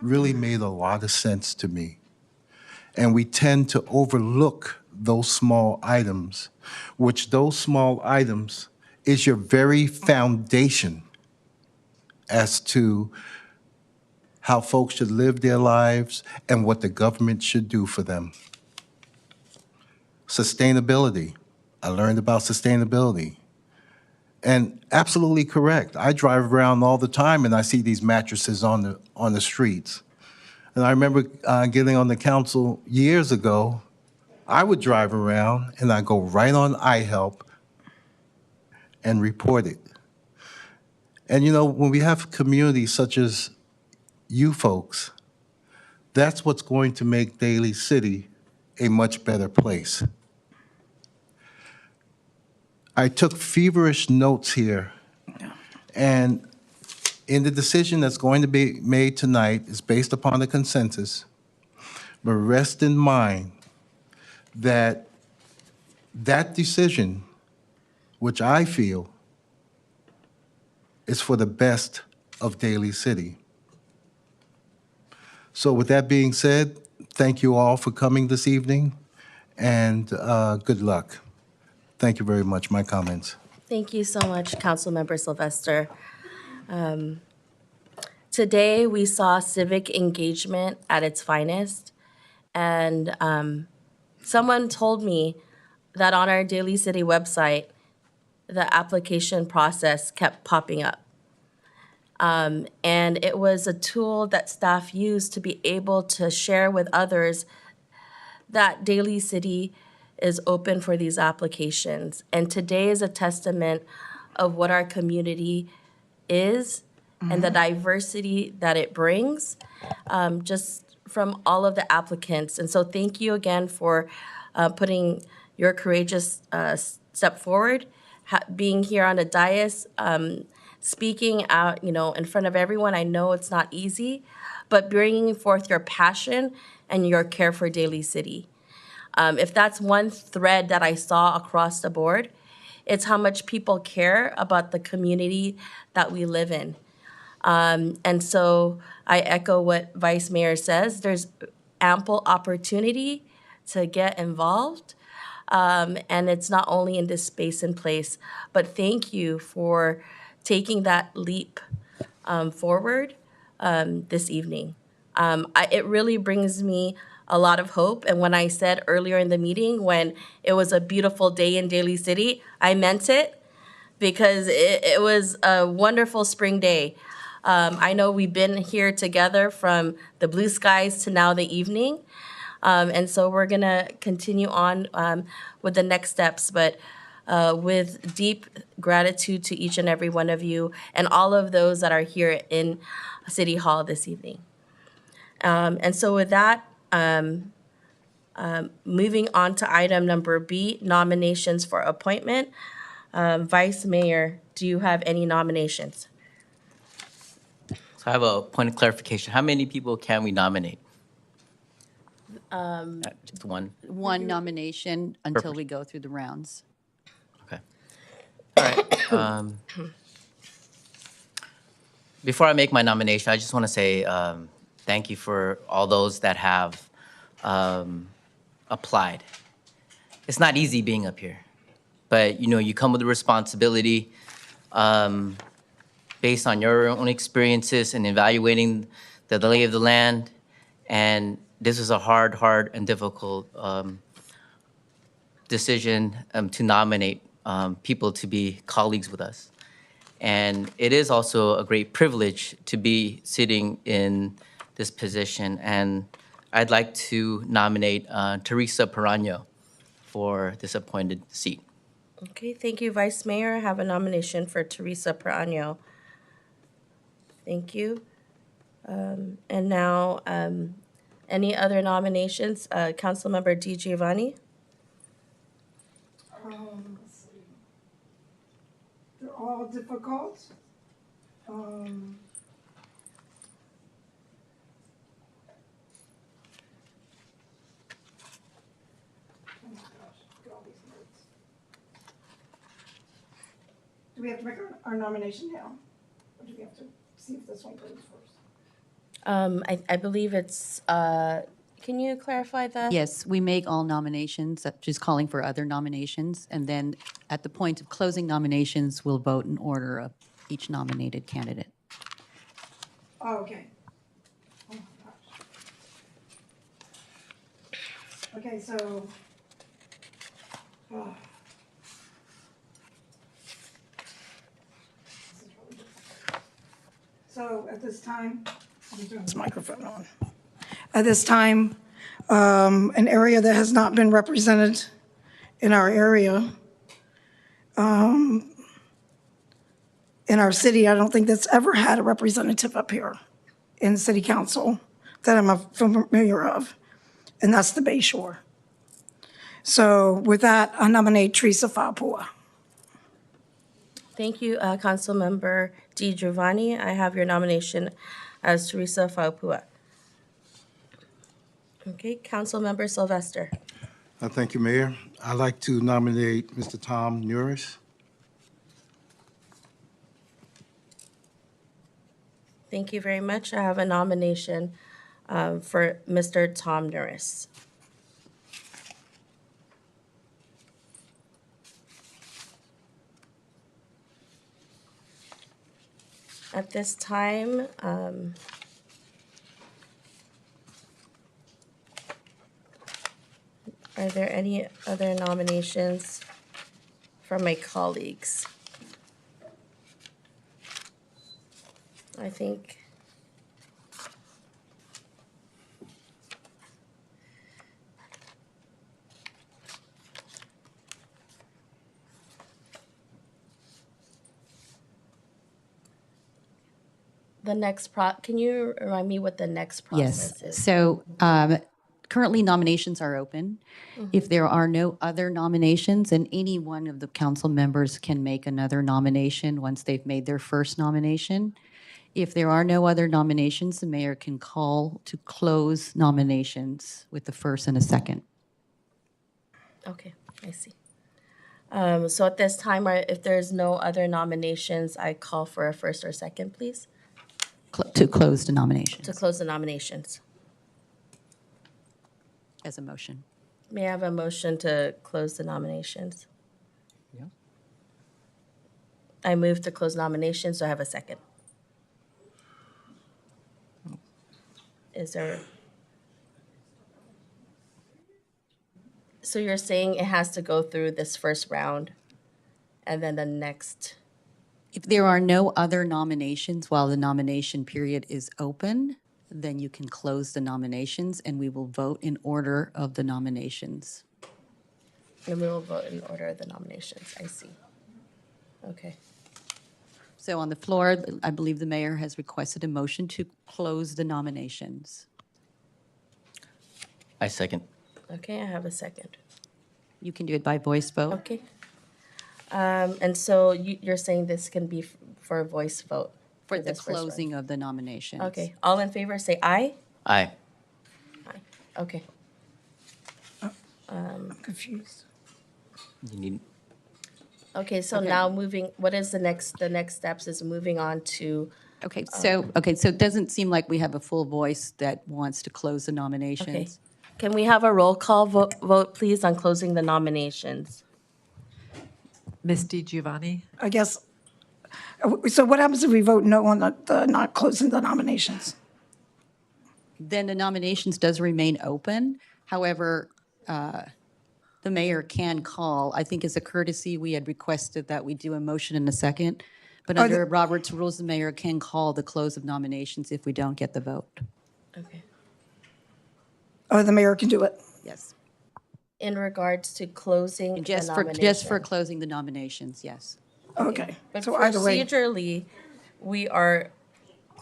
Speaker 14: really made a lot of sense to me. And we tend to overlook those small items, which those small items is your very foundation as to how folks should live their lives and what the government should do for them. Sustainability. I learned about sustainability. And absolutely correct. I drive around all the time and I see these mattresses on the streets. And I remember getting on the council years ago, I would drive around and I go right on iHelp and report it. And when we have communities such as you folks, that's what's going to make Daly City a much better place. I took feverish notes here, and in the decision that's going to be made tonight is based upon the consensus, but rest in mind that that decision, which I feel is for the best of Daly City. So with that being said, thank you all for coming this evening, and good luck. Thank you very much. My comments.
Speaker 1: Thank you so much, Councilmember Sylvester. Today, we saw civic engagement at its finest, and someone told me that on our Daly City website, the application process kept popping up. And it was a tool that staff used to be able to share with others that Daly City is open for these applications. And today is a testament of what our community is and the diversity that it brings, just from all of the applicants. And so thank you again for putting your courageous step forward, being here on the dais, speaking out, in front of everyone. I know it's not easy, but bringing forth your passion and your care for Daly City. If that's one thread that I saw across the board, it's how much people care about the community that we live in. And so I echo what Vice Mayor says. There's ample opportunity to get involved. And it's not only in this space and place, but thank you for taking that leap forward this evening. It really brings me a lot of hope. And when I said earlier in the meeting, when it was a beautiful day in Daly City, I meant it because it was a wonderful spring day. I know we've been here together from the blue skies to now the evening. And so we're going to continue on with the next steps. But with deep gratitude to each and every one of you and all of those that are here in City Hall this evening. And so with that, moving on to item number B, nominations for appointment. Vice Mayor, do you have any nominations?
Speaker 12: So I have a point of clarification. How many people can we nominate? Just one?
Speaker 2: One nomination until we go through the rounds.
Speaker 12: Okay. All right. Before I make my nomination, I just want to say thank you for all those that have applied. It's not easy being up here, but you come with a responsibility based on your own experiences and evaluating the lay of the land. And this is a hard and difficult decision to nominate people to be colleagues with us. And it is also a great privilege to be sitting in this position. And I'd like to nominate Teresa Perano for this appointed seat.
Speaker 1: Okay, thank you, Vice Mayor. I have a nomination for Teresa Perano. Thank you. And now, any other nominations? Councilmember Di Giovanni?
Speaker 15: Let's see. They're all difficult. Oh my gosh, look at all these notes. Do we have to make our nomination now? Or do we have to see if this one goes first?
Speaker 1: I believe it's, can you clarify that?
Speaker 2: Yes, we make all nominations, just calling for other nominations, and then at the point of closing nominations, we'll vote in order of each nominated candidate.
Speaker 15: Oh, okay. Oh my gosh. Okay, so. Oh. This is really difficult. So at this time, let me turn this microphone on. At this time, an area that has not been represented in our area, in our city, I don't think that's ever had a representative up here in city council that I'm familiar of, and that's the Bay Shore. So with that, I nominate Teresa Fapua.
Speaker 1: Thank you, Councilmember Di Giovanni. I have your nomination as Teresa Faupua. Okay, Councilmember Sylvester.
Speaker 14: Thank you, Mayor. I'd like to nominate Mr. Tom Nuris.
Speaker 1: Thank you very much. I have a nomination for Mr. Tom Norris. At this time, are there any other nominations from my colleagues? I think the next can you remind me what the next process
Speaker 2: Yes.
Speaker 1: is?
Speaker 2: So currently nominations are open. If there are no other nominations, and any one of the council members can make another nomination once they've made their first nomination. If there are no other nominations, the mayor can call to close nominations with the first and a second.
Speaker 1: Okay, I see. So at this time, if there's no other nominations, I call for a first or second, please,
Speaker 2: To close the nominations
Speaker 1: to close the nominations.
Speaker 2: as a motion.
Speaker 1: May I have a motion to close the nominations?
Speaker 12: Yeah.
Speaker 1: I move to close nominations. Do I have a second? Is there? So you're saying it has to go through this first round and then the next?
Speaker 2: If there are no other nominations while the nomination period is open, then you can close the nominations and we will vote in order of the nominations.
Speaker 1: And we will vote in order of the nominations. I see. Okay.
Speaker 2: So on the floor, I believe the mayor has requested a motion to close the nominations.
Speaker 12: I second.
Speaker 1: Okay, I have a second.
Speaker 2: You can do it by voice vote.
Speaker 1: Okay. And so you're saying this can be for a voice vote?
Speaker 2: For the
Speaker 1: this first round?
Speaker 2: closing of the nominations.
Speaker 1: Okay, all in favor, say aye.
Speaker 12: Aye.
Speaker 1: Okay.
Speaker 15: I'm confused.
Speaker 12: You need,
Speaker 1: Okay, so
Speaker 2: Okay.
Speaker 1: now what is the next steps is moving on to,
Speaker 2: Okay, so it doesn't seem like we have a full voice that wants to close the
Speaker 1: okay.
Speaker 2: nominations.
Speaker 1: Can we have a roll call vote, please, on closing the nominations?
Speaker 3: Ms. DiGiovanni?
Speaker 15: I guess, so what happens if we vote no on the not closing the nominations?
Speaker 2: Then the nominations does remain open. However, the mayor can call. I think as a courtesy, we had requested that we do a motion in a second. But
Speaker 15: Are the-
Speaker 2: under Robert's rules, the mayor can call the close of nominations if we don't get the vote.
Speaker 1: Okay.
Speaker 15: Or the mayor can do it?
Speaker 2: Yes.
Speaker 1: In regards to closing the nomination?
Speaker 2: Just for closing the nominations, yes.
Speaker 15: Okay.
Speaker 1: But
Speaker 15: So either way,
Speaker 1: procedurally, we are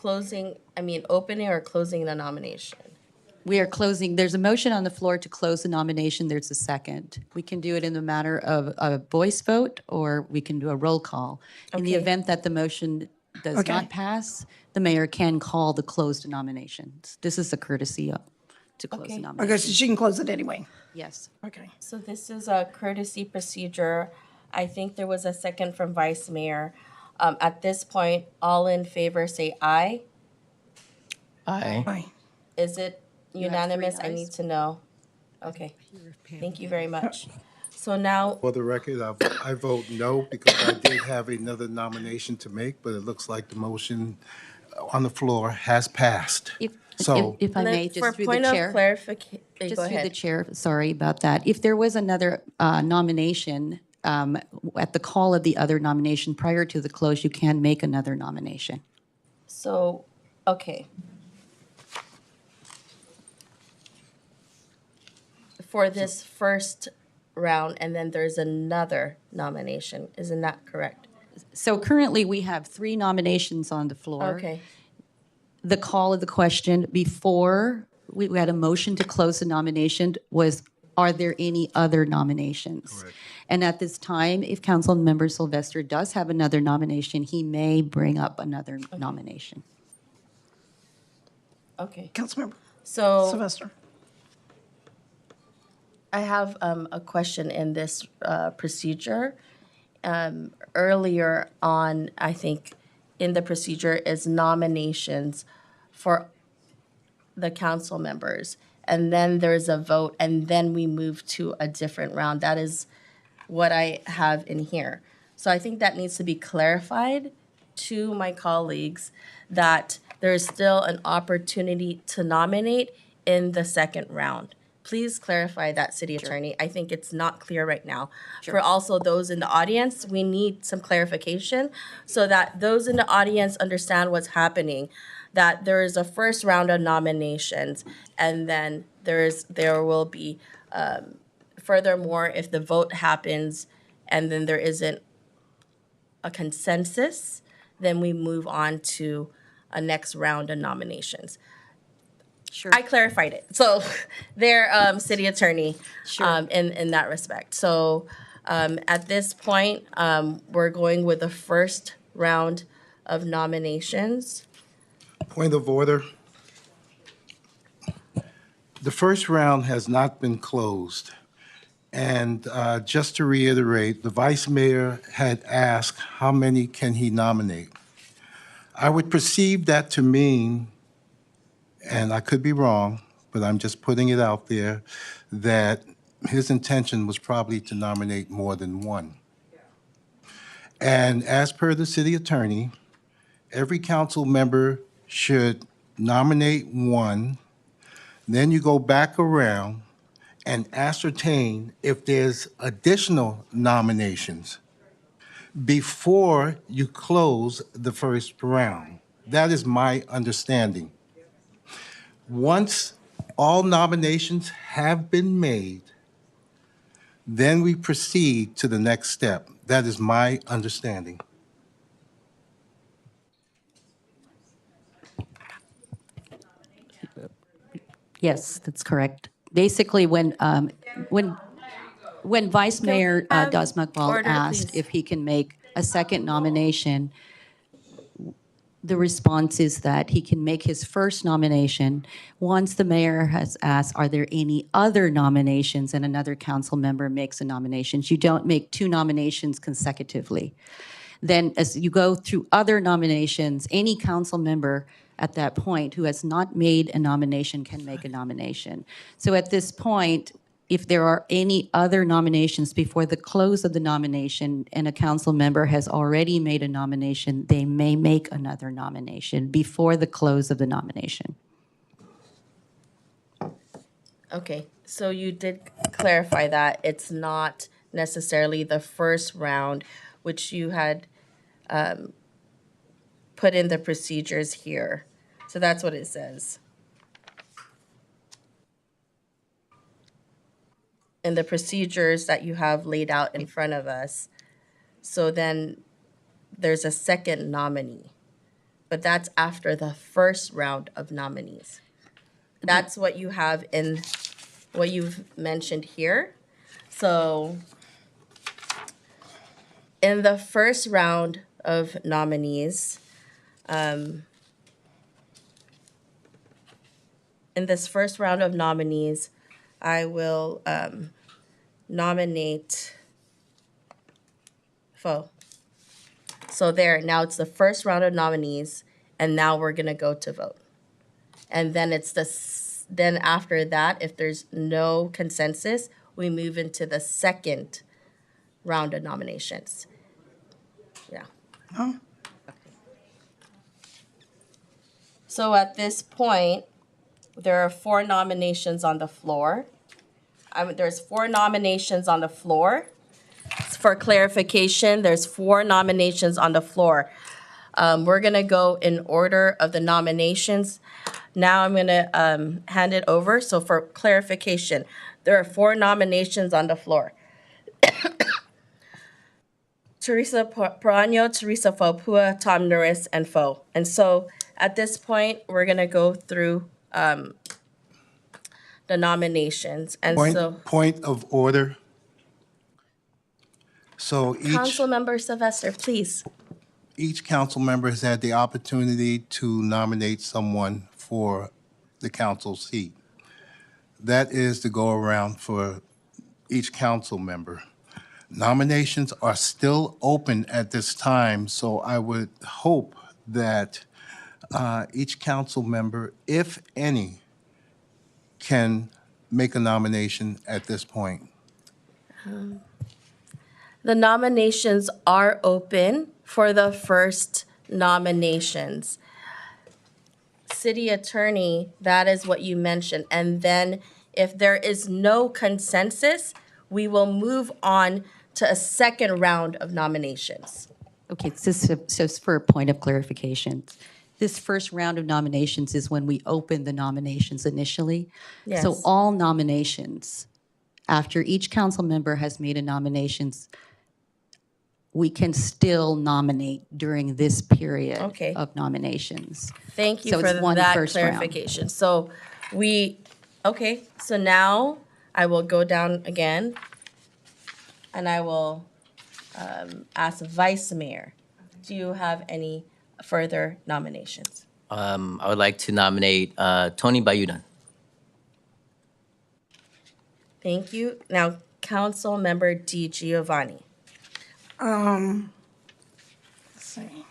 Speaker 1: opening or closing the nomination?
Speaker 2: We are closing, there's a motion on the floor to close the nomination, there's a second. We can do it in the matter of a voice vote, or we can do a roll call. In the
Speaker 1: Okay.
Speaker 2: event that the motion does
Speaker 15: Okay.
Speaker 2: not pass, the mayor can call the closed nominations. This is a courtesy to close the
Speaker 1: Okay.
Speaker 2: nominations.
Speaker 15: okay, so she can close it anyway.
Speaker 2: Yes.
Speaker 15: Okay.
Speaker 1: So this is a courtesy procedure. I think there was a second from Vice Mayor. At this point, all in favor say aye.
Speaker 12: aye.
Speaker 15: Aye.
Speaker 1: Is it
Speaker 2: You have three
Speaker 1: unanimous? I
Speaker 2: ayes.
Speaker 1: need to know. Okay. Thank you very much. So now,
Speaker 14: For the record, I vote no because I did have another nomination to make, but it looks like the motion on the floor has passed. So-
Speaker 2: If I
Speaker 1: and then
Speaker 2: may,
Speaker 1: for
Speaker 2: just through the
Speaker 1: point of
Speaker 2: chair.
Speaker 1: clarification,
Speaker 2: Just
Speaker 1: go
Speaker 2: through the
Speaker 1: ahead.
Speaker 2: chair, sorry about that. If there was another nomination, at the call of the other nomination prior to the close, you can make another nomination.
Speaker 1: So, okay. For this first round, and then there's another nomination, isn't that correct?
Speaker 2: So currently, we have 3 nominations on the floor.
Speaker 1: Okay,
Speaker 2: The call of the question before we had a motion to close the nomination was, are there any other nominations? And at this time, if Councilmember Sylvester does have another nomination, he may bring up another nomination.
Speaker 1: okay.
Speaker 15: Councilmember
Speaker 1: So
Speaker 15: Sylvester.
Speaker 1: I have a question in this procedure. Earlier on, I think in the procedure is nominations for the council members. And then there's a vote, and then we move to a different round. That is what I have in here. So I think that needs to be clarified to my colleagues that there is still an opportunity to nominate in the second round. Please clarify that, City Attorney. I think it's not clear right now. For also those in the audience, we need some clarification so that those in the audience understand what's happening. That there is a first round of nominations, and then there will be furthermore, if the vote happens and then there isn't a consensus, then we move on to a next round of nominations.
Speaker 2: Sure.
Speaker 1: I clarified it. So there, City Attorney,
Speaker 2: Sure.
Speaker 1: in that respect. So at this point, we're going with the first round of nominations.
Speaker 14: Point of order. The first round has not been closed. And just to reiterate, the vice mayor had asked how many can he nominate. I would perceive that to mean, and I could be wrong, but I'm just putting it out there, that his intention was probably to nominate more than one. And as per the city attorney, every council member should nominate one, then you go back around and ascertain if there's additional nominations before you close the first round. That is my understanding. Once all nominations have been made, then we proceed to the next step. That is my understanding.
Speaker 2: Yes, that's correct. Basically, when Vice Mayor Das Maqbal
Speaker 1: order,
Speaker 2: asked
Speaker 1: please?
Speaker 2: if he can make a second nomination, the response is that he can make his first nomination. Once the mayor has asked, are there any other nominations, and another council member makes a nomination. You don't make two nominations consecutively. Then as you go through other nominations, any council member at that point who has not made a nomination can make a nomination. So at this point, if there are any other nominations before the close of the nomination and a council member has already made a nomination, they may make another nomination before the close of the nomination.
Speaker 1: Okay, so you did clarify that it's not necessarily the first round, which you had put in the procedures here. So that's what it says. In the procedures that you have laid out in front of us. So then there's a second nominee, but that's after the first round of nominees. That's what you have in what you've mentioned here. So in the first round of nominees, in this first round of nominees, I will nominate Fo. So there, now it's the first round of nominees, and now we're gonna go to vote. And then then after that, if there's no consensus, we move into the second round of nominations. Yeah.
Speaker 15: Oh.
Speaker 1: So at this point, there are 4 nominations on the floor. There's 4 nominations on the floor. For clarification, there's 4 nominations on the floor. We're gonna go in order of the nominations. Now I'm gonna hand it over. So for clarification, there are 4 nominations on the floor. Teresa Proaño, Teresa Faupua, Tom Norris, and Fo. And so at this point, we're gonna go through the nominations. And
Speaker 14: Point of order. So
Speaker 1: Councilmember Sylvester, please.
Speaker 14: each council member has had the opportunity to nominate someone for the council seat. That is to go around for each council member. Nominations are still open at this time, so I would hope that each council member, if any, can make a nomination at this point.
Speaker 1: The nominations are open for the first nominations. City Attorney, that is what you mentioned. And then if there is no consensus, we will move on to a second round of nominations.
Speaker 2: Okay, so for a point of clarification, this first round of nominations is when we open the nominations initially.
Speaker 1: Yes.
Speaker 2: So all nominations, after each council member has made a nominations, we can still nominate during this period
Speaker 1: Okay.
Speaker 2: of nominations.
Speaker 1: Thank you
Speaker 2: So
Speaker 1: for
Speaker 2: it's one
Speaker 1: that
Speaker 2: first round.
Speaker 1: clarification. So so now I will go down again and I will ask Vice Mayor, do you have any further nominations?
Speaker 12: I would like to nominate Tony Bayudan.
Speaker 1: Thank you. Now, Council Member Di Giovanni.
Speaker 15: Let's see.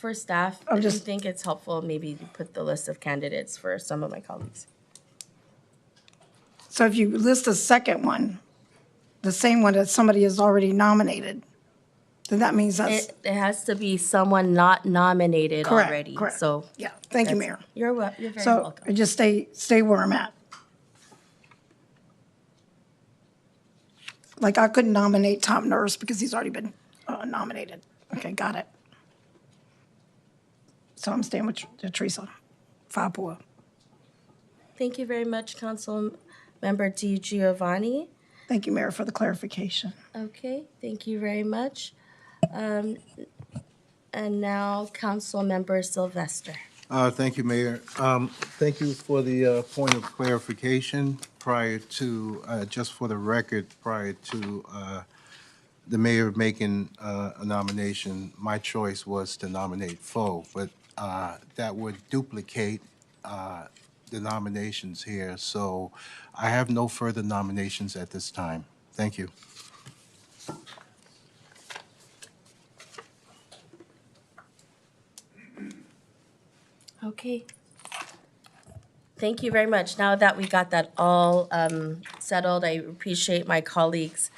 Speaker 1: for staff,
Speaker 15: I'm
Speaker 1: I do
Speaker 15: just-
Speaker 1: think it's helpful maybe to put the list of candidates for some of my colleagues.
Speaker 15: So if you list a second one, the same one that somebody has already nominated, then that means that's,
Speaker 1: It has to be someone not nominated
Speaker 15: Correct,
Speaker 1: already,
Speaker 15: correct.
Speaker 1: so.
Speaker 15: yeah, thank you,
Speaker 1: that's-
Speaker 15: Mayor.
Speaker 1: You're very
Speaker 15: So
Speaker 1: welcome.
Speaker 15: just stay where I'm at. Like, I couldn't nominate Tom Nurse because he's already been nominated. Okay, got it. So I'm staying with Teresa Fapua.
Speaker 1: Thank you very much, Council Member Di Giovanni.
Speaker 15: Thank you, Mayor, for the clarification.
Speaker 1: Okay, thank you very much. And now Council Member Sylvester.
Speaker 14: Thank you, Mayor. Thank you for the point of clarification prior to, just for the record, prior to the mayor making a nomination. My choice was to nominate Foe, but that would duplicate the nominations here. So I have no further nominations at this time. Thank you.
Speaker 1: Okay. Thank you very much. Now that we got that all settled, I appreciate my colleagues'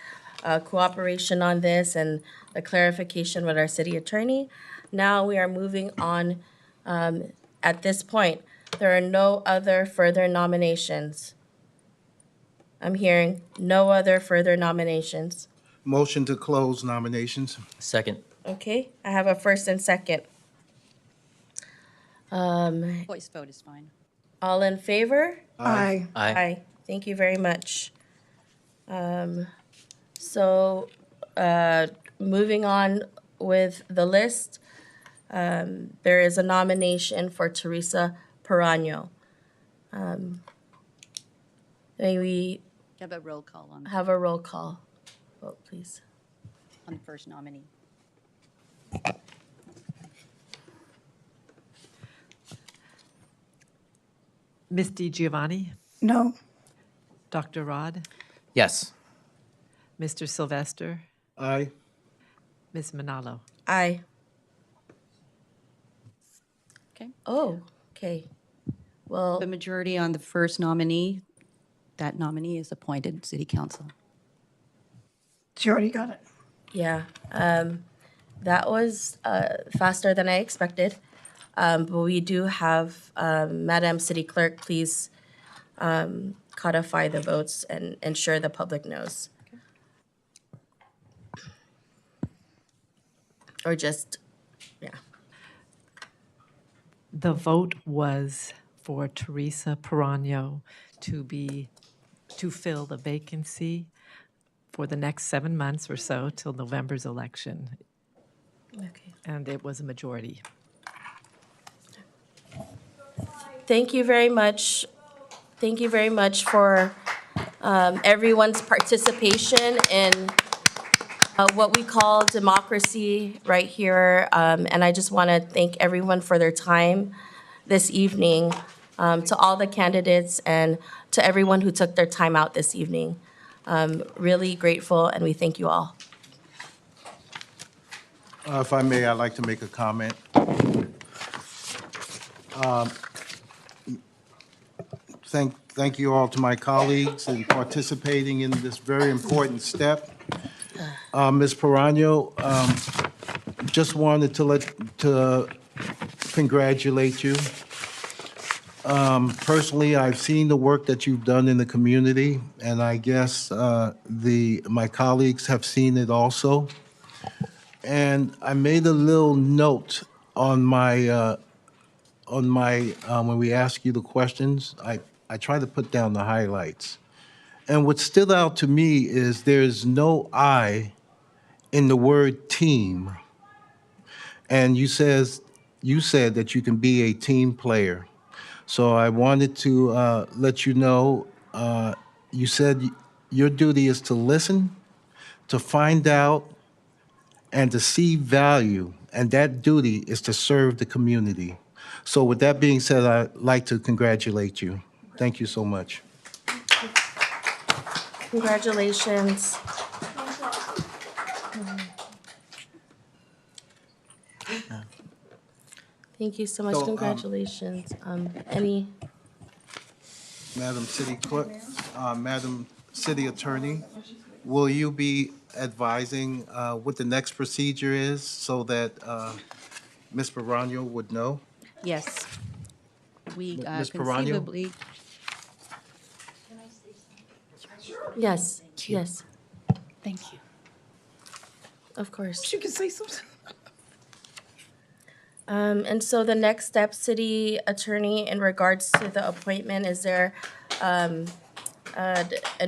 Speaker 1: cooperation on this and the clarification with our city attorney. Now we are moving on. At this point, there are no other further nominations. I'm hearing no other further nominations.
Speaker 14: Motion to close nominations.
Speaker 12: Second.
Speaker 1: Okay, I have a first and second.
Speaker 2: Voice vote is fine.
Speaker 1: All in favor?
Speaker 15: Aye.
Speaker 12: Aye.
Speaker 1: Thank you very much. So, moving on with the list, there is a nomination for Teresa Perano. May we
Speaker 2: Have a roll call on
Speaker 1: have a roll call vote, please?
Speaker 2: the first nominee.
Speaker 3: Ms. Di Giovanni,
Speaker 15: No,
Speaker 3: Dr. Rod,
Speaker 12: Yes.
Speaker 3: Mr. Sylvester,
Speaker 14: Aye.
Speaker 3: Ms. Manalo.
Speaker 1: Aye.
Speaker 2: Okay.
Speaker 1: Oh, okay. Well,
Speaker 2: The majority on the first nominee, that nominee is appointed city council.
Speaker 15: she already got it.
Speaker 1: yeah, that was faster than I expected. But we do have, Madam City Clerk, please codify the votes and ensure the public knows. Or just, yeah.
Speaker 3: The vote was for Teresa Perano to fill the vacancy for the next 7 months or so till November's election,
Speaker 1: Okay.
Speaker 3: and it was a majority.
Speaker 1: Thank you very much. Thank you very much for everyone's participation in what we call democracy right here. And I just want to thank everyone for their time this evening, to all the candidates and to everyone who took their time out this evening. Really grateful, and we thank you all.
Speaker 14: If I may, I'd like to make a comment. Thank you all to my colleagues in participating in this very important step. Ms. Perano, just wanted to congratulate you. Personally, I've seen the work that you've done in the community, and I guess my colleagues have seen it also. And I made a little note on my when we ask you the questions. I try to put down the highlights. And what stood out to me is there's no I in the word team. And you said that you can be a team player. So I wanted to let you know, you said your duty is to listen, to find out, and to see value. And that duty is to serve the community. So with that being said, I'd like to congratulate you. Thank you so much.
Speaker 1: Congratulations. Thank you so much.
Speaker 14: So,
Speaker 1: Congratulations. Any?
Speaker 14: Madam City Clerk, Madam City Attorney, will you be advising what the next procedure is so that Ms. Barano would know?
Speaker 2: Yes. We
Speaker 14: Ms. Perrano?
Speaker 2: conceivably,
Speaker 1: Yes. Yes.
Speaker 2: thank you.
Speaker 1: Of course.
Speaker 15: You can say something.
Speaker 1: And so the next step, city attorney, in regards to the appointment, is there an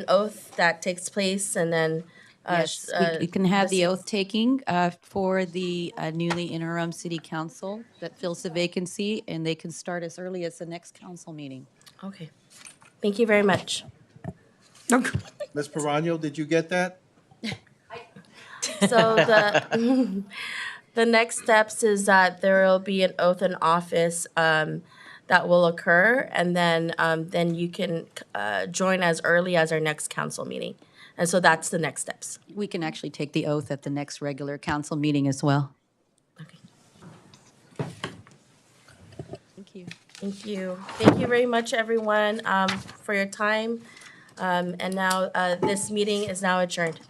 Speaker 1: oath that takes place and then?
Speaker 2: Yes, we can have the oath taking for the newly interim city council that fills the vacancy, and they can start as early as the next council meeting.
Speaker 1: Okay. Thank you very much.
Speaker 14: Ms. Perrano, did you get that?
Speaker 1: So the next steps is that there will be an oath in office that will occur, and then you can join as early as our next council meeting. And so that's the next steps.
Speaker 2: We can actually take the oath at the next regular council meeting as well. Thank you.
Speaker 1: Thank you. Thank you very much, everyone, for your time. And now this meeting is now adjourned.